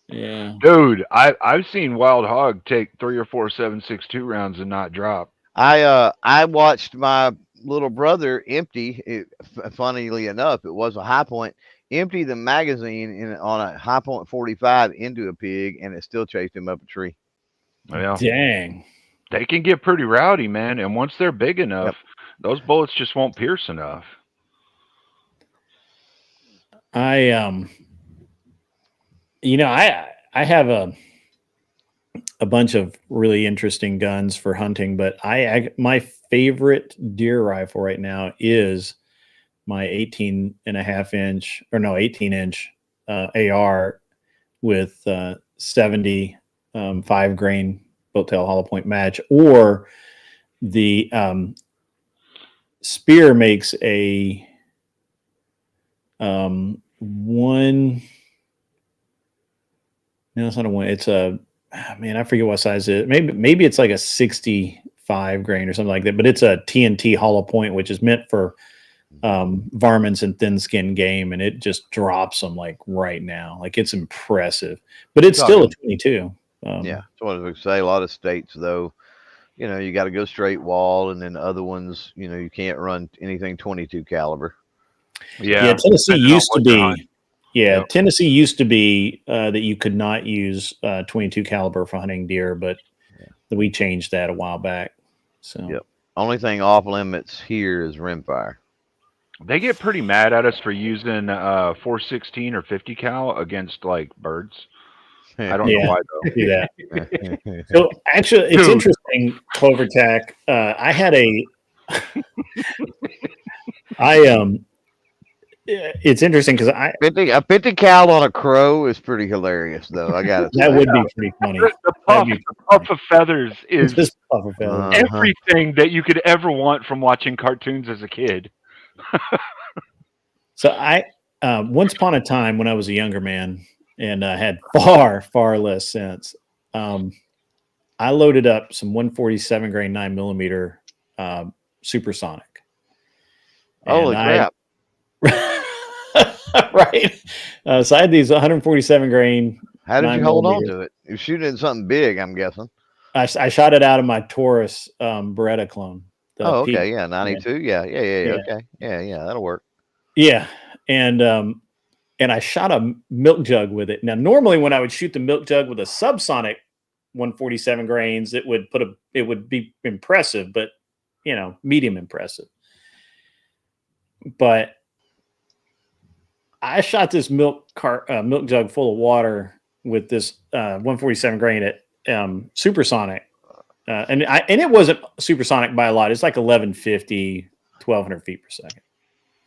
Yeah. Dude, I've seen wild hog take 3 or 4 7.62 rounds and not drop. I watched my little brother empty. Funnily enough, it was a high point. Empty the magazine on a high point 45 into a pig, and it still chased him up a tree. Yeah. Dang. They can get pretty rowdy, man. And once they're big enough, those bullets just won't pierce enough. I have a bunch of really interesting guns for hunting, but my favorite deer rifle right now is my 18.5 inch 18-inch AR with 70 5-grain boat tail hollow point match, or the Spear makes a one. No, it's not a one. It's a man. I forget what size it is. Maybe it's like a 65 grain or something like that. But it's a TNT hollow point, which is meant for varmints and thin skinned game, and it just drops them like right now. Like, it's impressive, but it's still a 22. Yeah, that's what I was say. A lot of states, though, you got to go straight wall, and then other ones, you can't run anything 22 caliber. Yeah, Tennessee used to be. Yeah, Tennessee used to be that you could not use 22 caliber for hunting deer, but we changed that a while back. So, only thing off limits here is rimfire. They get pretty mad at us for using 416 or 50 cal against like birds. I don't know why though. Do that. So actually, it's interesting, Clovertack. I had it's interesting because a 50 cal on a crow is pretty hilarious, though. I got it. That would be pretty funny. The puff of feathers is just puff of feathers. Everything that you could ever want from watching cartoons as a kid. So I once upon a time when I was a younger man and I had far less sense, I loaded up some 147 grain 9mm supersonic. Holy crap! Right. So I had these 147 grain. How did you hold on to it? You're shooting something big, I'm guessing. I shot it out of my Taurus Beretta clone. Oh, okay. Yeah. 92. Yeah. Okay. Yeah. That'll work. Yeah. And I shot a milk jug with it. Now, normally when I would shoot the milk jug with a subsonic 147 grains, it would be impressive, but medium impressive. But I shot this milk jug full of water with this 147 grain at supersonic, and it wasn't supersonic by a lot. It's like 1150, 1200 feet per second.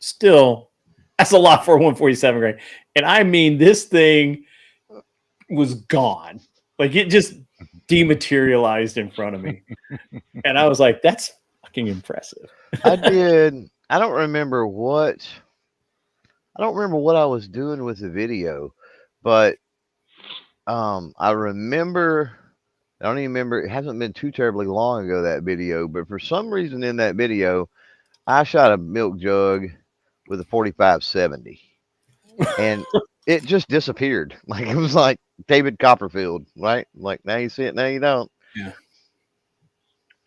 Still, that's a lot for a 147 grain. And I mean, this thing was gone. Like, it just dematerialized in front of me, and I was like, "That's fucking impressive." I don't remember what I was doing with the video, but I remember. I don't even remember. It hasn't been too terribly long ago, that video, but for some reason in that video, I shot a milk jug with a 45-70, and it just disappeared. Like, it was like David Copperfield, right? Like, now you see it, now you don't. Yeah.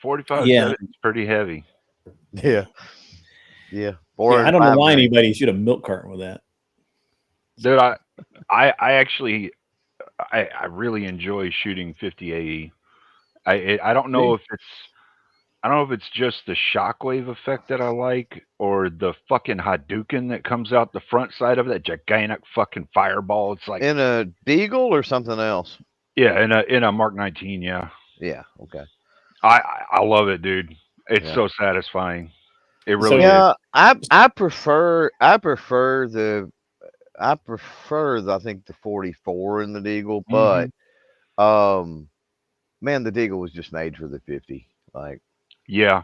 45-70 is pretty heavy. Yeah. Yeah. I don't know why anybody shoot a milk carton with that. Dude, I actually I really enjoy shooting 50 AE. I don't know if it's just the shockwave effect that I like, or the fucking Hadouken that comes out the front side of that gigantic fucking fireball. It's like in a Deagle or something else. Yeah, in a Mark 19. Yeah. Yeah. Okay. I love it, dude. It's so satisfying. It really is. I prefer I think the 44 in the Deagle, but man, the Deagle was just made for the 50. Like, yeah,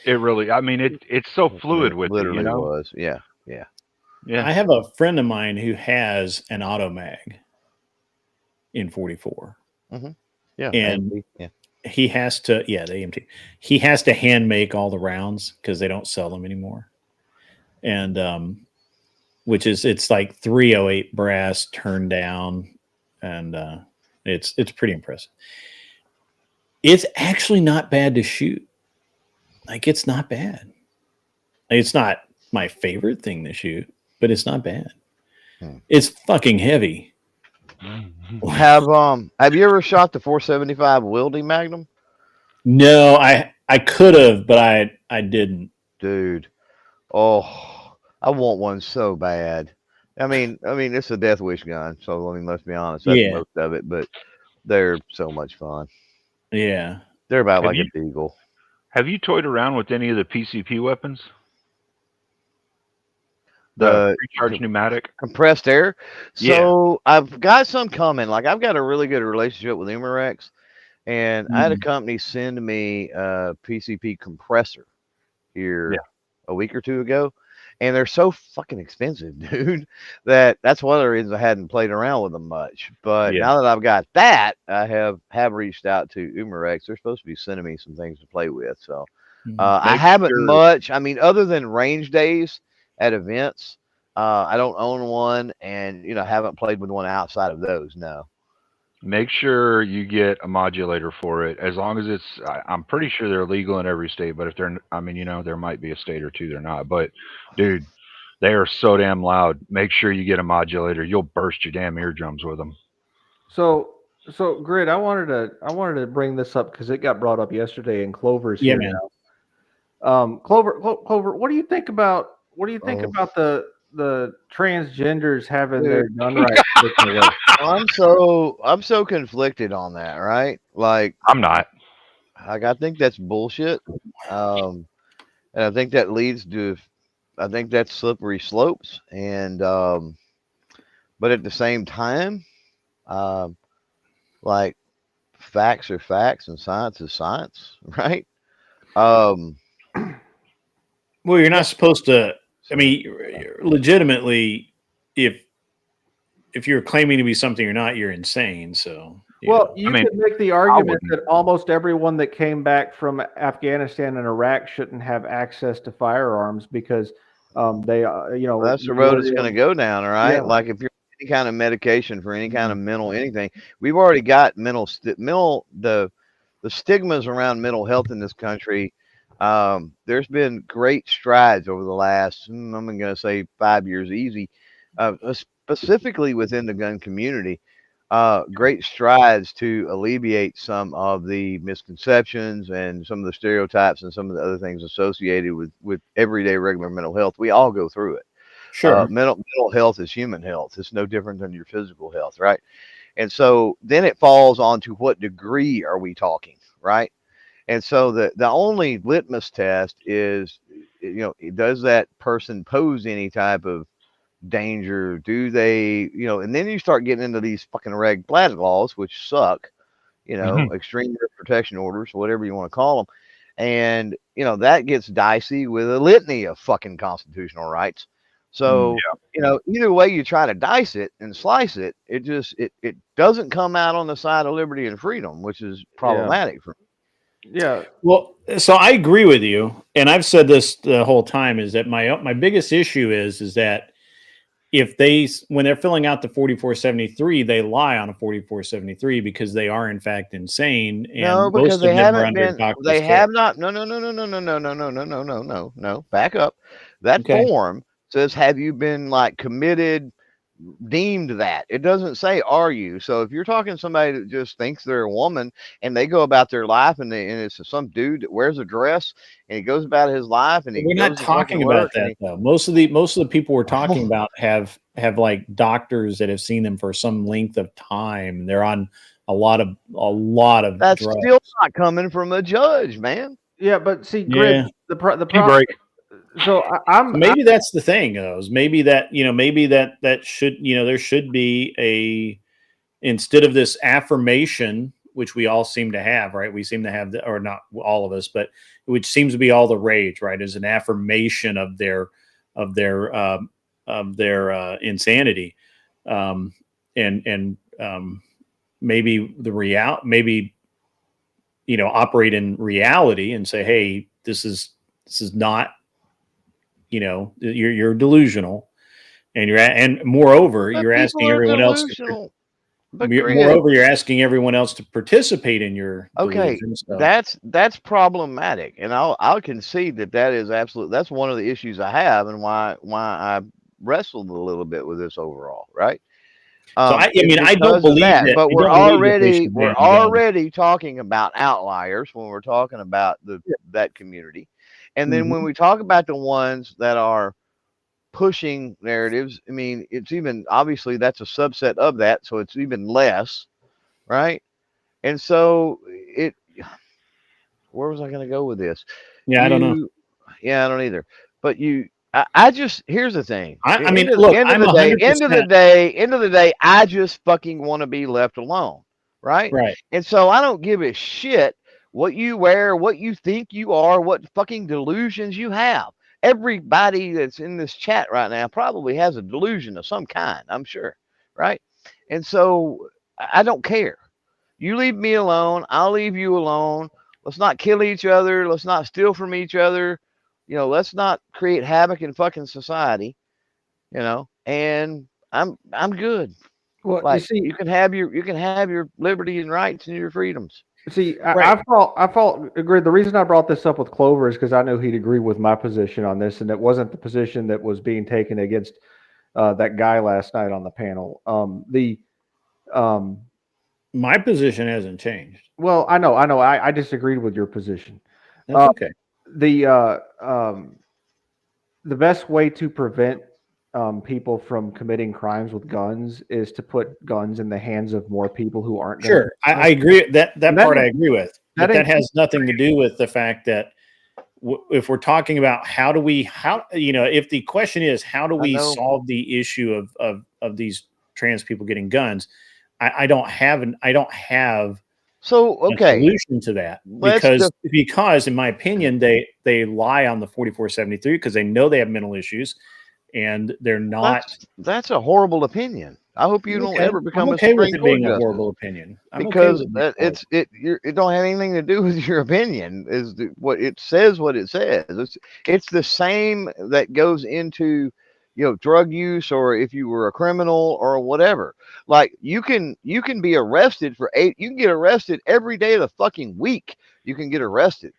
it really. I mean, it's so fluid with literally it, was. Yeah. I have a friend of mine who has an auto mag in 44. Yeah, and AMT, yeah. he has to, the AMT. He has to hand make all the rounds because they don't sell them anymore. And which is, it's like 308 brass turned down, and it's pretty impressive. It's actually not bad to shoot. Like, it's not bad. It's not my favorite thing to shoot, but it's not bad. It's fucking heavy. Have you ever shot the 475 Wildy Magnum? No, I could have, but I didn't. Dude, oh, I want one so bad. I mean, it's a Death Wish gun, so I mean, let's be honest, that's most of it, but they're so much fun. Yeah, they're about like a Deagle. Have you toyed around with any of the PCP weapons? The recharge pneumatic compressed air. So I've got some coming. Like, I've got a really good relationship with Umarex, and I had a company send me a PCP compressor here a week or two ago, and they're so fucking expensive, dude, that's one of the reasons I hadn't played around with them much. But now that I've got that, I have reached out to Umarex. They're supposed to be sending me some things to play with. So I haven't much. I mean, other than range days at events, I don't own one, and haven't played with one outside of those. No. Make sure you get a modulator for it. As long as it's, I'm pretty sure they're legal in every state, but if they're, I mean, there might be a state or two they're not. But dude, they are so damn loud. Make sure you get a modulator. You'll burst your damn eardrums with them. So Grid, I wanted to bring this up because it got brought up yesterday, and Clover's here now. Clover, what do you think about the transgenders having their gun rights taken away? I'm so conflicted on that, right? Like, I'm not. Like, I think that's bullshit. And I think that leads to, I think that's slippery slopes. And but at the same time, like, facts are facts and science is science, right? Well, you're not supposed to. I mean, legitimately, if you're claiming to be something you're not, you're insane. So, well, you could make the argument that almost everyone that came back from Afghanistan and Iraq shouldn't have access to firearms because they, that's the road it's going to go down, right? Yeah. Like, if you're any kind of medication for any kind of mental anything, we've already got the stigmas around mental health in this country. There's been great strides over the last, I'm going to say 5 years easy, specifically within the gun community. Great strides to alleviate some of the misconceptions and some of the stereotypes and some of the other things associated with everyday regular mental health. We all go through it. Sure. Mental health is human health. It's no different than your physical health, right? And so then it falls on to what degree are we talking, right? And so the only litmus test is, does that person pose any type of danger? Do they, and then you start getting into these fucking reg flag laws, which suck, extreme protection orders, whatever you want to call them. And, that gets dicey with a litany of fucking constitutional rights. So, either way you try to dice it and slice it, it doesn't come out on the side of liberty and freedom, which is problematic for me. Yeah. Well, so I agree with you, and I've said this the whole time, is that my biggest issue is that when they're filling out the 4473, they lie on a 4473 because they are in fact insane. And no, because they haven't been. They have not. No. Back up. That form says, have you been like committed, deemed that? It doesn't say, are you? So if you're talking to somebody that just thinks they're a woman and they go about their life and it's some dude that wears a dress and he goes about his life and we're not talking about that though. Most of the people we're talking about have like doctors that have seen them for some length of time. They're on a lot of that's drugs. Still not coming from a judge, man. Yeah, but see, Grid, the problem. So maybe that's the thing, though. Maybe that should, there should be instead of this affirmation, which we all seem to have, right? We seem to have, or not all of us, but which seems to be all the rage, right? Is an affirmation of their insanity, and maybe maybe operate in reality and say, hey, this is not, you're delusional, and moreover, But you're people asking are everyone else delusional. But moreover, you're asking everyone else to participate in your okay, delusion. So. that's problematic, and I'll concede that is absolutely, that's one of the issues I have, and why I wrestled a little bit with this overall, right? So I don't Because of believe that, that. but I we're don't believe that they should we're ban guns. already talking about outliers when we're talking about that community, and then when we talk about the ones that are pushing narratives, I mean, it's even obviously that's a subset of that, so it's even less, right? And so where was I going to go with this? Yeah, I don't know. Yeah, I don't either. But I just, here's the thing. I mean, look, end of I'm the day, 100%. end of the day, I just fucking want to be left alone, right? Right. And so I don't give a shit what you wear, what you think you are, what fucking delusions you have. Everybody that's in this chat right now probably has a delusion of some kind, I'm sure, right? And so I don't care. You leave me alone, I'll leave you alone. Let's not kill each other. Let's not steal from each other. Let's not create havoc in fucking society. And I'm good. Well, Like, you see, you can have your liberty and rights and your freedoms. See, I felt agreed. The reason I brought this up with Clover is because I knew he'd agree with my position on this, and it wasn't the position that was being taken against that guy last night on the panel. My position hasn't changed. Well, I know. I disagreed with your position. That's okay. The best way to prevent people from committing crimes with guns is to put guns in the hands of more people who aren't. Sure, I agree. That part I agree with. But that has nothing to do with the fact that if we're talking about if the question is how do we solve the issue of these trans people getting guns, I don't have a solution to that, because in my opinion they lie on the 4473 because they know they have mental issues and they're not. That's a horrible opinion. I hope you don't ever become I'm okay a with Supreme it being Court a horrible justice, opinion because it don't have anything to do with your opinion. What it says. It's the same that goes into drug use, or if you were a criminal or whatever. Like you can be arrested you can get arrested every day of the fucking week. You can get arrested.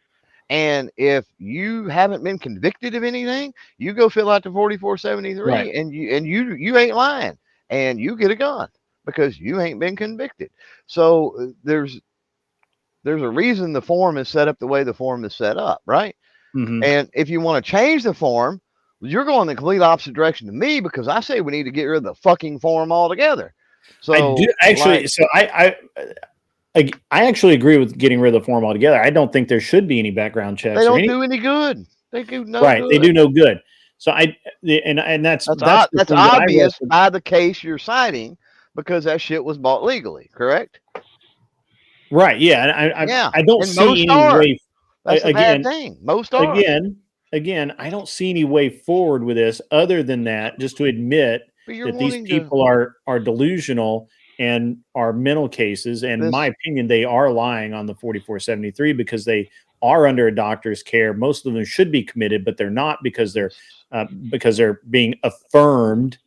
And if you haven't been convicted of anything, you go fill out the 4473, right, and you ain't lying, and you get a gun because you ain't been convicted. So there's a reason the form is set up the way the form is set up, right? Mm-hmm. And if you want to change the form, you're going the complete opposite direction to me, because I say we need to get rid of the fucking form altogether. So I do actually. I actually agree with getting rid of the form altogether. I don't think there should be any background checks. They don't do any good. They do no right. good. They do no good. So that's obvious by the case you're citing, because that shit was bought legally, correct? Right. Yeah. I don't see any way. That's a bad thing. Most are. Again, I don't see any way forward with this other than that, just to admit that these people are delusional and are mental cases. And in my opinion, they are lying on the 4473 because they are under a doctor's care. Most of them should be committed, but they're not, because they're being affirmed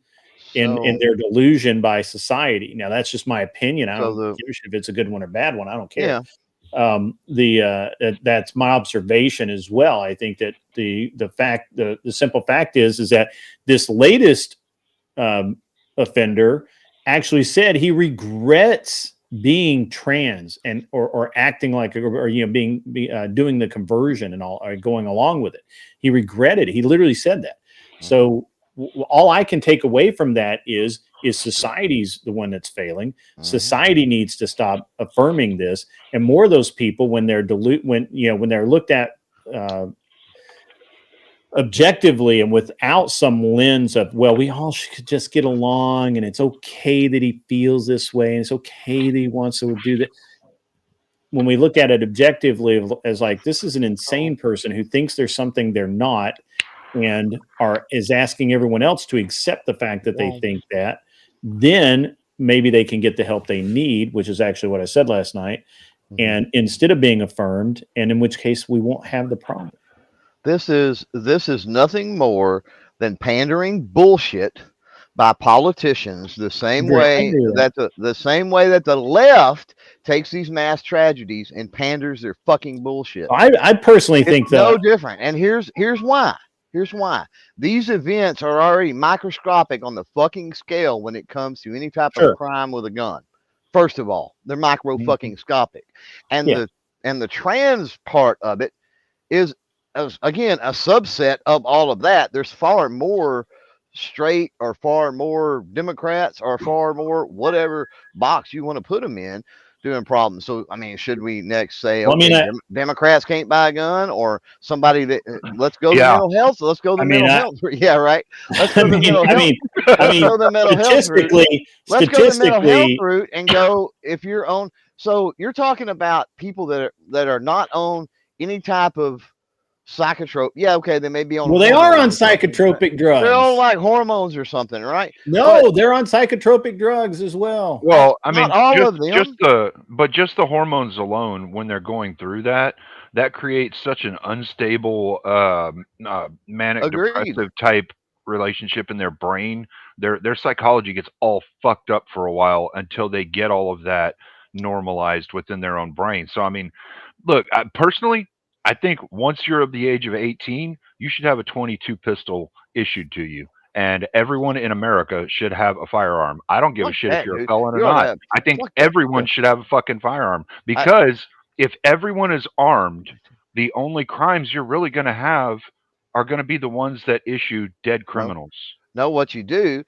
in their delusion by society. Now, that's just my opinion. I don't give a shit if it's a good one or bad one. I don't care. Yeah. That's my observation as well. I think that the simple fact is that this latest offender actually said he regrets being trans and or acting like, or being doing the conversion and all, or going along with it. He regretted it. He literally said that. So all I can take away from that is society's the one that's failing. Society needs to stop affirming this, and more of those people, when they're when they're looked at objectively and without some lens of, well, we all should just get along, and it's okay that he feels this way, and it's okay that he wants to do that. When we look at it objectively as like, this is an insane person who thinks there's something they're not, and is asking everyone else to accept the fact that they think that, then maybe they can get the help they need, which is actually what I said last night. And instead of being affirmed, and in which case we won't have the problem. This is nothing more than pandering bullshit by politicians, the same way that the left takes these mass tragedies and panders their fucking bullshit. I personally think no different. And here's why. Here's why. These events are already microscopic on the fucking scale when it comes to any type of crime with a gun. First of all, they're micro fucking scopic. And the trans part of it is, again, a subset of all of that. There's far more straight or far more Democrats or far more whatever box you want to put them in doing problems. So, I mean, should we next say, Democrats can't buy a gun, or somebody that let's go to mental health? So let's go to mental health. Yeah, right. Let's go to mental health. Let's go to the mental health route. Let's go to the mental health route and go if you're on. So you're talking about people that are not on any type of psychotrope. Yeah, okay, they may be on. Well, they are on psychotropic drugs. They're on like hormones or something, right? No, they're on psychotropic drugs as well. Well, I mean, not all of them. Just the hormones alone, when they're going through that creates such an unstable manic depressive type relationship in their brain. Their psychology gets all fucked up for a while until they get all of that normalized within their own brain. So, I mean, look, personally, I think once you're of the age of 18, you should have a 22 pistol issued to you. And everyone in America should have a firearm. I don't give a shit if you're a felon or not. I think everyone should have a fucking firearm. Because if everyone is armed, the only crimes you're really going to have are going to be the ones that issue dead criminals. No, what you do,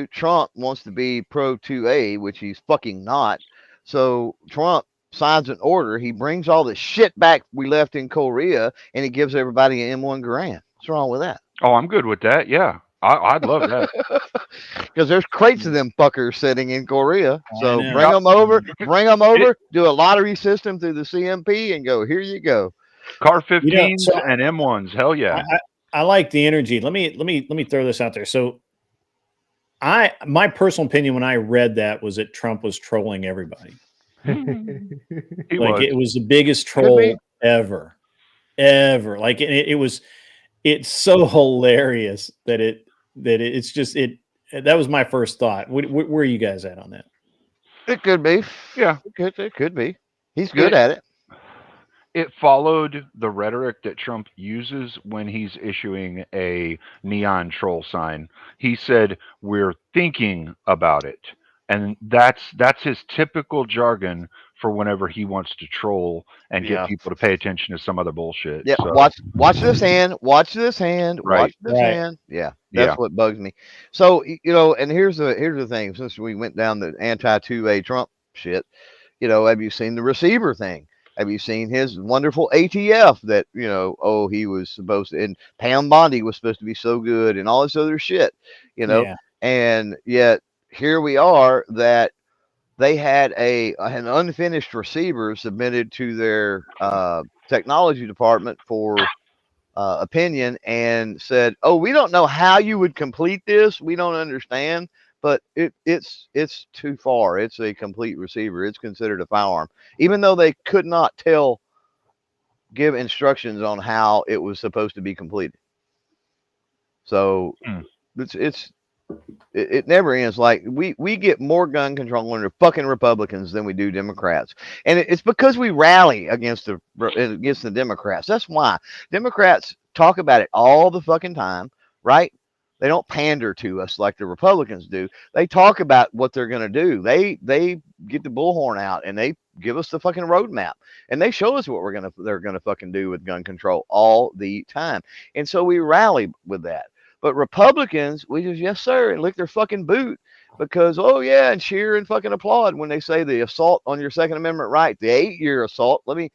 Trump wants to be pro 2A, which he's fucking not. So Trump signs an order. He brings all the shit back we left in Korea, and he gives everybody an M1 Garand. What's wrong with that? Oh, I'm good with that. Yeah, I'd love that. Because there's crates of them fuckers sitting in Korea. So bring them over, do a lottery system through the CMP, and go, here you go. Car 15s and M1s. Hell yeah. I like the energy. Let me throw this out there. So my personal opinion when I read that was that Trump was trolling everybody. It was the biggest troll ever. Like it's so hilarious that that was my first thought. Where are you guys at on that? It could be. Yeah. It could be. He's good at it. It followed the rhetoric that Trump uses when he's issuing a neon troll sign. He said, "We're thinking about it." And that's his typical jargon for whenever he wants to troll and get people to pay attention to some other bullshit. Yeah, so. watch this hand, watch this hand, watch this hand. Yeah, that's what bugs me. So, and here's the thing. Since we went down the anti-2A Trump shit, have you seen the receiver thing? Have you seen his wonderful ATF that, he was supposed to, and Pam Bondi was supposed to be so good and all this other shit, and yet here we are that they had an unfinished receiver submitted to their technology department for opinion and said, "Oh, we don't know how you would complete this. We don't understand, but it's too far. It's a complete receiver. It's considered a firearm, even though they could not give instructions on how it was supposed to be completed." So it never ends. Like we get more gun control under fucking Republicans than we do Democrats, and it's because we rally against the Democrats. That's why Democrats talk about it all the fucking time, right? They don't pander to us like the Republicans do. They talk about what they're going to do. They get the bullhorn out and they give us the fucking roadmap, and they show us what they're gonna fucking do with gun control all the time, and so we rally with that. But Republicans, we just, yes, sir, and lick their fucking boot because, oh, yeah, and cheer and fucking applaud when they say the assault on your Second Amendment right, the 8-year assault. Let me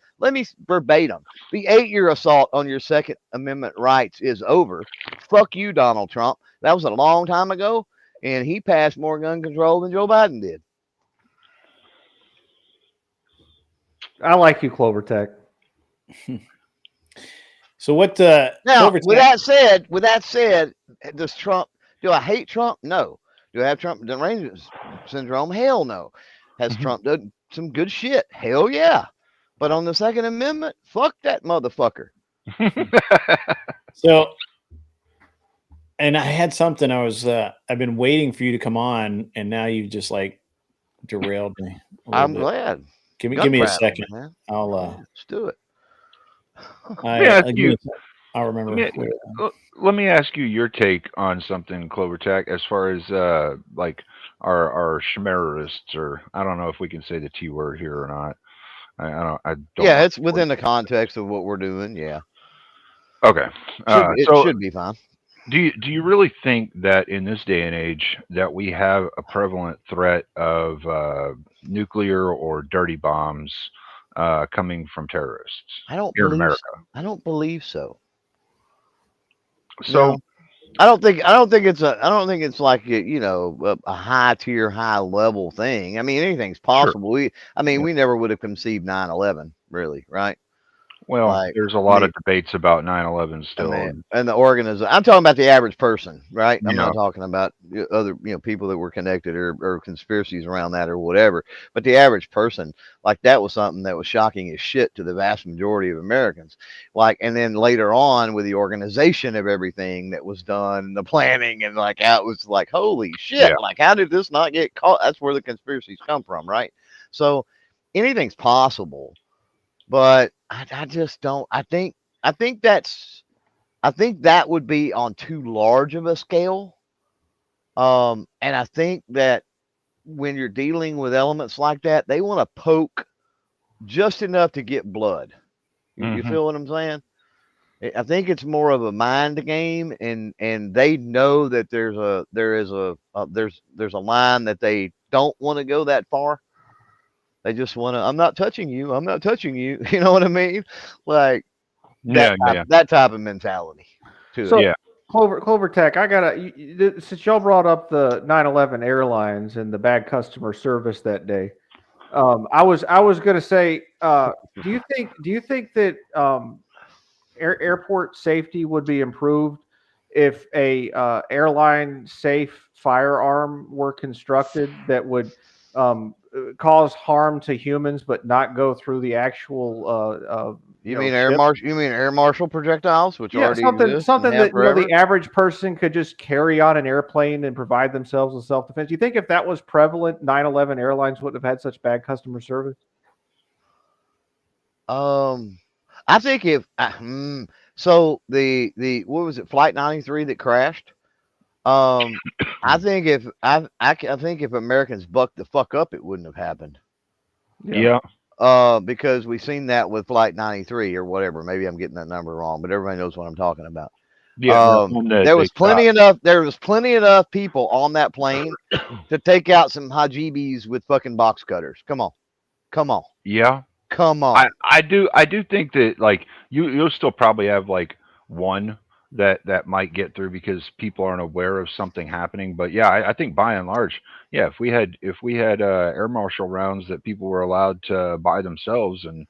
verbatim. The 8-year assault on your Second Amendment rights is over. Fuck you, Donald Trump. That was a long time ago, and he passed more gun control than Joe Biden did. I like you, Clover Tech. So what? Now, with that said, does Trump? Do I hate Trump? No. Do I have Trump derangement syndrome? Hell no. Has Trump done some good shit? Hell yeah. But on the Second Amendment, fuck that motherfucker. So, and I had something I've been waiting for you to come on, and now you've just like derailed me. I'm glad. Give me Gun a prattle, second. man. I'll Let's do it. I'll remember. Let me ask you your take on something, Clovertech, as far as like our Schmererists, or I don't know if we can say the T word here or not. I don't. Yeah, it's within the context of what we're doing. Yeah. Okay. It should be fine. Do you really think that in this day and age that we have a prevalent threat of nuclear or dirty bombs coming from terrorists here in America? I don't believe so. So no. I don't think it's like a high tier, high level thing. I mean, anything's possible. Sure. We never would have conceived 9/11, really, right? Well, there's a lot of debates about 9/11 still, and the organism. I'm talking about the average person, right? I'm Yeah. not talking about other people that were connected or conspiracies around that or whatever. But the average person, like, that was something that was shocking as shit to the vast majority of Americans. Like, and then later on with the organization of everything that was done, the planning, and like how it was like, holy shit! Yeah. Like, how did this not get caught? That's where the conspiracies come from, right? So anything's possible. But I just don't. I think that would be on too large of a scale. And I think that when you're dealing with elements like that, they want to poke just enough to get blood. You feel what I'm saying? I think it's more of a mind game, and they know that there's a line that they don't want to go that far. They just want to, I'm not touching you. I'm not touching you. You know what I mean? Like that type of mentality to So, it. Clovertech, I gotta, since y'all brought up the 9/11 airlines and the bad customer service that day, I was gonna say, do you think that airport safety would be improved if a airline safe firearm were constructed that would cause harm to humans but not go through the actual you mean air marshal projectiles, which already exist, something that the average person could just carry on an airplane and provide themselves with self-defense. Do you think if that was prevalent, 9/11 airlines wouldn't have had such bad customer service? I think if so the what was it, Flight 93 that crashed? I think if Americans bucked the fuck up, it wouldn't have happened. Yeah. Because we've seen that with Flight 93 or whatever. Maybe I'm getting that number wrong, but everybody knows what I'm talking about. Yeah. There was plenty enough people on that plane to take out some hajibis with fucking box cutters. Come on. Yeah. Come on. I do think that, like, you'll still probably have like one that might get through because people aren't aware of something happening. But yeah, I think by and large, yeah, if we had air marshal rounds that people were allowed to buy themselves, and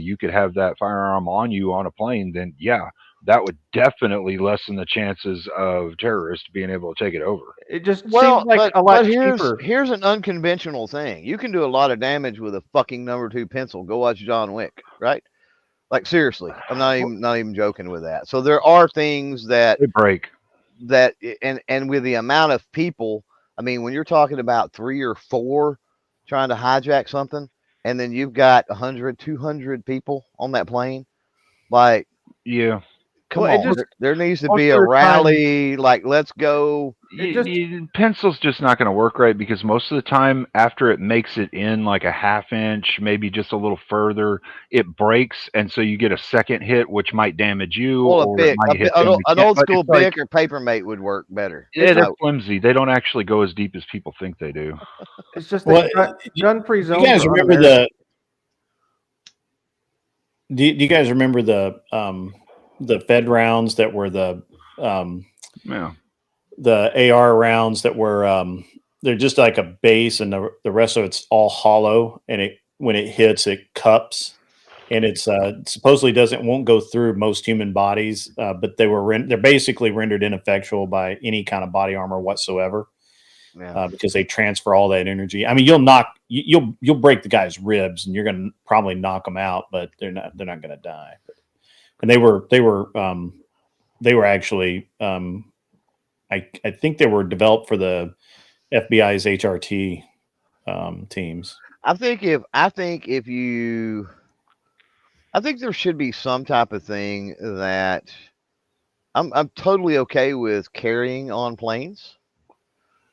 you could have that firearm on you on a plane, then yeah, that would definitely lessen the chances of terrorists being able to take it over. It just seems like a lot cheaper. Here's an unconventional thing. You can do a lot of damage with a fucking number 2 pencil. Go watch John Wick, right? Like, seriously, I'm not even joking with that. So there are things that they break. And with the amount of people, I mean, when you're talking about 3 or 4 trying to hijack something, and then you've got 100, 200 people on that plane, like, yeah. Come on, there needs to be a rally, like, let's go. Pencil's just not going to work right, because most of the time after it makes it in like a ½ inch, maybe just a little further, it breaks, and so you get a second hit, which might damage you. Well, an old school Bic or Papermate would work better. Yeah, they're flimsy. They don't actually go as deep as people think they do. It's just gun-free zones. You guys remember do you guys remember the Fed rounds that were the AR rounds that were they're just like a base, and the rest of it's all hollow, and when it hits, it cups, and it's supposedly won't go through most human bodies, but they're basically rendered ineffectual by any kind of body armor whatsoever. because they transfer all that energy. I mean, you'll break the guy's ribs, and you're going to probably knock them out, but they're not going to die. And they were actually I think they were developed for the FBI's HRT teams. I think there should be some type of thing that I'm totally okay with carrying on planes.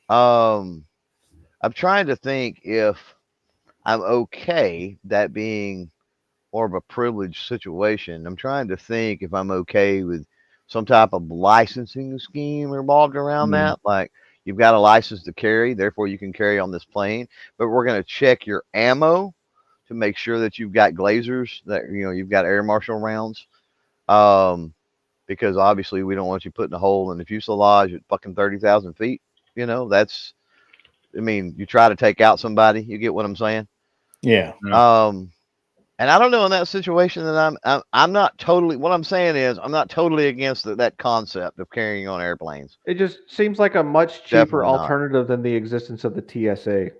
I'm trying to think if I'm okay that being more of a privileged situation. I'm trying to think if I'm okay with some type of licensing scheme involved around that. Like, you've got a license to carry, therefore you can carry on this plane, but we're going to check your ammo to make sure that you've got glazers, that you've got air marshal rounds. Because obviously we don't want you putting a hole in the fuselage at fucking 30,000 feet. You try to take out somebody, you get what I'm saying? Yeah. And I don't know, in that situation that I'm not totally, what I'm saying is I'm not totally against that concept of carrying on airplanes. It just seems like a much cheaper Definitely not. alternative than the existence of the TSA.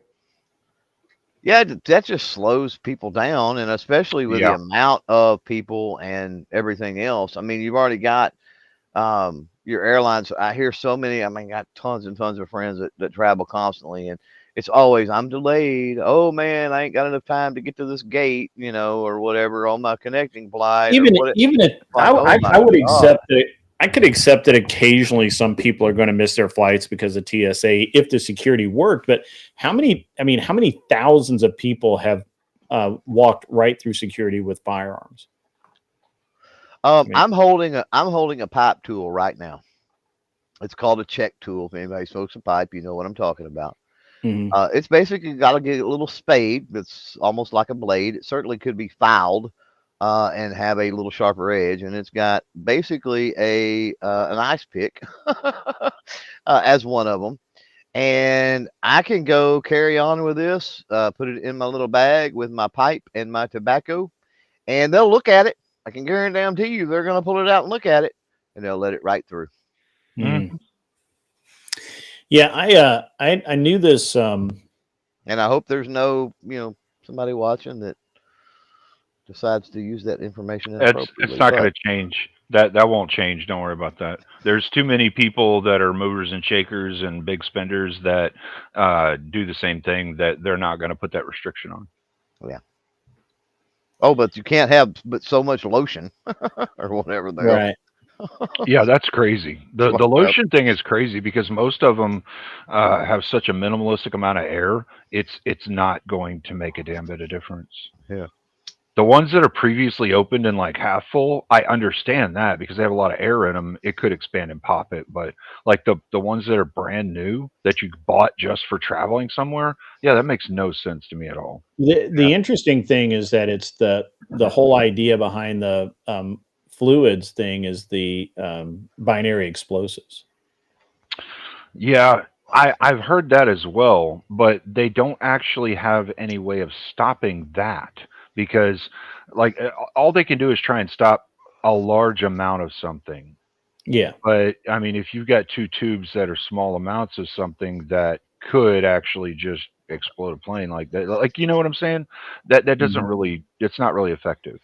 Yeah, that just slows people down, and especially with the amount of people and everything else. I mean, you've already got your airlines. I hear so many. I mean, got tons and tons of friends that travel constantly, and it's always, I'm delayed. Oh man, I ain't got enough time to get to this gate, or whatever on my connecting flight. Even if I would accept it. I could accept that occasionally some people are going to miss their flights because of TSA if the security worked. But how many thousands of people have walked right through security with firearms? I'm holding a pipe tool right now. It's called a check tool. If anybody smokes a pipe, you know what I'm talking about. It's basically got a little spade that's almost like a blade. It certainly could be filed and have a little sharper edge, and it's got basically an ice pick as one of them. And I can go carry on with this, put it in my little bag with my pipe and my tobacco, and they'll look at it. I can guarantee you they're going to pull it out and look at it, and they'll let it right through. Yeah, I knew this. And I hope there's no, somebody watching that decides to use that information inappropriately. It's not going to change. That won't change. Don't worry about that. There's too many people that are movers and shakers and big spenders that do the same thing, that they're not going to put that restriction on. Yeah. Oh, but you can't have so much lotion or whatever. Right. Yeah, that's crazy. The lotion thing is crazy because most of them have such a minimalistic amount of air. It's not going to make a damn bit of difference. Yeah. The ones that are previously opened and like half full, I understand that because they have a lot of air in them. It could expand and pop it, but like the ones that are brand new that you bought just for traveling somewhere, yeah, that makes no sense to me at all. The interesting thing is that it's the whole idea behind the fluids thing is the binary explosives. Yeah, I've heard that as well, but they don't actually have any way of stopping that. Because like all they can do is try and stop a large amount of something. Yeah. But I mean, if you've got two tubes that are small amounts of something that could actually just explode a plane like that, like, you know what I'm saying? That doesn't really, it's not really effective.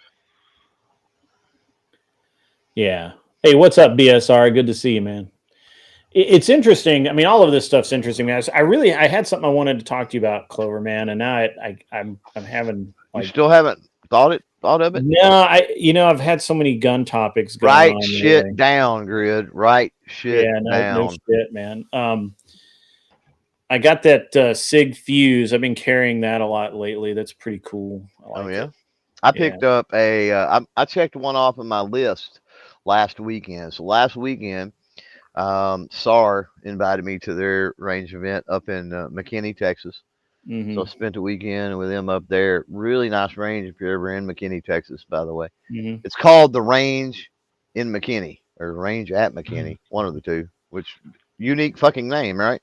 Yeah. Hey, what's up, BSR? Good to see you, man. It's interesting. I mean, all of this stuff's interesting, man. I had something I wanted to talk to you about, Clover, man, and now I'm having. You still haven't thought of it? No, I've had so many gun topics going on. Write shit down, Grid. Write shit down. No shit, man. I got that SIG fuse. I've been carrying that a lot lately. That's pretty cool. I like it. I picked up I checked one off of my list last weekend. So last weekend, SAR invited me to their range event up in McKinney, Texas. So I spent a weekend with them up there. Really nice range if you're ever in McKinney, Texas, by the way. It's called the Range in McKinney or Range at McKinney, one of the two, which unique fucking name, right?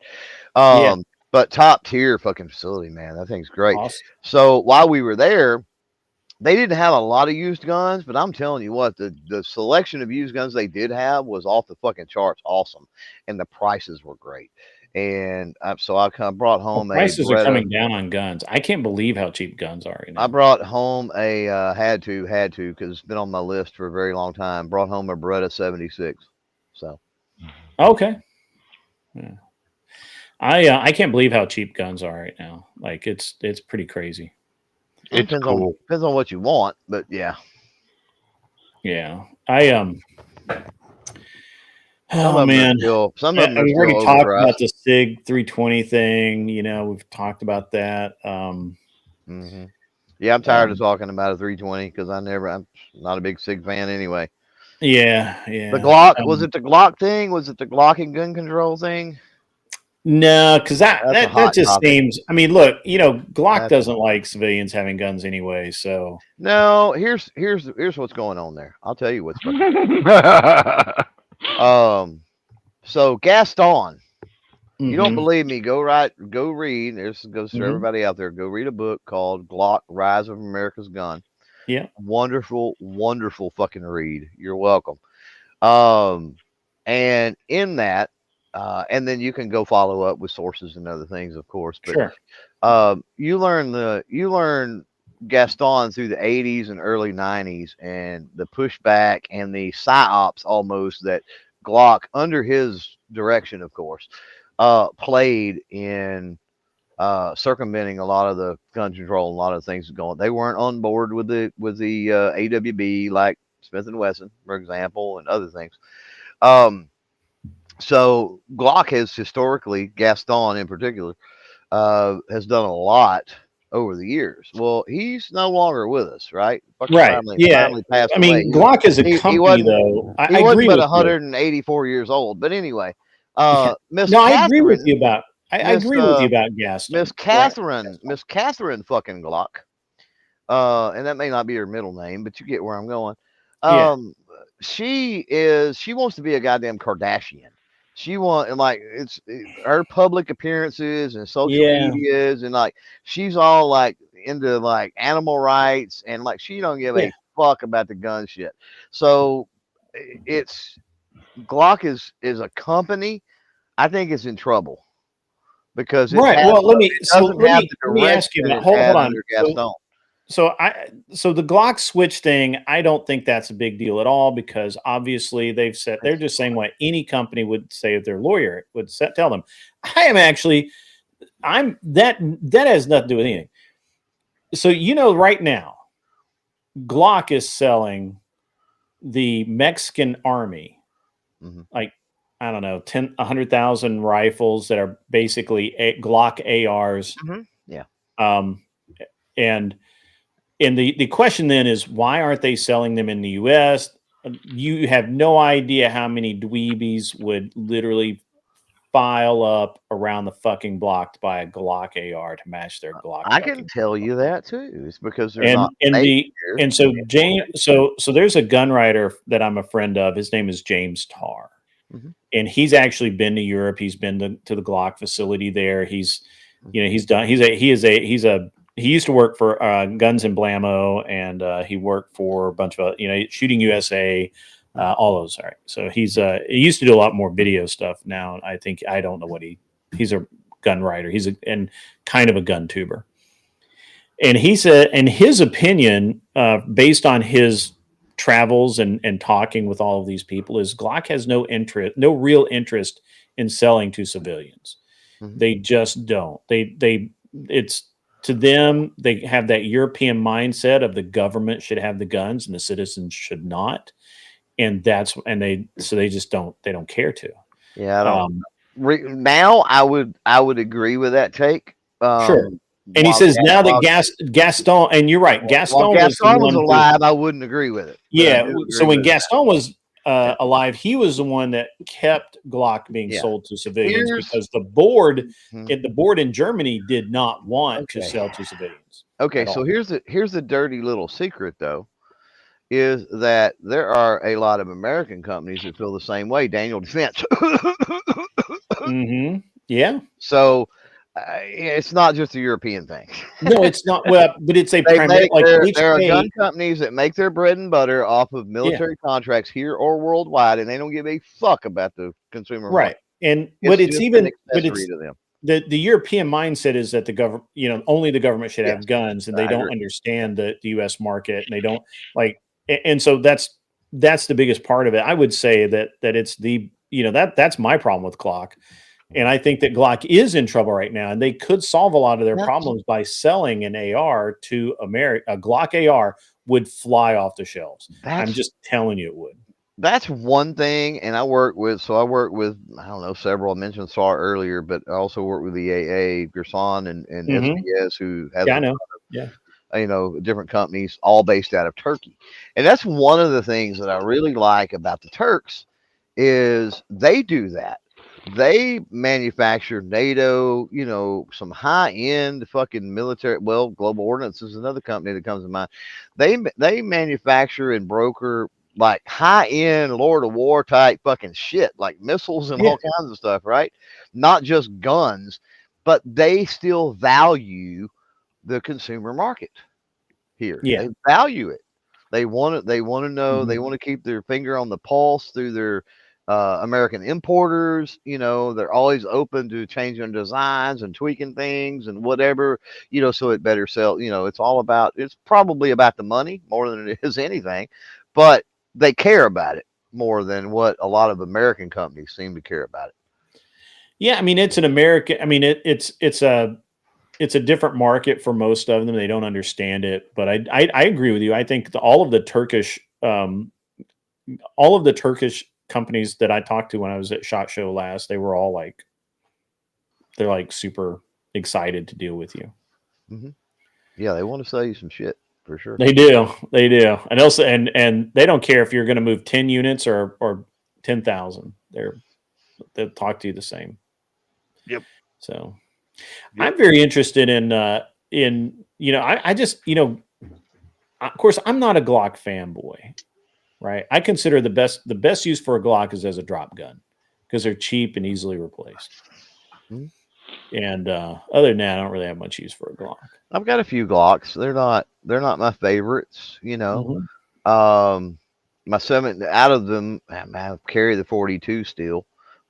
But top tier fucking facility, man. That thing's great. Awesome. So while we were there, they didn't have a lot of used guns, but I'm telling you what, the selection of used guns they did have was off the fucking charts, awesome, and the prices were great. And so I kind of brought home prices are coming down on guns. I can't believe how cheap guns are right now. I brought home a had to because it's been on my list for a very long time. Brought home a Beretta 76. So okay, yeah. I can't believe how cheap guns are right now. Like it's pretty crazy. It depends on what you want, but yeah. Oh man, some of them we've already talked about the SIG 320 thing. You know, we've talked about that. Yeah, I'm tired of talking about a 320 because I'm not a big SIG fan anyway. Yeah. The Glock, was it the Glock thing? Was it the Glock and gun control thing? No, because that just topic. Seems. I mean, look, you know, Glock doesn't like civilians having guns anyway. So no, here's what's going on there. I'll tell you what's going on. So Gaston, you don't believe me? Go read. This goes to everybody out there. Go read a book called Glock: Rise of America's Gun. Yeah, wonderful fucking read. You're welcome. And in that. And then you can go follow up with sources and other things, of course. But sure. You learn Gaston through the 80s and early 90s and the pushback and the psyops almost that Glock, under his direction, of course, played in circumventing a lot of the gun control and a lot of things going. They weren't on board with the AWB, like Smith & Wesson, for example, and other things. So Glock has historically, Gaston in particular, has done a lot over the years. Well, he's no longer with us, right? Right. Finally passed away. Mean, Glock is a company, though. He wasn't but 184 years old. But anyway, Miss I agree with you about. I agree with you about Gaston. Miss Catherine fucking Glock. And that may not be her middle name, but you get where I'm going. She wants to be a goddamn Kardashian. She it's her public appearances and social medias, and like she's all like into like animal rights, and like she don't give a fuck about the gun shit. So it's Glock is a company. I think it's in trouble because let me ask you that. Hold on. So the Glock switch thing, I don't think that's a big deal at all, because obviously they're just saying what any company would say if their lawyer would tell them. That has nothing to do with anything. So, you know, right now, Glock is selling the Mexican army, like, I don't know, 100,000 rifles that are basically Glock ARs. And the question then is, why aren't they selling them in the U.S.? You have no idea how many dweebies would literally file up around the fucking block to buy a Glock AR to match their Glock. I can tell you that too. It's because they're so there's a gun writer that I'm a friend of. His name is James Tarr, and he's actually been to Europe. He's been to the Glock facility there. He used to work for Guns and Blammo, and he worked for a bunch of, Shooting USA, all those. All right. So he used to do a lot more video stuff. Now I don't know he's a gun writer. He's and kind of a gun tuber. And he said, in his opinion, based on his travels and talking with all of these people, is Glock has no real interest in selling to civilians. They just don't. To them, they have that European mindset of the government should have the guns and the citizens should not, and they just don't care to. Yeah, I don't. Now I would agree with that take. Sure. And he says now that Gaston, and you're right, Gaston was alive, I wouldn't agree with it. Yeah. So when Gaston was alive, he was the one that kept Glock being sold to civilians, because the board in Germany did not want to sell to civilians. Okay, so here's the dirty little secret, though, is that there are a lot of American companies that feel the same way. Daniel Defense. Yeah. So It's not just a European thing. No, it's not. Well, but it's a They primary. make Like there are HK, gun companies that make their bread and butter off of military contracts here or worldwide, and they don't give a fuck about the consumer right? market. And It's but it's just even an but accessory it's to them. the European mindset is that the government, only the government should have Yes, guns, and I they don't agree. understand the U.S. market, and they don't like, and so that's the biggest part of it. I would say that it's that's my problem with Glock, and I think that Glock is in trouble right now, and they could solve a lot of their problems by selling an AR to America. A Glock AR would fly off the shelves. I'm just telling you, it would. That's one thing, and I work with I don't know, several. I mentioned SAR earlier, but I also work with the AA, Gerson, and SBS, who has I know. Yeah. Different companies, all based out of Turkey. And that's one of the things that I really like about the Turks is they do that. They manufacture NATO, some high-end fucking military. Well, Global Ordnance is another company that comes to mind. They manufacture and broker like high-end Lord of War type fucking shit, like missiles and all kinds of stuff, right? Not just guns, but they still value the consumer market here. Yeah. They value it. They want it. They want to know. Mm-hmm. They want to keep their finger on the pulse through their American importers. They're always open to changing designs and tweaking things and whatever. So it better sell. It's probably about the money more than it is anything, but they care about it more than what a lot of American companies seem to care about it. Yeah, I mean, it's an American. I mean, it's a different market for most of them. They don't understand it, but I agree with you. I think all of the Turkish companies that I talked to when I was at SHOT Show last, they were all like, they're like super excited to deal with you. Mm-hmm. Yeah, they want to sell you some shit for sure. They do, and also, and they don't care if you're going to move 10 units or 10,000. They'll talk to you the same. Yep. So. Yep. I'm very interested in I just, of course, I'm not a Glock fanboy, right? I consider the best use for a Glock is as a drop gun because they're cheap and easily replaced. Mm-hmm. And other than that, I don't really have much use for a Glock. I've got a few Glocks. They're not my favorites, Mm-hmm. My 7 out of them, I carry the 42 still.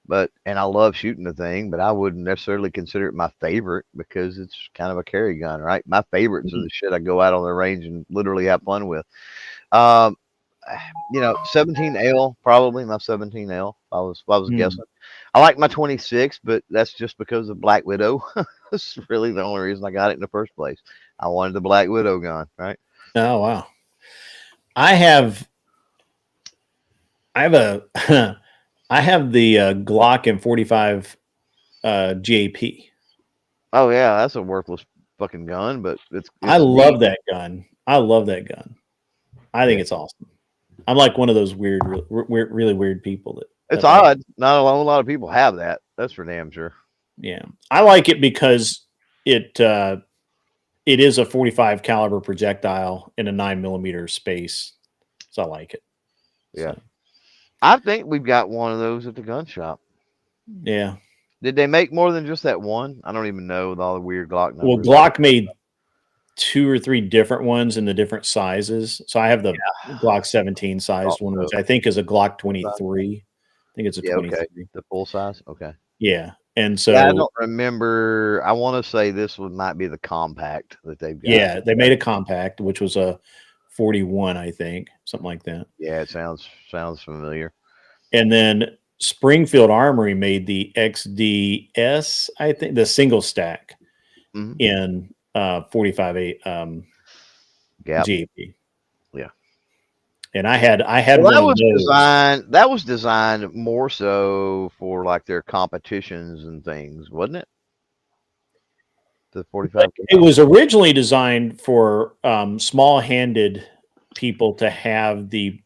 And I love shooting the thing, but I wouldn't necessarily consider it my favorite because it's kind of a carry gun, right? My favorites are the shit I go out on the range and literally have fun with. 17L, probably my 17L. I was guessing. I like my 26, but that's just because of Black Widow. That's really the only reason I got it in the first place. I wanted the Black Widow gun, right? Oh wow. I have the Glock and 45 GAP. Oh yeah, that's a worthless fucking gun, but it's I love that gun. I love that gun. I think it's awesome. I'm like one of those really weird people that. It's odd. Not a lot of people have that. That's for damn sure. Yeah, I like it because it is a 45 caliber projectile in a 9mm space, so I like it. Yeah. So. I think we've got one of those at the gun shop. Yeah. Did they make more than just that one? I don't even know with all the weird Glock numbers. Well, Glock made 2 or 3 different ones in the different sizes. So I have the Glock 17 sized one, which I think is a Glock 23. I think it's a 23. Okay. The full size? Okay. Yeah. And so I don't remember. I want to say this one might be the compact that they've got. Yeah, they made a compact, which was a 41, I think, something like that. Yeah, it sounds familiar. And then Springfield Armory made the XDS, I think, the single stack in 45-8 GAP. Yeah. And I had one of those. That was designed more so for like their competitions and things, wasn't it? The 45. It was originally designed for small-handed people to have the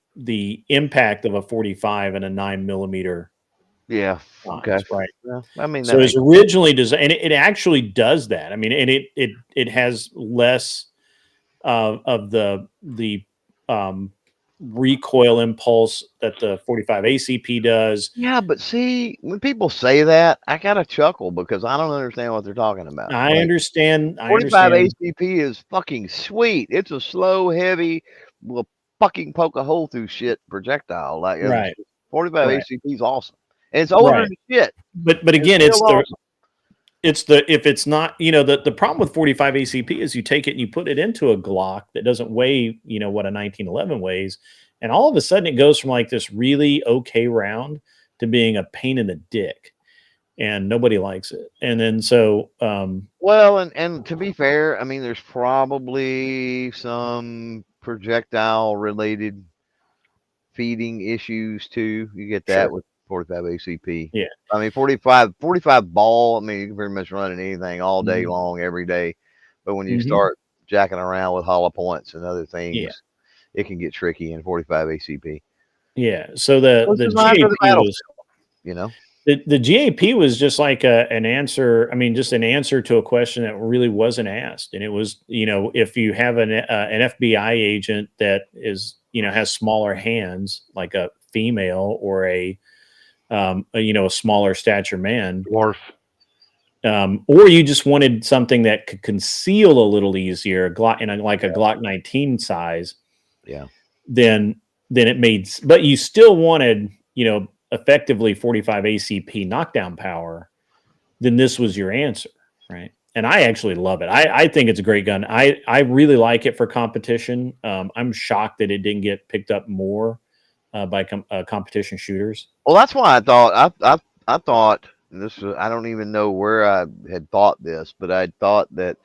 impact of a 45 and a 9mm. Yeah. Okay. Right. Yeah, I mean, so it's originally designed, and it actually does that. I mean, and it has less of the recoil impulse that the 45 ACP does. Yeah, but see, when people say that, I gotta chuckle because I don't understand what they're talking about. I understand. 45 ACP is fucking sweet. It's a slow, heavy, will fucking poke a hole through shit projectile. Like Right. 45 Right. ACP is awesome, and it's older than shit. But again, it's if it's not, the problem with 45 ACP is you take it and you put it into a Glock that doesn't weigh, what a 1911 weighs, and all of a sudden it goes from like this really okay round to being a pain in the dick, and nobody likes it. And then so well, and to be fair, I mean, there's probably some projectile related feeding issues too. You get that with 45 ACP. Yeah. I mean, 45 ball, I mean, you can pretty much run anything all day long, every day. But when you start jacking around with hollow points and other things, it can get tricky in 45 ACP. Yeah. So the GAP was, the GAP was just like an answer. I mean, just an answer to a question that really wasn't asked. And it was, if you have an FBI agent that is, has smaller hands, like a female or a smaller stature man, dwarf, or you just wanted something that could conceal a little easier, a Glock 19 size, then it made, but you still wanted, effectively 45 ACP knockdown power, then this was your answer, right? And I actually love it. I think it's a great gun. I really like it for competition. I'm shocked that it didn't get picked up more by competition shooters. Well, that's why I thought I thought this. I don't even know where I had thought this, but I thought that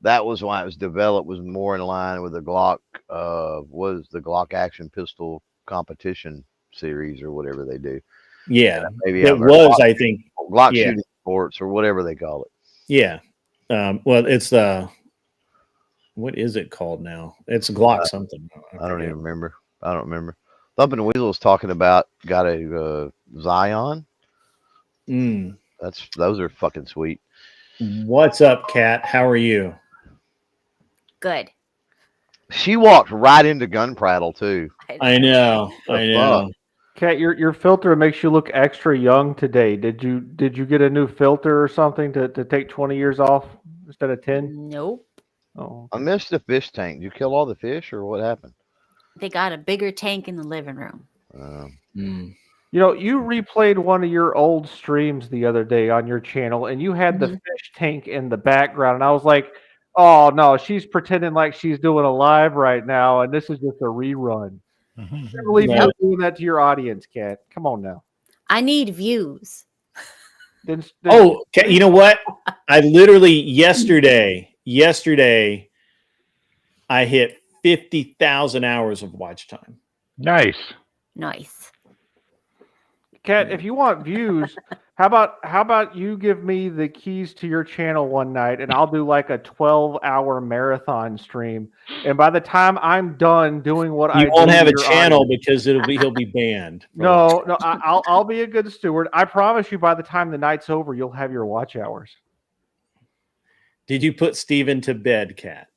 was why it was developed, was more in line with the Glock. Was the Glock action pistol competition series or whatever they do? Yeah, maybe it was. Glock, I think Glock shooting sports or whatever they call it. Yeah. Well, it's what is it called now? It's Glock something. I don't even remember. I don't remember. Thumping the Weasel was talking about got a Zion. Those are fucking sweet. What's up, Kat? How are you? Good. She walked right into gun prattle too. I know. Kat, your filter makes you look extra young today. Did you get a new filter or something to take 20 years off instead of 10? Nope. Oh, I missed the fish tank. Did you kill all the fish or what happened? They got a bigger tank in the living room. You replayed one of your old streams the other day on your channel, and you had the fish tank in the background, and I was like, "Oh no, she's pretending like she's doing a live right now, and this is just a rerun." I can't believe you're doing that to your audience, Kat. Come on now. I need views. Oh, you know what? I literally yesterday I hit 50,000 hours of watch time. Nice. Kat, if you want views, how about you give me the keys to your channel one night, and I'll do like a 12-hour marathon stream. And by the time I'm done doing what I do, you won't have a channel because he'll be banned. No, I'll be a good steward. I promise you. By the time the night's over, you'll have your watch hours. Did you put Steven to bed, Kat?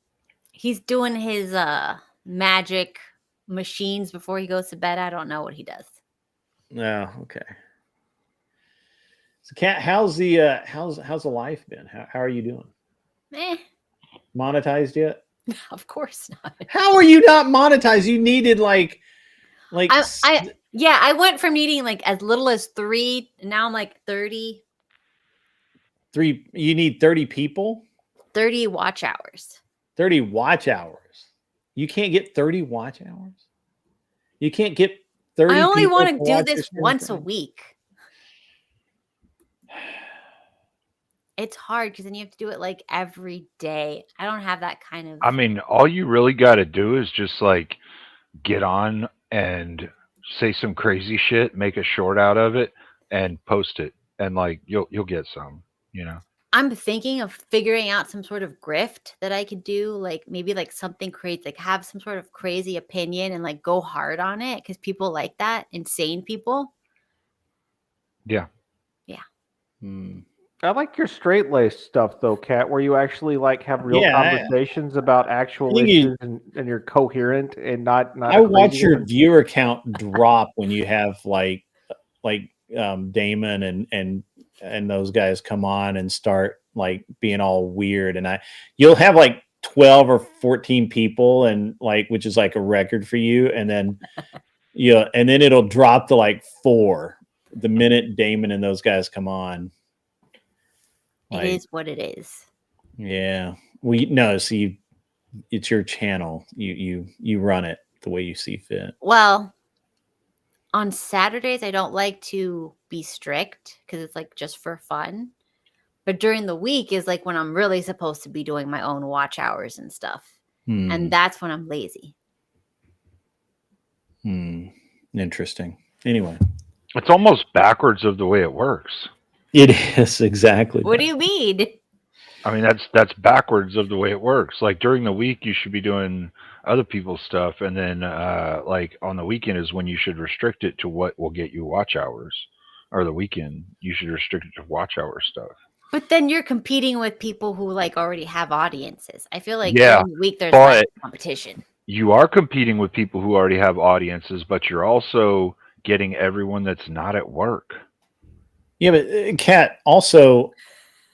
He's doing his magic machines before he goes to bed. I don't know what he does. Oh, okay. So, Kat, how's the life been? How are you doing? Monetized yet? Of course not. How are you not monetized? You needed like I went from needing like as little as 3, and now I'm like 30. 3. You need 30 people. 30 watch hours. 30 watch hours. You can't get 30 watch hours. You can't get 30. I only want to do this once a week. It's hard because then you have to do it like every day. I don't have that kind of. I mean, all you really got to do is just like get on and say some crazy shit, make a short out of it, and post it, and like you'll get some. I'm thinking of figuring out some sort of grift that I could do, like maybe like something crazy, like have some sort of crazy opinion and like go hard on it because people like that, insane people. Yeah. I like your straight laced stuff though, Kat, where you actually like have real Yeah, conversations about actual think you- issues and you're coherent and not I watch crazy. your viewer count drop when you have like Damon and those guys come on and start like being all weird, and you'll have like 12 or 14 people, and like, which is like a record for you, and then and then it'll drop to like 4 the minute Damon and those guys come on. It is what it is. Yeah, see, it's your channel. You run it the way you see fit. Well, on Saturdays, I don't like to be strict because it's like just for fun. But during the week is like when I'm really supposed to be doing my own watch hours and stuff. And that's when I'm lazy. Interesting. Anyway. It's almost backwards of the way it works. It is, exactly. What do you mean? I mean, that's backwards of the way it works. Like during the week, you should be doing other people's stuff, and then like on the weekend is when you should restrict it to what will get you watch hours. Or the weekend, you should restrict it to watch hour stuff. But then you're competing with people who like already have audiences. I feel like Yeah, during the week there's less competition. You are competing with people who already have audiences, but you're also getting everyone that's not at work. Yeah, but Kat, also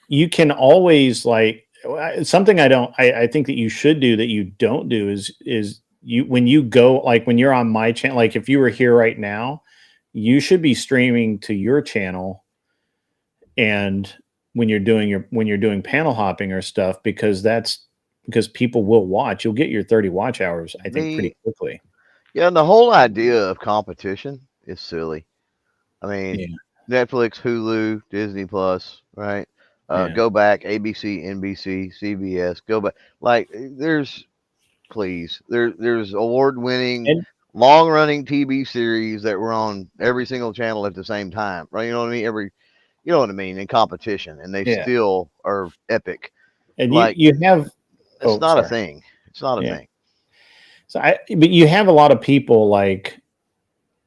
you can always like something I think that you should do that you don't do is you when you go like when you're on my channel, like if you were here right now, you should be streaming to your channel, and when you're doing panel hopping or stuff, because people will watch. You'll get your 30 watch hours, I think, pretty quickly. Yeah, and the whole idea of competition is silly. I mean, Netflix, Hulu, Disney Plus, right? Go back, ABC, NBC, CBS, go back. Like, there's award-winning, long-running TV series that were on every single channel at the same time, right? You know what I mean? You know what I mean? In competition, and they still are epic. And like you have, it's not a thing. It's not a thing. So but you have a lot of people like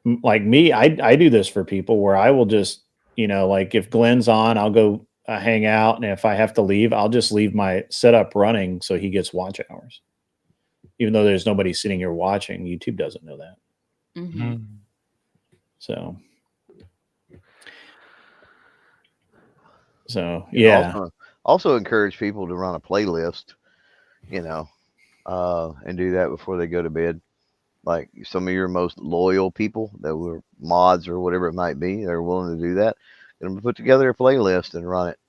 me. I do this for people where I will just, like if Glenn's on, I'll go hang out, and if I have to leave, I'll just leave my setup running so he gets watch hours, even though there's nobody sitting here watching. YouTube doesn't know that. Mm-hmm. So yeah. Also encourage people to run a playlist, and do that before they go to bed. Like some of your most loyal people that were mods or whatever it might be, they're willing to do that. Get them to put together a playlist and run it,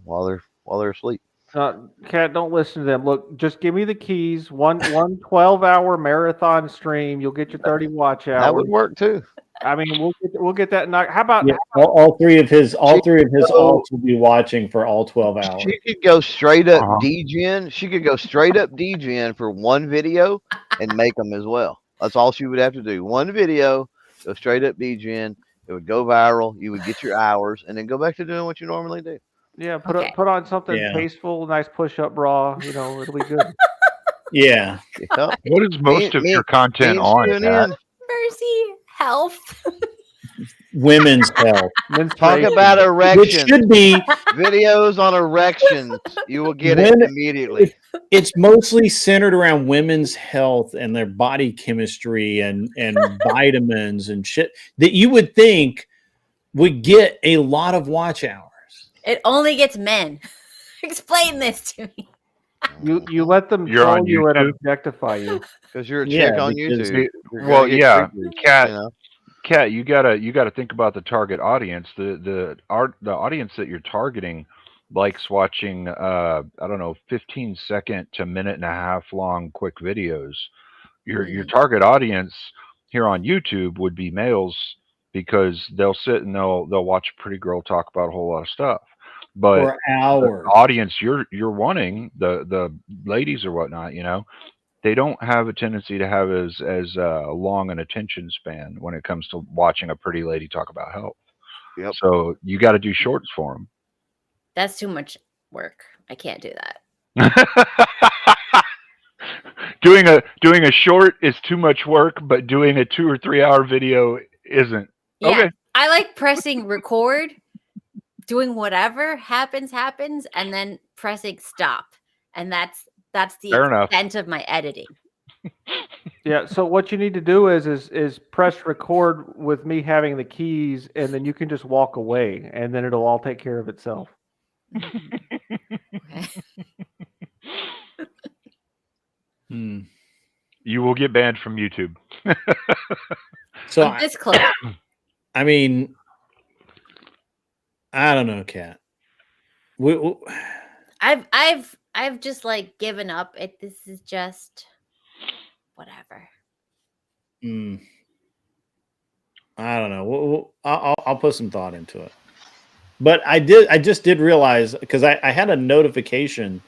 while they're asleep. Kat, don't listen to them. Look, just give me the keys. One 12-hour marathon stream. You'll get your 30 watch hours. That would work too. I mean, we'll get that. How about all three of his alts will be watching for all 12 hours. She could go straight up DGen. She could go straight up DGen for one video and make them as well. That's all she would have to do. One video, go straight up DGen. It would go viral. You would get your hours, and then go back to doing what you normally do. Yeah, put on something tasteful, nice push-up bra. It'll be good. Yeah. What is most of your content on? Mercy, health. Women's health. Talk about erections. Which should be videos on erections. You will get it immediately. It's mostly centered around women's health and their body chemistry and vitamins and shit that you would think would get a lot of watch hours. It only gets men. Explain this to me. You let them troll you and objectify you because you're a chick on YouTube. Well, yeah, Kat, you gotta think about the target audience. The audience that you're targeting likes watching 15-second to minute-and-a-half long quick videos. Your target audience here on YouTube would be males, because they'll sit and they'll watch a pretty girl talk about a whole lot of stuff. But for hours, the audience you're wanting, the ladies or whatnot, they don't have a tendency to have as long an attention span when it comes to watching a pretty lady talk about health. Yep. So you got to do shorts for them. That's too much work. I can't do that. Doing a short is too much work, but doing a 2 or 3 hour video isn't. Yeah, okay. I like pressing record doing whatever happens, and then pressing stop. And that's the Fair enough. extent of my editing. Yeah. So what you need to do is press record with me having the keys, and then you can just walk away, and then it'll all take care of itself. You will get banned from YouTube. So This close. I mean, I don't know, Kat. I've just like given up. This is just whatever. I don't know. I'll put some thought into it. But I just did realize, because I had a notification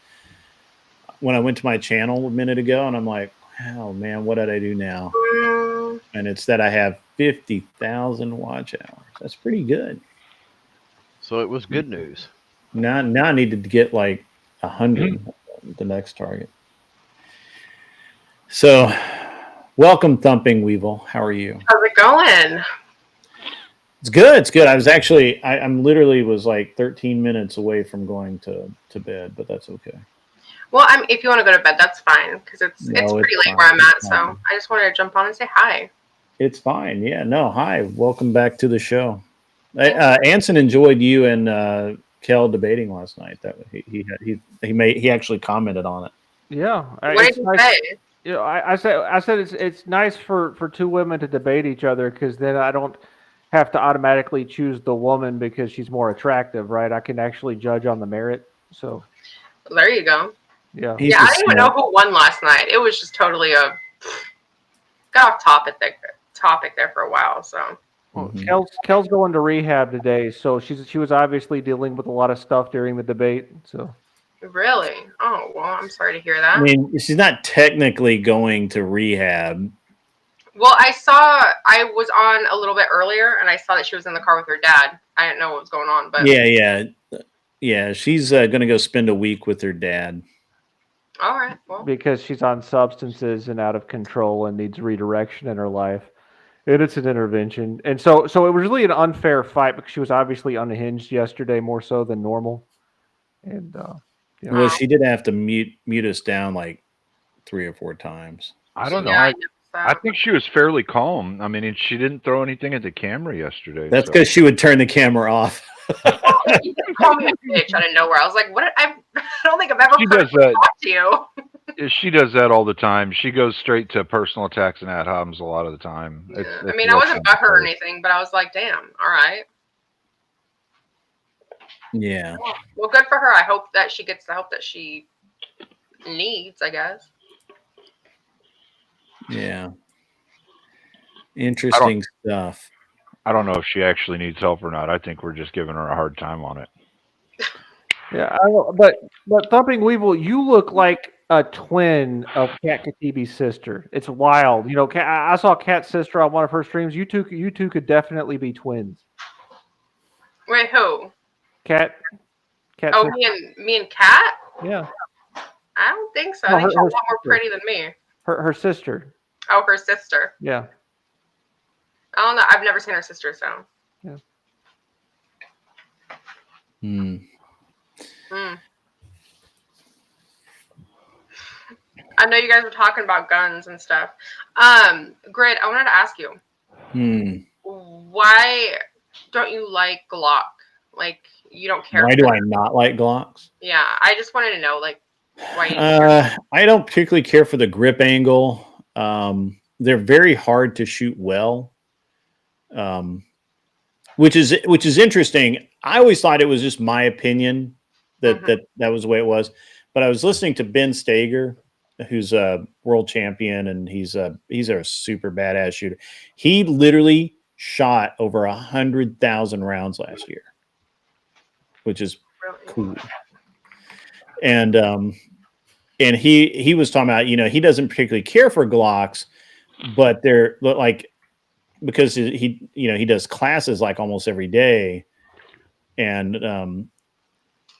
when I went to my channel a minute ago, and I'm like, oh man, what did I do now? And it's that I have 50,000 watch hours. That's pretty good. So it was good news. Now I need to get like 100, the next target. So, welcome, Thumping Weevil. How are you? How's it going? It's good. It's good. I was actually, I'm literally was like 13 minutes away from going to bed, but that's okay. Well, if you want to go to bed, that's fine, because it's pretty late fine. where I'm at. It's So fine. I just wanted to jump on and say hi. It's fine. Yeah. No. Hi. Welcome back to the show. Anson enjoyed you and Kel debating last night. That he actually commented on it. Yeah. What did you say? You know, I said it's nice for two women to debate each other, because then I don't have to automatically choose the woman because she's more attractive, right? I can actually judge on the merit. So There you go. yeah. Yeah, I didn't even know who won last night. It was just totally got off topic there for a while. So Well, Kel's going to rehab today, so she was obviously dealing with a lot of stuff during the debate. So really, oh well, I'm sorry to hear that. I mean, she's not technically going to rehab. Well, I was on a little bit earlier, and I saw that she was in the car with her dad. I didn't know what was going on, but yeah. She's going to go spend a week with her dad. All right. Well, because she's on substances and out of control and needs redirection in her life, and it's an intervention. And so it was really an unfair fight, because she was obviously unhinged yesterday, more so than normal. And Well, she did have to mute us down like 3 or 4 times. I don't know. I think she was fairly calm. I mean, she didn't throw anything at the camera yesterday. That's because she would turn the camera off. You didn't call me a bitch out of nowhere. I was like, "What? I don't think I've ever She heard does that. talk to you." She does that all the time. She goes straight to personal attacks and ad homs a lot of the time. Yeah. I mean, I wasn't butthurt or anything, but I was like, "Damn, all right." Yeah. Well, good for her. I hope that she gets the help that she needs, I guess. Yeah. Interesting stuff. I don't know if she actually needs help or not. I think we're just giving her a hard time on it. yeah, but Thumping Weevil, you look like a twin of Kat Katibi's sister. It's wild. You know, I saw Kat's sister on one of her streams. You two could definitely be twins. Wait, who? Kat. Oh, me and Kat? Yeah. I don't think so. No, I think she's a lot more sister. pretty than me. Her sister. Oh, her sister. Yeah. I don't know. I've never seen her sister, so. Yeah. I know you guys were talking about guns and stuff. Grid, I wanted to ask you, why don't you like Glock? Like, you don't care. Why do I not like Glocks? Yeah, I just wanted to know, like, why you I don't particularly care for the grip angle. They're very hard to shoot well, which is interesting. I always thought it was just my opinion that was the way it was. But I was listening to Ben Stager, who's a world champion, and he's a super badass shooter. He literally shot over 100,000 rounds last year, which is cool. And he was talking about, he doesn't particularly care for Glocks, but they're like, because he does classes like almost every day, and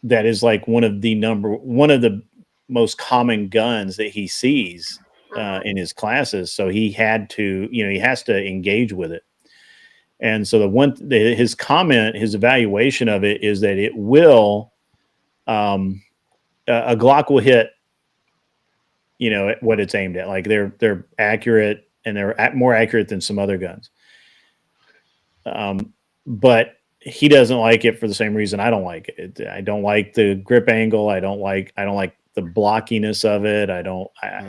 that is like one of the most common guns that he sees in his classes. So he has to engage with it. And so his comment, his evaluation of it is that it will, a Glock will hit, what it's aimed at. Like they're accurate, and they're more accurate than some other guns. But he doesn't like it for the same reason I don't like it. I don't like the grip angle. I don't like the blockiness of it. I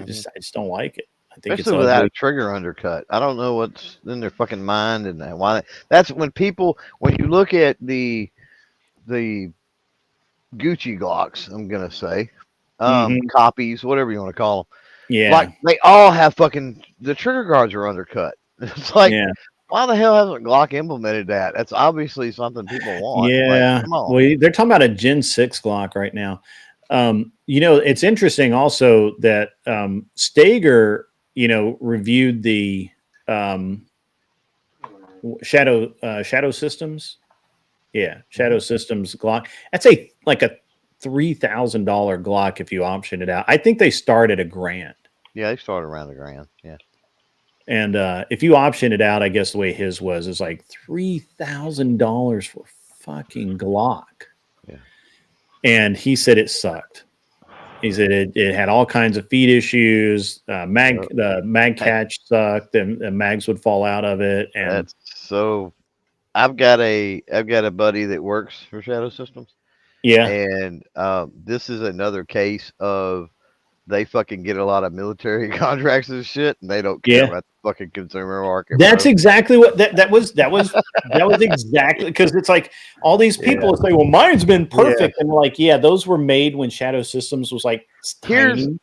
just don't like it. I think especially without a trigger undercut. I don't know what's in their fucking mind and why. That's when you look at the Gucci Glocks, I'm gonna say, copies, whatever you want to call them. Yeah, like they all have the trigger guards are undercut. It's like, why the hell hasn't Glock implemented that? That's obviously something people want. Yeah, like, come on. Well, they're talking about a Gen 6 Glock right now. It's interesting also that Stager, reviewed the Shadow Systems. Yeah, Shadow Systems Glock. That's like a $3,000 Glock if you option it out. I think they start at $1,000. Yeah, they start around $1,000. Yeah. And if you option it out, I guess the way his was is like $3,000 for fucking Glock. Yeah. And he said it sucked. He said it had all kinds of feed issues. The mag catch sucked, and the mags would fall out of it. And that's so. I've got a buddy that works for Shadow Systems. Yeah. And this is another case of they fucking get a lot of military contracts and shit, and they don't care about the fucking consumer market. That's exactly what that was exactly, because it's like all these people say, well, mine's been perfect. And like, those were made when Shadow Systems was like tiny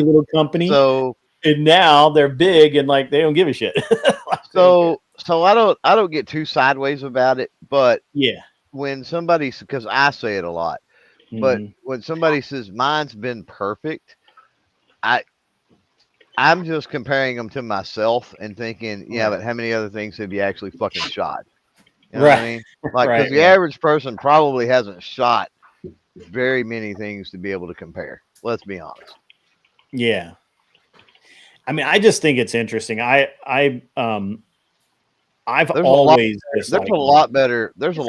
little company. So, and now they're big and like they don't give a shit. so I don't get too sideways about it, but when somebody, because I say it a lot, but when somebody says mine's been perfect, I'm just comparing them to myself and thinking, but how many other things have you actually fucking shot? You know what I mean? Like, because the average person probably hasn't shot very many things to be able to compare. Let's be honest. Yeah. I mean, I just think it's interesting. There's a lot better clones.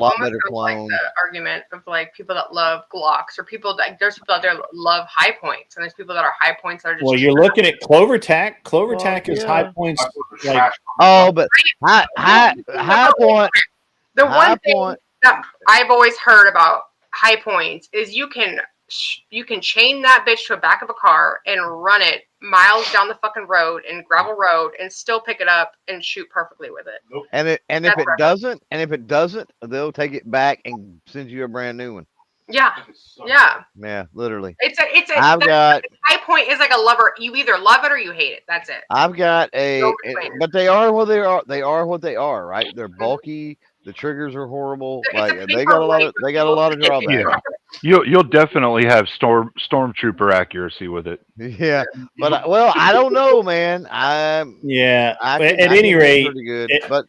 Like the argument of like people that love Glocks, or people that there's people out there that love high points, and there's people that are high points that are just. Well, you're looking at Clover Tack. Clover Tack is high points. Like, but high point. The one thing that I've always heard about high points is you can chain that bitch to the back of a car and run it miles down the fucking road and gravel road and still pick it up and shoot perfectly with it. And if it doesn't, they'll take it back and send you a brand new one. Yeah, literally. High point is like a lover. You either love it or you hate it. That's it. But they are what they are. They are what they are, right? They're bulky. The triggers are horrible. Like they got a lot of drawbacks. Yeah. You'll definitely have stormtrooper accuracy with it. Yeah, but I don't know, man. At any rate, pretty good. But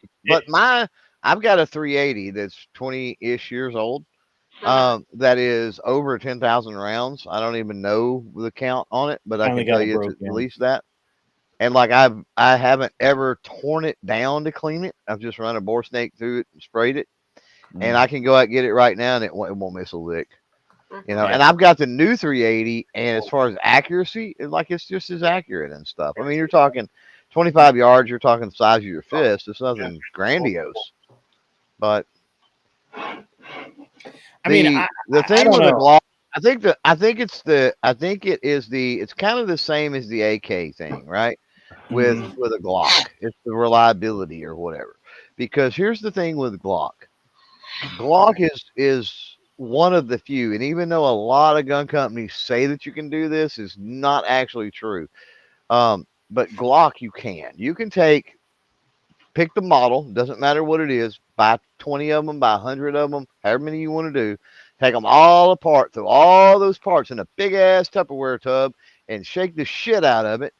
I've got a 380 that's 20-ish years old. That is over 10,000 rounds. I don't even know the count on it, but I can tell you it's at least that. And like I haven't ever torn it down to clean it. I've just run a bore snake through it and sprayed it. And I can go out and get it right now, and it won't miss a lick. And I've got the new 380, and as far as accuracy, it's just as accurate and stuff. I mean, you're talking 25 yards. You're talking the size of your fist. It's nothing grandiose, but the thing with the Glock, it's kind of the same as the AK thing, right? With a Glock, it's the reliability or whatever. Because here's the thing with Glock. Glock is one of the few, and even though a lot of gun companies say that you can do this, is not actually true. But Glock, you can pick the model, doesn't matter what it is, buy 20 of them, buy 100 of them, however many you want to do, take them all apart, throw all those parts in a big ass Tupperware tub and shake the shit out of it,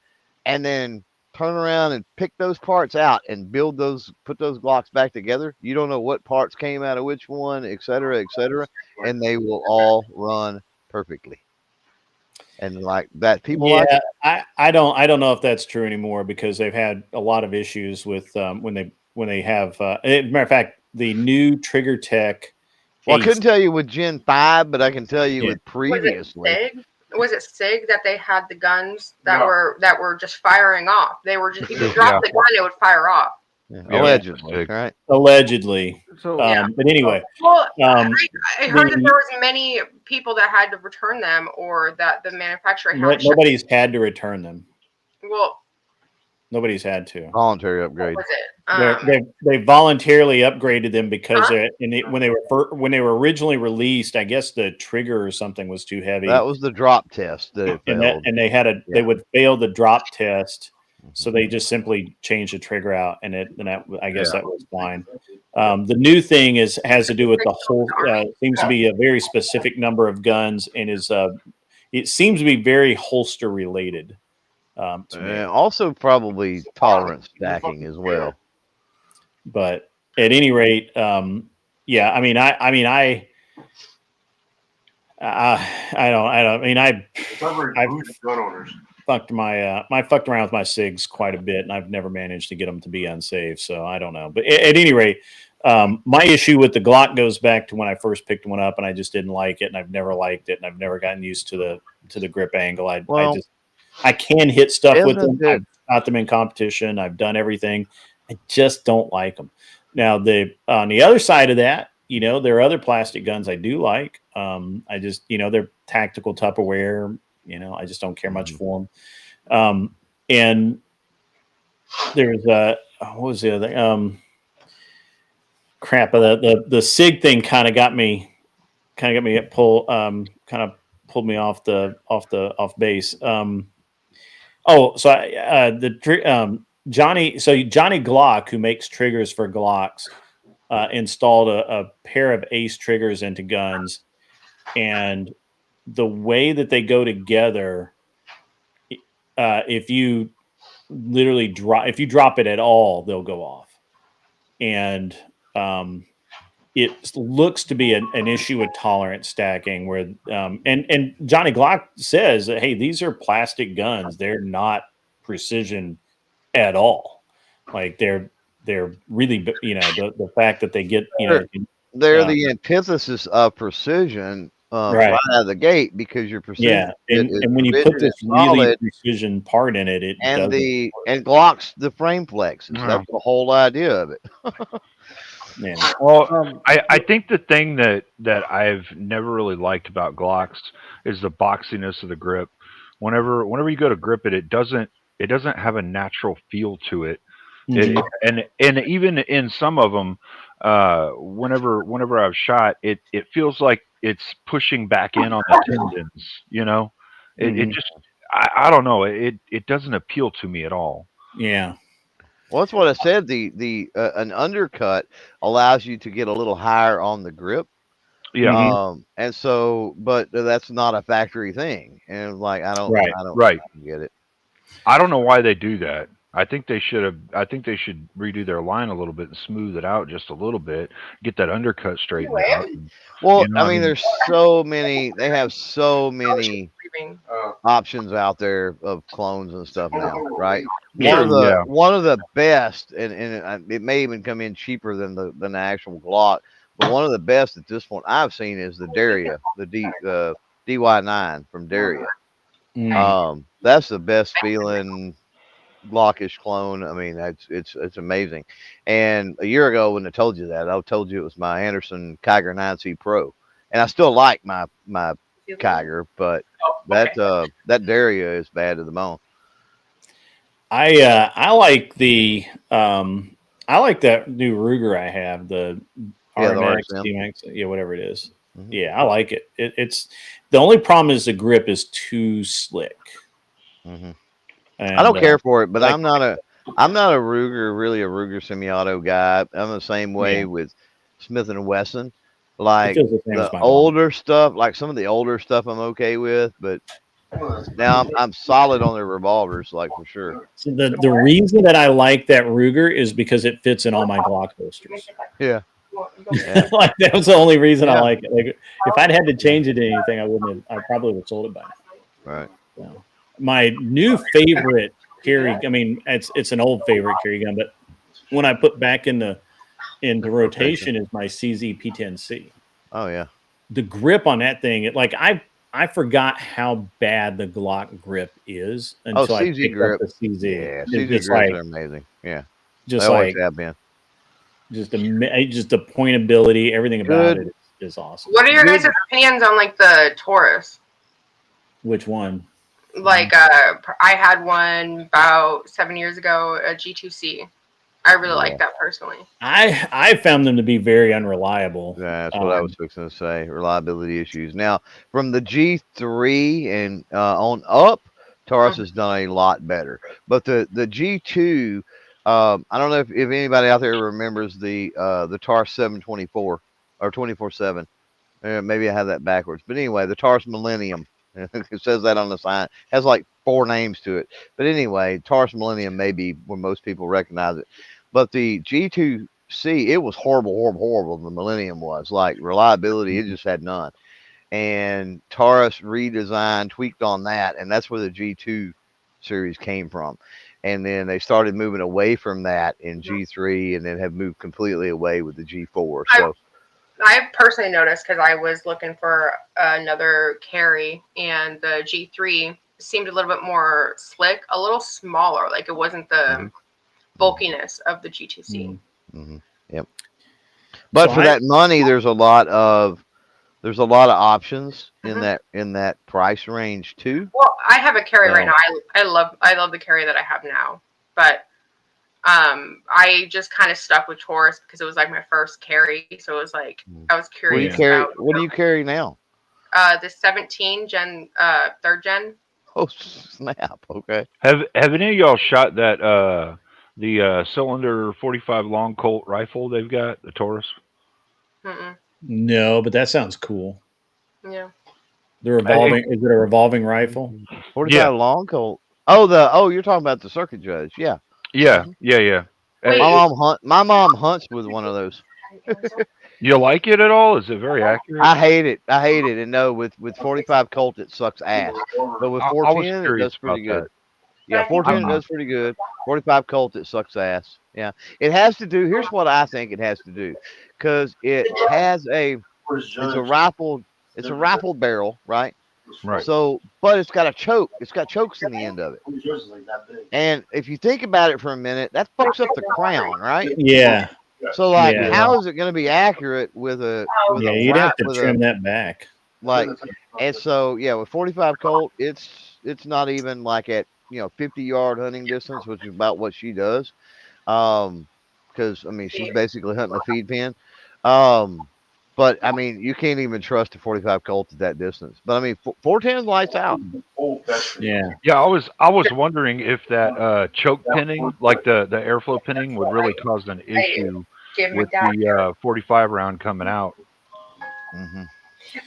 and then turn around and pick those parts out and put those Glocks back together. You don't know what parts came out of which one, et cetera, and they will all run perfectly. And like that, I don't know if that's true anymore, because they've had a lot of issues with when they have. Matter of fact, the new Trigger Tech. Well, I couldn't tell you with Gen 5, but I can tell you with previously. Was it SIG that they had the guns that were just firing off? They were just, if you drop the gun, it would fire off. Yeah, allegedly, right? Allegedly. So, but anyway. Well, I heard that the- there was many people that had to return them, or that the manufacturer had. Nobody's had to return them. Well, Nobody's had to. Voluntary upgrade. what was it? They voluntarily upgraded them because when they were originally released, I guess the trigger or something was too heavy. That was the drop test that it failed. And they had they would fail the drop test, so they just simply changed the trigger out, and I guess that was fine. The new thing has to do with the whole. Seems to be a very specific number of guns, and it seems to be very holster related. Also, probably tolerance stacking as well. But at any rate, yeah. I mean, I've fucked fucked around with my SIGs quite a bit, and I've never managed to get them to be unsafe. So I don't know. But at any rate, my issue with the Glock goes back to when I first picked one up, and I just didn't like it, and I've never liked it, and I've never gotten used to the grip angle. I can hit stuff with them. I've got them in competition. I've done everything. I just don't like them. Now, on the other side of that, there are other plastic guns I do like. I just, they're tactical Tupperware. I just don't care much for them. And there's what was the other thing? Crap. The SIG thing kind of got me pulled me off base. Johnny Glock, who makes triggers for Glocks, installed a pair of Ace triggers into guns, and the way that they go together, if you drop it at all, they'll go off, and it looks to be an issue with tolerance stacking where and Johnny Glock says that, hey, these are plastic guns. They're not precision at all. Like they're really, the fact that they get, they're the antithesis of precision right out of the gate, because your precision. Yeah. And when you put this really precision part in it, and Glock's the frame flexes. That's the whole idea of it. Yeah. Well, I think the thing that I've never really liked about Glocks is the boxiness of the grip. Whenever you go to grip it, it doesn't have a natural feel to it. And even in some of them, whenever I've shot, it feels like it's pushing back in on the tendons. It just I don't know. It doesn't appeal to me at all. Yeah. Well, that's what I said. An undercut allows you to get a little higher on the grip. Yeah. And so, but that's not a factory thing. And I don't get it. I don't know why they do that. I think they should redo their line a little bit and smooth it out just a little bit, get that undercut straightened out. Well, there's so many. They have so many options out there of clones and stuff now, right? One of the best, and it may even come in cheaper than the actual Glock, but one of the best at this point I've seen is the Daria, the DY9 from Daria. That's the best feeling Glockish clone. I mean, it's amazing. And a year ago, when I told you that, I told you it was my Anderson Kiger 9C Pro, and I still like my Kiger, but that Daria is bad to the bone. I like that new Ruger I have, the RMX, D-Max, whatever it is. Mm-hmm. Yeah, I like it. It's the only problem is the grip is too slick. Mm-hmm. I don't care for it, but I'm not a Ruger semi-auto guy. I'm the same way with Smith and Wesson. Like the older stuff, like some of the older stuff, I'm okay with, but now I'm solid on their revolvers, like for sure. So the reason that I like that Ruger is because it fits in all my Glock holsters. Yeah. Like that was the only reason I like it. Like if I'd had to change it to anything, I probably would have sold it by now. Right. So, my new favorite carry, I mean, it's an old favorite carry gun, but one I put back into rotation is my CZ P10C. Oh yeah. The grip on that thing, I forgot how bad the Glock grip is until I CZ picked grip. up the CZ. Yeah, It's CZ just grips like, are amazing. Yeah, just they always like have been. just the pointability, everything about Good. it is awesome. What are your guys' opinions on like the Taurus? Which one? Like I had one about 7 years ago, a G2C. I really like that personally. I found them to be very unreliable. Yeah, that's what I was fixing to say. Reliability issues. Now, from the G3 and on up, Taurus has done a lot better. But the G2, I don't know if anybody out there remembers the Taurus 724 or 24/7. Maybe I have that backwards. But anyway, the Taurus Millennium. It says that on the sign. It has like 4 names to it. But anyway, Taurus Millennium may be where most people recognize it. But the G2C, it was horrible. The Millennium was like reliability. It just had none. And Taurus redesigned, tweaked on that. And that's where the G2 series came from. And then they started moving away from that in G3 and then have moved completely away with the G4. So I personally noticed because I was looking for another carry, and the G3 seemed a little bit more slick, a little smaller. Like it wasn't the bulkiness of the G2C. Yep. But for that money, there's a lot of options in that price range too. Well, I have a carry right now. I love the carry that I have now, but I just kind of stuck with Taurus because it was like my first carry, so it was like I was curious. What do you carry now? The 17 gen, 3rd gen. Oh snap! Okay. Have any of y'all shot that the cylinder 45 long Colt rifle they've got, the Taurus? No, but that sounds cool. Yeah. The revolving is it a revolving rifle? 45 long Colt. Oh, you're talking about the circuit judge. Yeah. Yeah. My mom hunts with one of those. You like it at all? Is it very accurate? I hate it. And no, with 45 Colt it sucks ass. But with 410 it does pretty good. Yeah, 410 does pretty good. 45 Colt it sucks ass. Yeah. It has to do. Here's what I think it has to do, because it has it's a rifle barrel, right? Right. So, but it's got a choke. It's got chokes in the end of it. And if you think about it for a minute, that fucks up the crown, right? Yeah. So, like, how is it going to be accurate with a? You'd have to trim that back. Like, and so with 45 Colt, it's not even like at 50-yard hunting distance, which is about what she does. Because I mean, she's basically hunting a feed pen. But I mean, you can't even trust a 45 Colt at that distance. But I mean, 410 lights out. Yeah. Yeah, I was wondering if that choke pinning, like the airflow pinning, would really cause an issue with the 45 round coming out.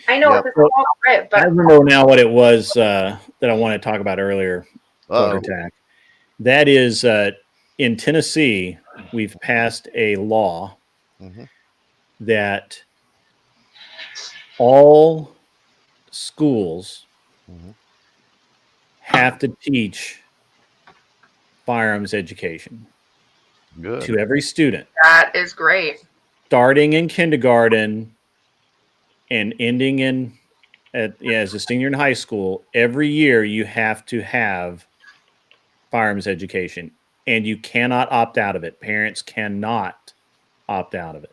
I know it's a small grip, but I remember now what it was that I wanted to talk about earlier. Attack. That is in Tennessee, we've passed a law that all schools have to teach firearms education to every student. That is great. Starting in kindergarten and ending as a senior in high school, every year you have to have firearms education, and you cannot opt out of it. Parents cannot opt out of it.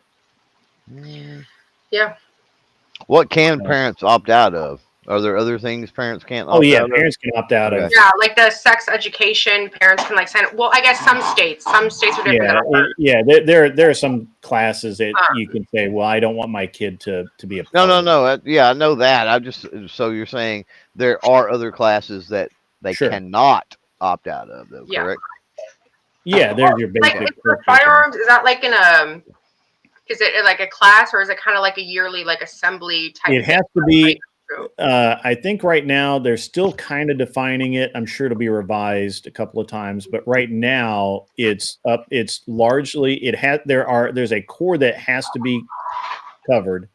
Yeah. What can parents opt out of? Are there other things parents can't opt out of? Parents can opt out of. Yeah, like the sex education, parents can like sign up. Well, I guess some states are different. There are some classes that you can say, well, I don't want my kid to be a part No. of. I know that. I just so you're saying there are other classes that they cannot opt out of, though, correct? Yeah, there's your basic. Like for firearms, is that like is it like a class, or is it kind of like a yearly like assembly type? It has to be. I think right now they're still kind of defining it. I'm sure it'll be revised a couple of times, but right now it's up. It's largely there's a core that has to be covered,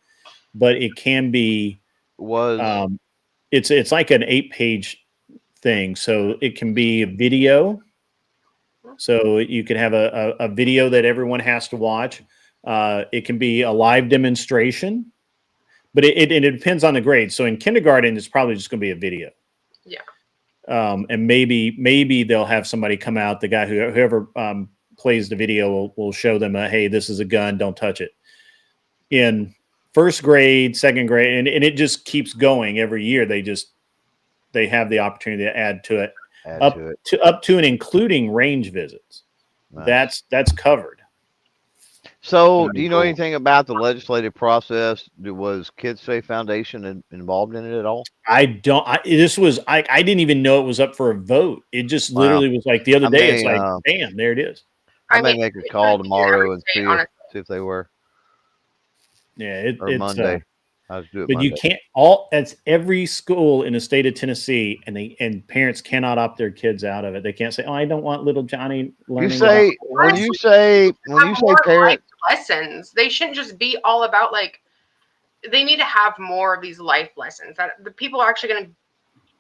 but it can be it's like an 8-page thing, so it can be video, So you can have a video that everyone has to watch. It can be a live demonstration, but it depends on the grade. So in kindergarten, it's probably just going to be a video. Yeah. And maybe they'll have somebody come out. The guy whoever plays the video will show them, hey, this is a gun, don't touch it. In first grade, second grade, and it just keeps going every year. They have the opportunity to add to it, up to and including range visits. Nice. That's covered. So, do you know anything about the legislative process? Was Kids Safe Foundation involved in it at all? I don't. I didn't even know it was up for a vote. It just literally was like the other day. It's like, bam, there it is. I may make a call tomorrow and see if they were. Yeah, it's Monday. I was doing but Monday. you can't. That's every school in the state of Tennessee, and parents cannot opt their kids out of it. They can't say, "Oh, I don't want little Johnny learning." When you say parents lessons, they shouldn't just be all about like. They need to have more of these life lessons that the people are actually going to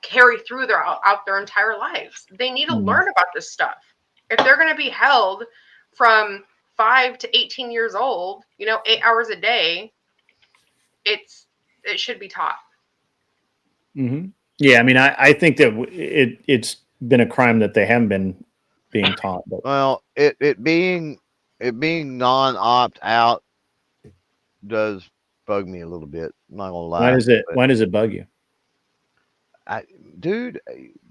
carry through out their entire lives. They need to learn about this stuff. If they're going to be held from 5 to 18 years old, 8 hours a day, it should be taught. Mm-hmm. Yeah, I mean, I think that it's been a crime that they haven't been being taught. But. Well, it being non-opt out does bug me a little bit. I'm not gonna lie. Why does it bug you? Dude,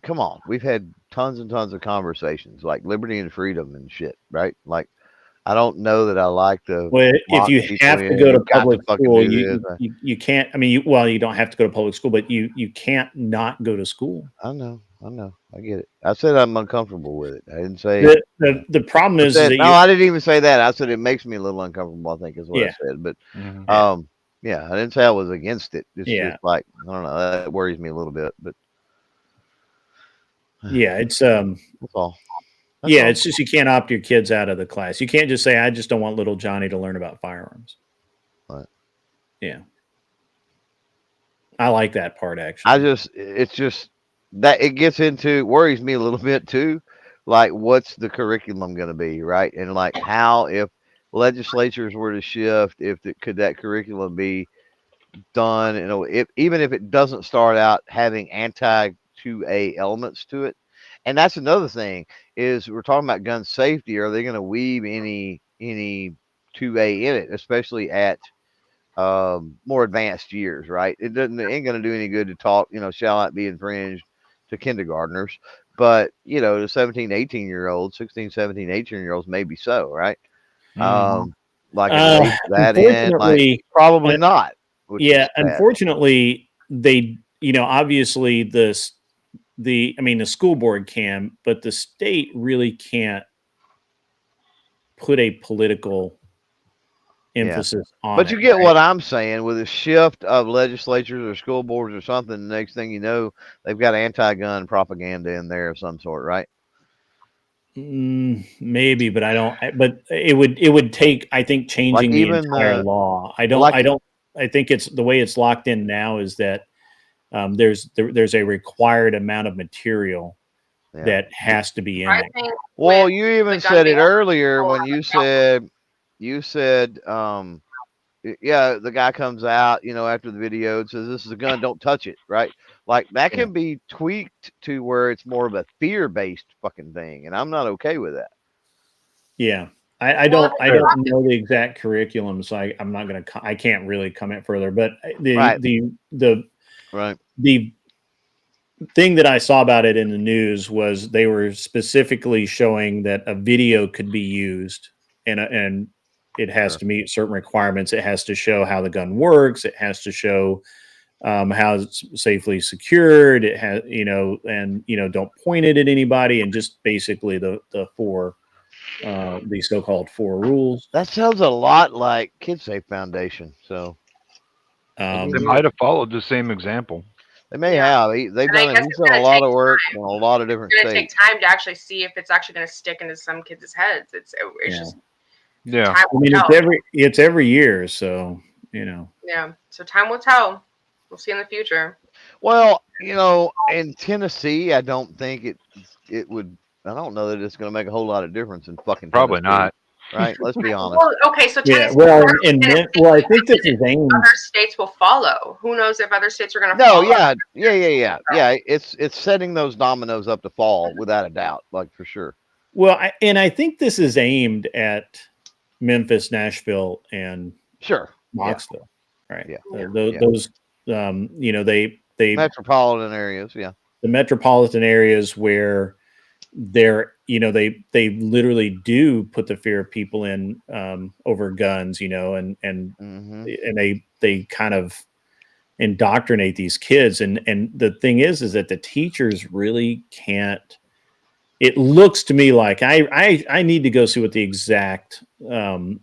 come on. We've had tons and tons of conversations like liberty and freedom and shit, right? Like, I don't know that I like the. Well, if you have to go to public school, you can't. I mean, you don't have to go to public school, but you can't not go to school. I know. I get it. I said I'm uncomfortable with it. I didn't say the problem is that I didn't even say that. I said it makes me a little uncomfortable, I think is what I said. But yeah, I didn't say I was against it. It's just like, I don't know, that worries me a little bit. But yeah, it's that's all. It's just you can't opt your kids out of the class. You can't just say, I just don't want little Johnny to learn about firearms. Right. Yeah. I like that part actually. It's just that it gets into, worries me a little bit too. Like, what's the curriculum going to be, right? And like, how, if legislatures were to shift, could that curriculum be done? Even if it doesn't start out having anti-2A elements to it. And that's another thing, is we're talking about gun safety. Are they going to weave any 2A in it, especially at more advanced years, right? It ain't going to do any good to talk, shall not be infringed to kindergartners, but to 17, 18-year-olds, 16, 17, 18-year-olds, maybe so, right? Like that end, like, probably not. Yeah, unfortunately, they, obviously the school board can, but the state really can't put a political emphasis on it. But you get what I'm saying, with a shift of legislatures or school boards or something, the next thing you know, they've got anti-gun propaganda in there of some sort, right? Maybe, but but it would take, I think, changing the entire law. I think it's the way it's locked in now is that there's a required amount of material that has to be in it. Well, you even said it earlier when you said, the guy comes out, after the video and says, this is a gun, don't touch it, right? Like, that can be tweaked to where it's more of a fear-based fucking thing, and I'm not okay with that. Yeah. I don't know the exact curriculum, so I'm not going to, I can't really comment further, but the thing that I saw about it in the news was they were specifically showing that a video could be used and it has to meet certain requirements. It has to show how the gun works. It has to show how it's safely secured. It has, don't point it at anybody, and just basically the so-called 4 rules. That sounds a lot like Kids Safe Foundation. So they might have followed the same example. They may have. He's done a lot of work in a lot of different states. It's going to take time to actually see if it's actually going to stick into some kids' heads. It's just. Yeah. I mean, it's every year, so Yeah. So time will tell. We'll see in the future. Well, in Tennessee, I don't think it would I don't know that it's going to make a whole lot of difference in fucking Probably Tennessee, not. right? Let's be honest. Well, okay, so Yeah, Tennessee, well, well, I think this is aimed. other states will follow. Who knows if other states are going to No, follow? yeah. It's setting those dominoes up to fall without a doubt, like for sure. Well, I think this is aimed at Memphis, Nashville, and Knoxville, right? Yeah. Those, you know, they metropolitan areas, yeah. The metropolitan areas where they're, you know, they literally do put the fear of people in over guns, you know, and they kind of indoctrinate these kids, and the thing is that the teachers really can't. It looks to me like I need to go see what the exact I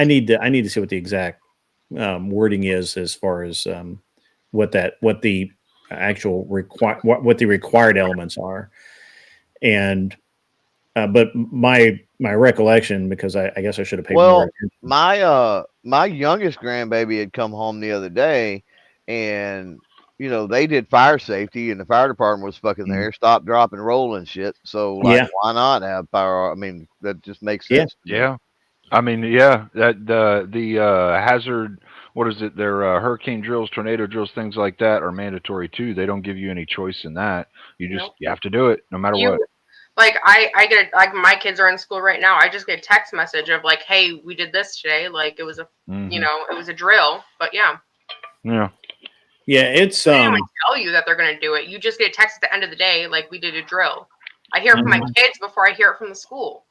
need to see what the exact wording is as far as what the actual what the required elements are, and but my recollection, because I guess I should have paid more attention. My youngest grandbaby had come home the other day, and you know, they did fire safety, and the fire department was fucking there, stop, drop, and roll and shit. So, like, why not have power? I mean, that just makes sense. Yeah. I mean, yeah, that the hazard, what is it? Their hurricane drills, tornado drills, things like that are mandatory too. They don't give you any choice in that. You just you have to do it no matter what. Like I get like my kids are in school right now. I just get a text message of like, hey, we did this today. Like it was a you know, it was a drill, but yeah. Yeah, it's they don't tell you that they're going to do it. You just get a text at the end of the day, like we did a drill. I hear it from my kids before I hear it from the school.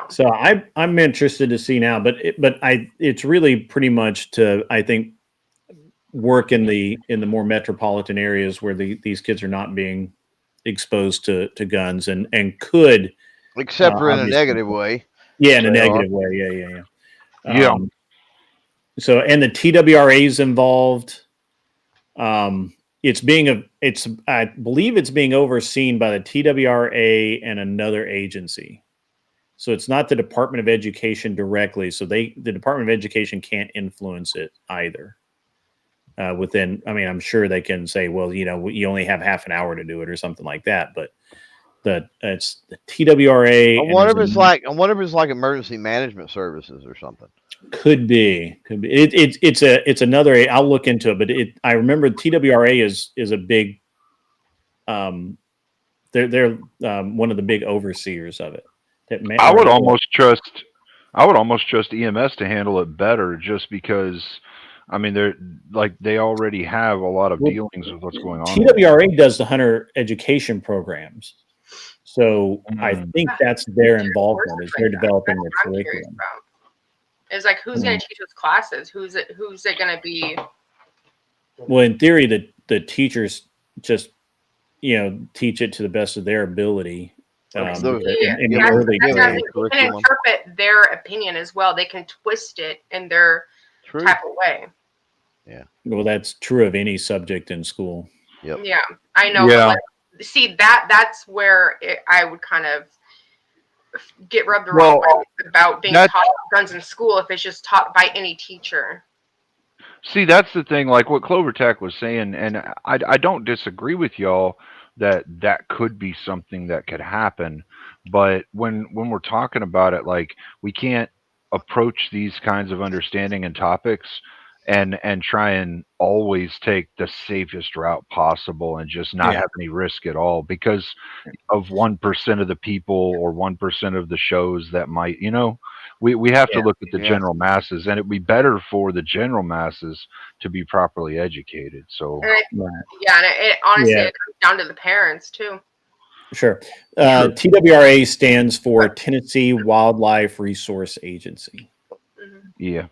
So I'm interested to see now, but it's really pretty much to, I think, work in the more metropolitan areas where these kids are not being exposed to guns and could, except for in a negative way. Yeah, in a negative way. Yeah. So, and the TWRA is involved. I believe it's being overseen by the TWRA and another agency. So it's not the Department of Education directly. So the Department of Education can't influence it either. I'm sure they can say, well, you know, you only have half an hour to do it or something like that. But it's the TWRA. I wonder if it's like emergency management services or something. Could be. It's another. I'll look into it, but I remember TWRA is a big. They're one of the big overseers of it. I would almost trust EMS to handle it better, just because. I mean, they already have a lot of dealings with what's going on. TWRA does the hunter education programs, so I think that's their involvement. Is they're developing their curriculum. It's like, who's going to teach those classes? Who's it going to be? Well, in theory, the teachers just, you know, teach it to the best of their ability. They can interpret their opinion as well. They can twist it in their type of way. Yeah. Well, that's true of any subject in school. Yep. Yeah, I know. Yeah. But like, see, that's where I would kind of get rubbed the wrong way about being taught guns in school if it's just taught by any teacher. See, that's the thing, like what Clover Tech was saying, and I don't disagree with y'all that could be something that could happen, but when we're talking about it, like, we can't approach these kinds of understanding and topics and try and always take the safest route possible and just not have any risk at all because of 1% of the people or 1% of the shows that might, you know, we have to look at the general masses, and it'd be better for the general masses to be properly educated. So it honestly it comes down to the parents too. Sure. TWRA stands for Tennessee Wildlife Resource Agency. Yeah.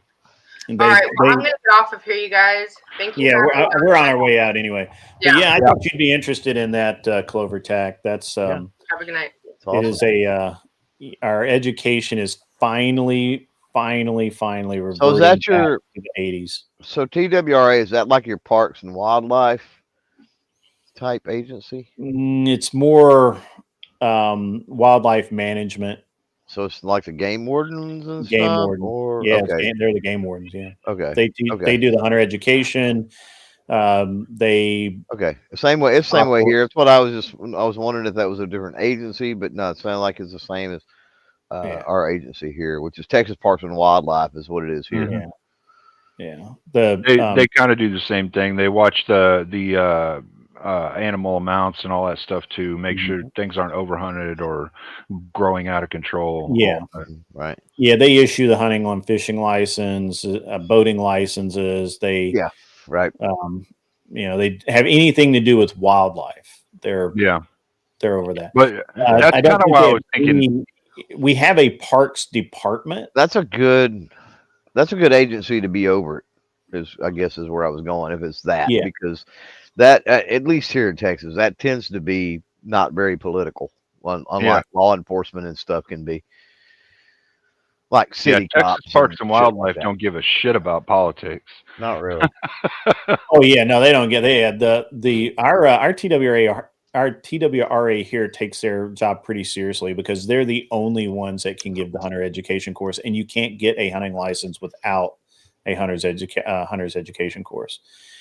All right, well, I'm going to get off of here, you guys. Thank you. Yeah, we're on our way out anyway. But I think you'd be interested in that, Clover Tech. That's have a good night. It is our education is finally reverting so is that back your to the 80s. So TWRA, is that like your Parks and Wildlife type agency? It's more wildlife management. So it's like the game wardens and game stuff? warden. Or, yeah, okay. they're the game wardens. Yeah. Okay. They do the hunter education. They okay, same way. It's the same way here. It's what I was wondering if that was a different agency, but no, it sounds like it's the same as our agency here, which is Texas Parks and Wildlife, is what it is here. Yeah, yeah. They kind of do the same thing. They watch the animal amounts and all that stuff to make sure things aren't overhunted or growing out of control. Yeah, right. Yeah, they issue the hunting and fishing license, boating licenses. They right. They have anything to do with wildlife. They're over that. But that's kind of why I was thinking. We have a parks department. That's a good agency to be over it. I guess is where I was going. If it's that, because that at least here in Texas, that tends to be not very political. Unlike law enforcement and stuff can be. Like city cops. Texas Parks and Wildlife don't give a shit about politics. Not really. Oh yeah, no, they don't get. They had our TWRA here takes their job pretty seriously because they're the only ones that can give the hunter education course, and you can't get a hunting license without a hunter's education course.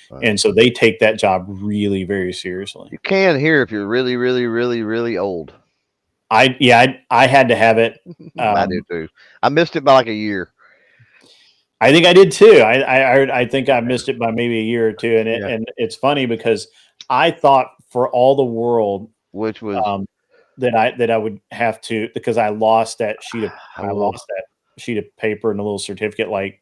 Right. And so they take that job really very seriously. You can here if you're really, really, really, really old. I had to have it. I did too. I missed it by like a year. I think I did too. I think I missed it by maybe a year or two, and it's funny because I thought for all the world, which was that I would have to, because I lost that sheet of paper and a little certificate, like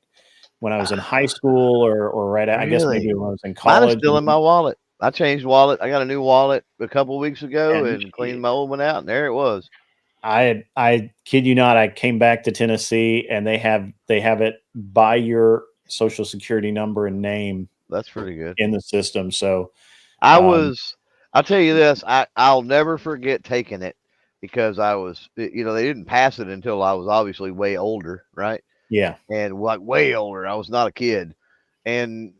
when I was in high school or right. I guess maybe when I was in college. Mine is still in my wallet. I changed wallet. I got a new wallet a couple of weeks ago and cleaned my old one out, and there it was. I kid you not. I came back to Tennessee, and they have it by your social security number and name. That's pretty good in the system. So I'll tell you this. I'll never forget taking it because I was, they didn't pass it until I was obviously way older, right? Yeah, and like way older. I was not a kid, and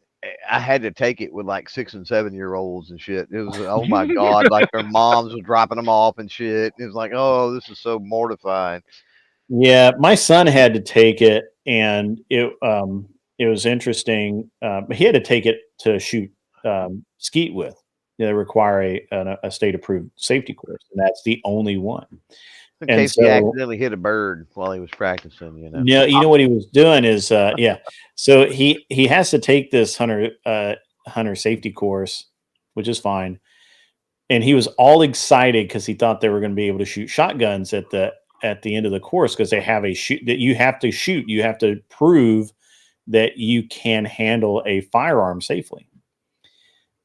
I had to take it with like 6 and 7 year olds and shit. It was, oh my God, like their moms were dropping them off and shit. It was like, oh, this is so mortifying. Yeah, my son had to take it, and it was interesting. He had to take it to shoot skeet with. They require a state approved safety course, and that's the only one. In case he accidentally hit a bird while he was practicing, Yeah, you know what he was doing is, So he has to take this hunter safety course, which is fine, and he was all excited because he thought they were going to be able to shoot shotguns at the end of the course because they have a shoot that you have to shoot. You have to prove that you can handle a firearm safely.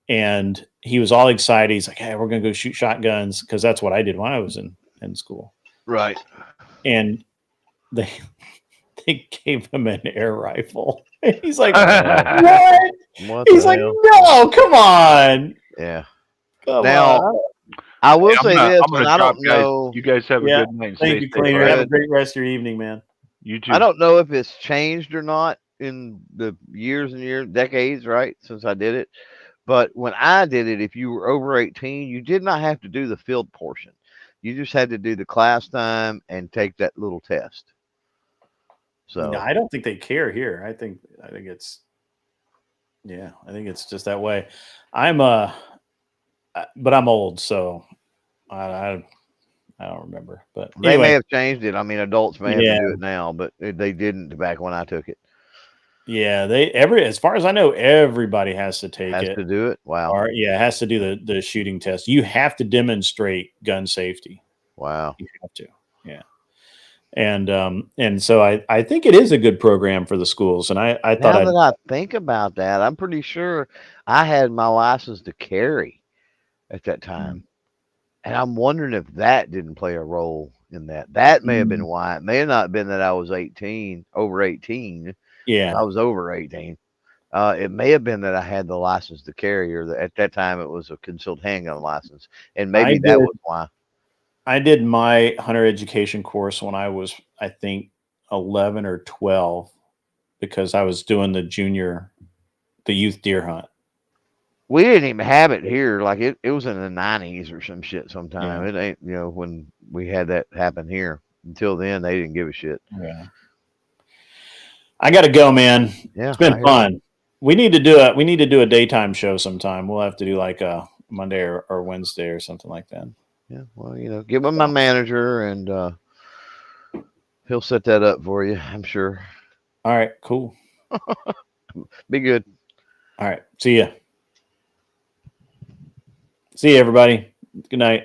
And he was all excited. He's like, "Hey, we're going to go shoot shotguns," because that's what I did when I was in school. Right. And they gave him an air rifle. He's like, what? He's like, no, come on. Yeah. Come now, on. I will say this, but I don't know. You guys have a good night. Thank you, Cleaner. Have a great rest of your evening, man. You too. I don't know if it's changed or not in the decades, right, since I did it. But when I did it, if you were over 18, you did not have to do the field portion. You just had to do the class time and take that little test. So no, I don't think they care here. I think it's just that way. But I'm old, so I don't remember. But they anyway, may have changed it. I mean, adults may have to do it now, but they didn't back when I took it. Yeah, as far as I know, everybody has to take it. Has to do it. Wow. Or, has to do the shooting test. You have to demonstrate gun safety. Wow. You have to. Yeah. And so I think it is a good program for the schools. And I thought now that I think about that, I'm pretty sure I had my license to carry at that time. And I'm wondering if that didn't play a role in that. That may have been why. It may have not been that I was over 18. Yeah. I was over 18. It may have been that I had the license to carry, or at that time it was a concealed handgun license. And maybe that was why. I did my hunter education course when I was, I think, 11 or 12, because I was doing the youth deer hunt. We didn't even have it here. Like it was in the 90s or some shit sometime. Yeah. It ain't, when we had that happen here. Until then, they didn't give a shit. Yeah. I got to go, man. Yeah, it's been fun. We need to do a daytime show sometime. We'll have to do like a Monday or Wednesday or something like that. Yeah, well, get with my manager and he'll set that up for you, I'm sure. All right, cool. Be good. All right, see ya. See you, everybody. Good night.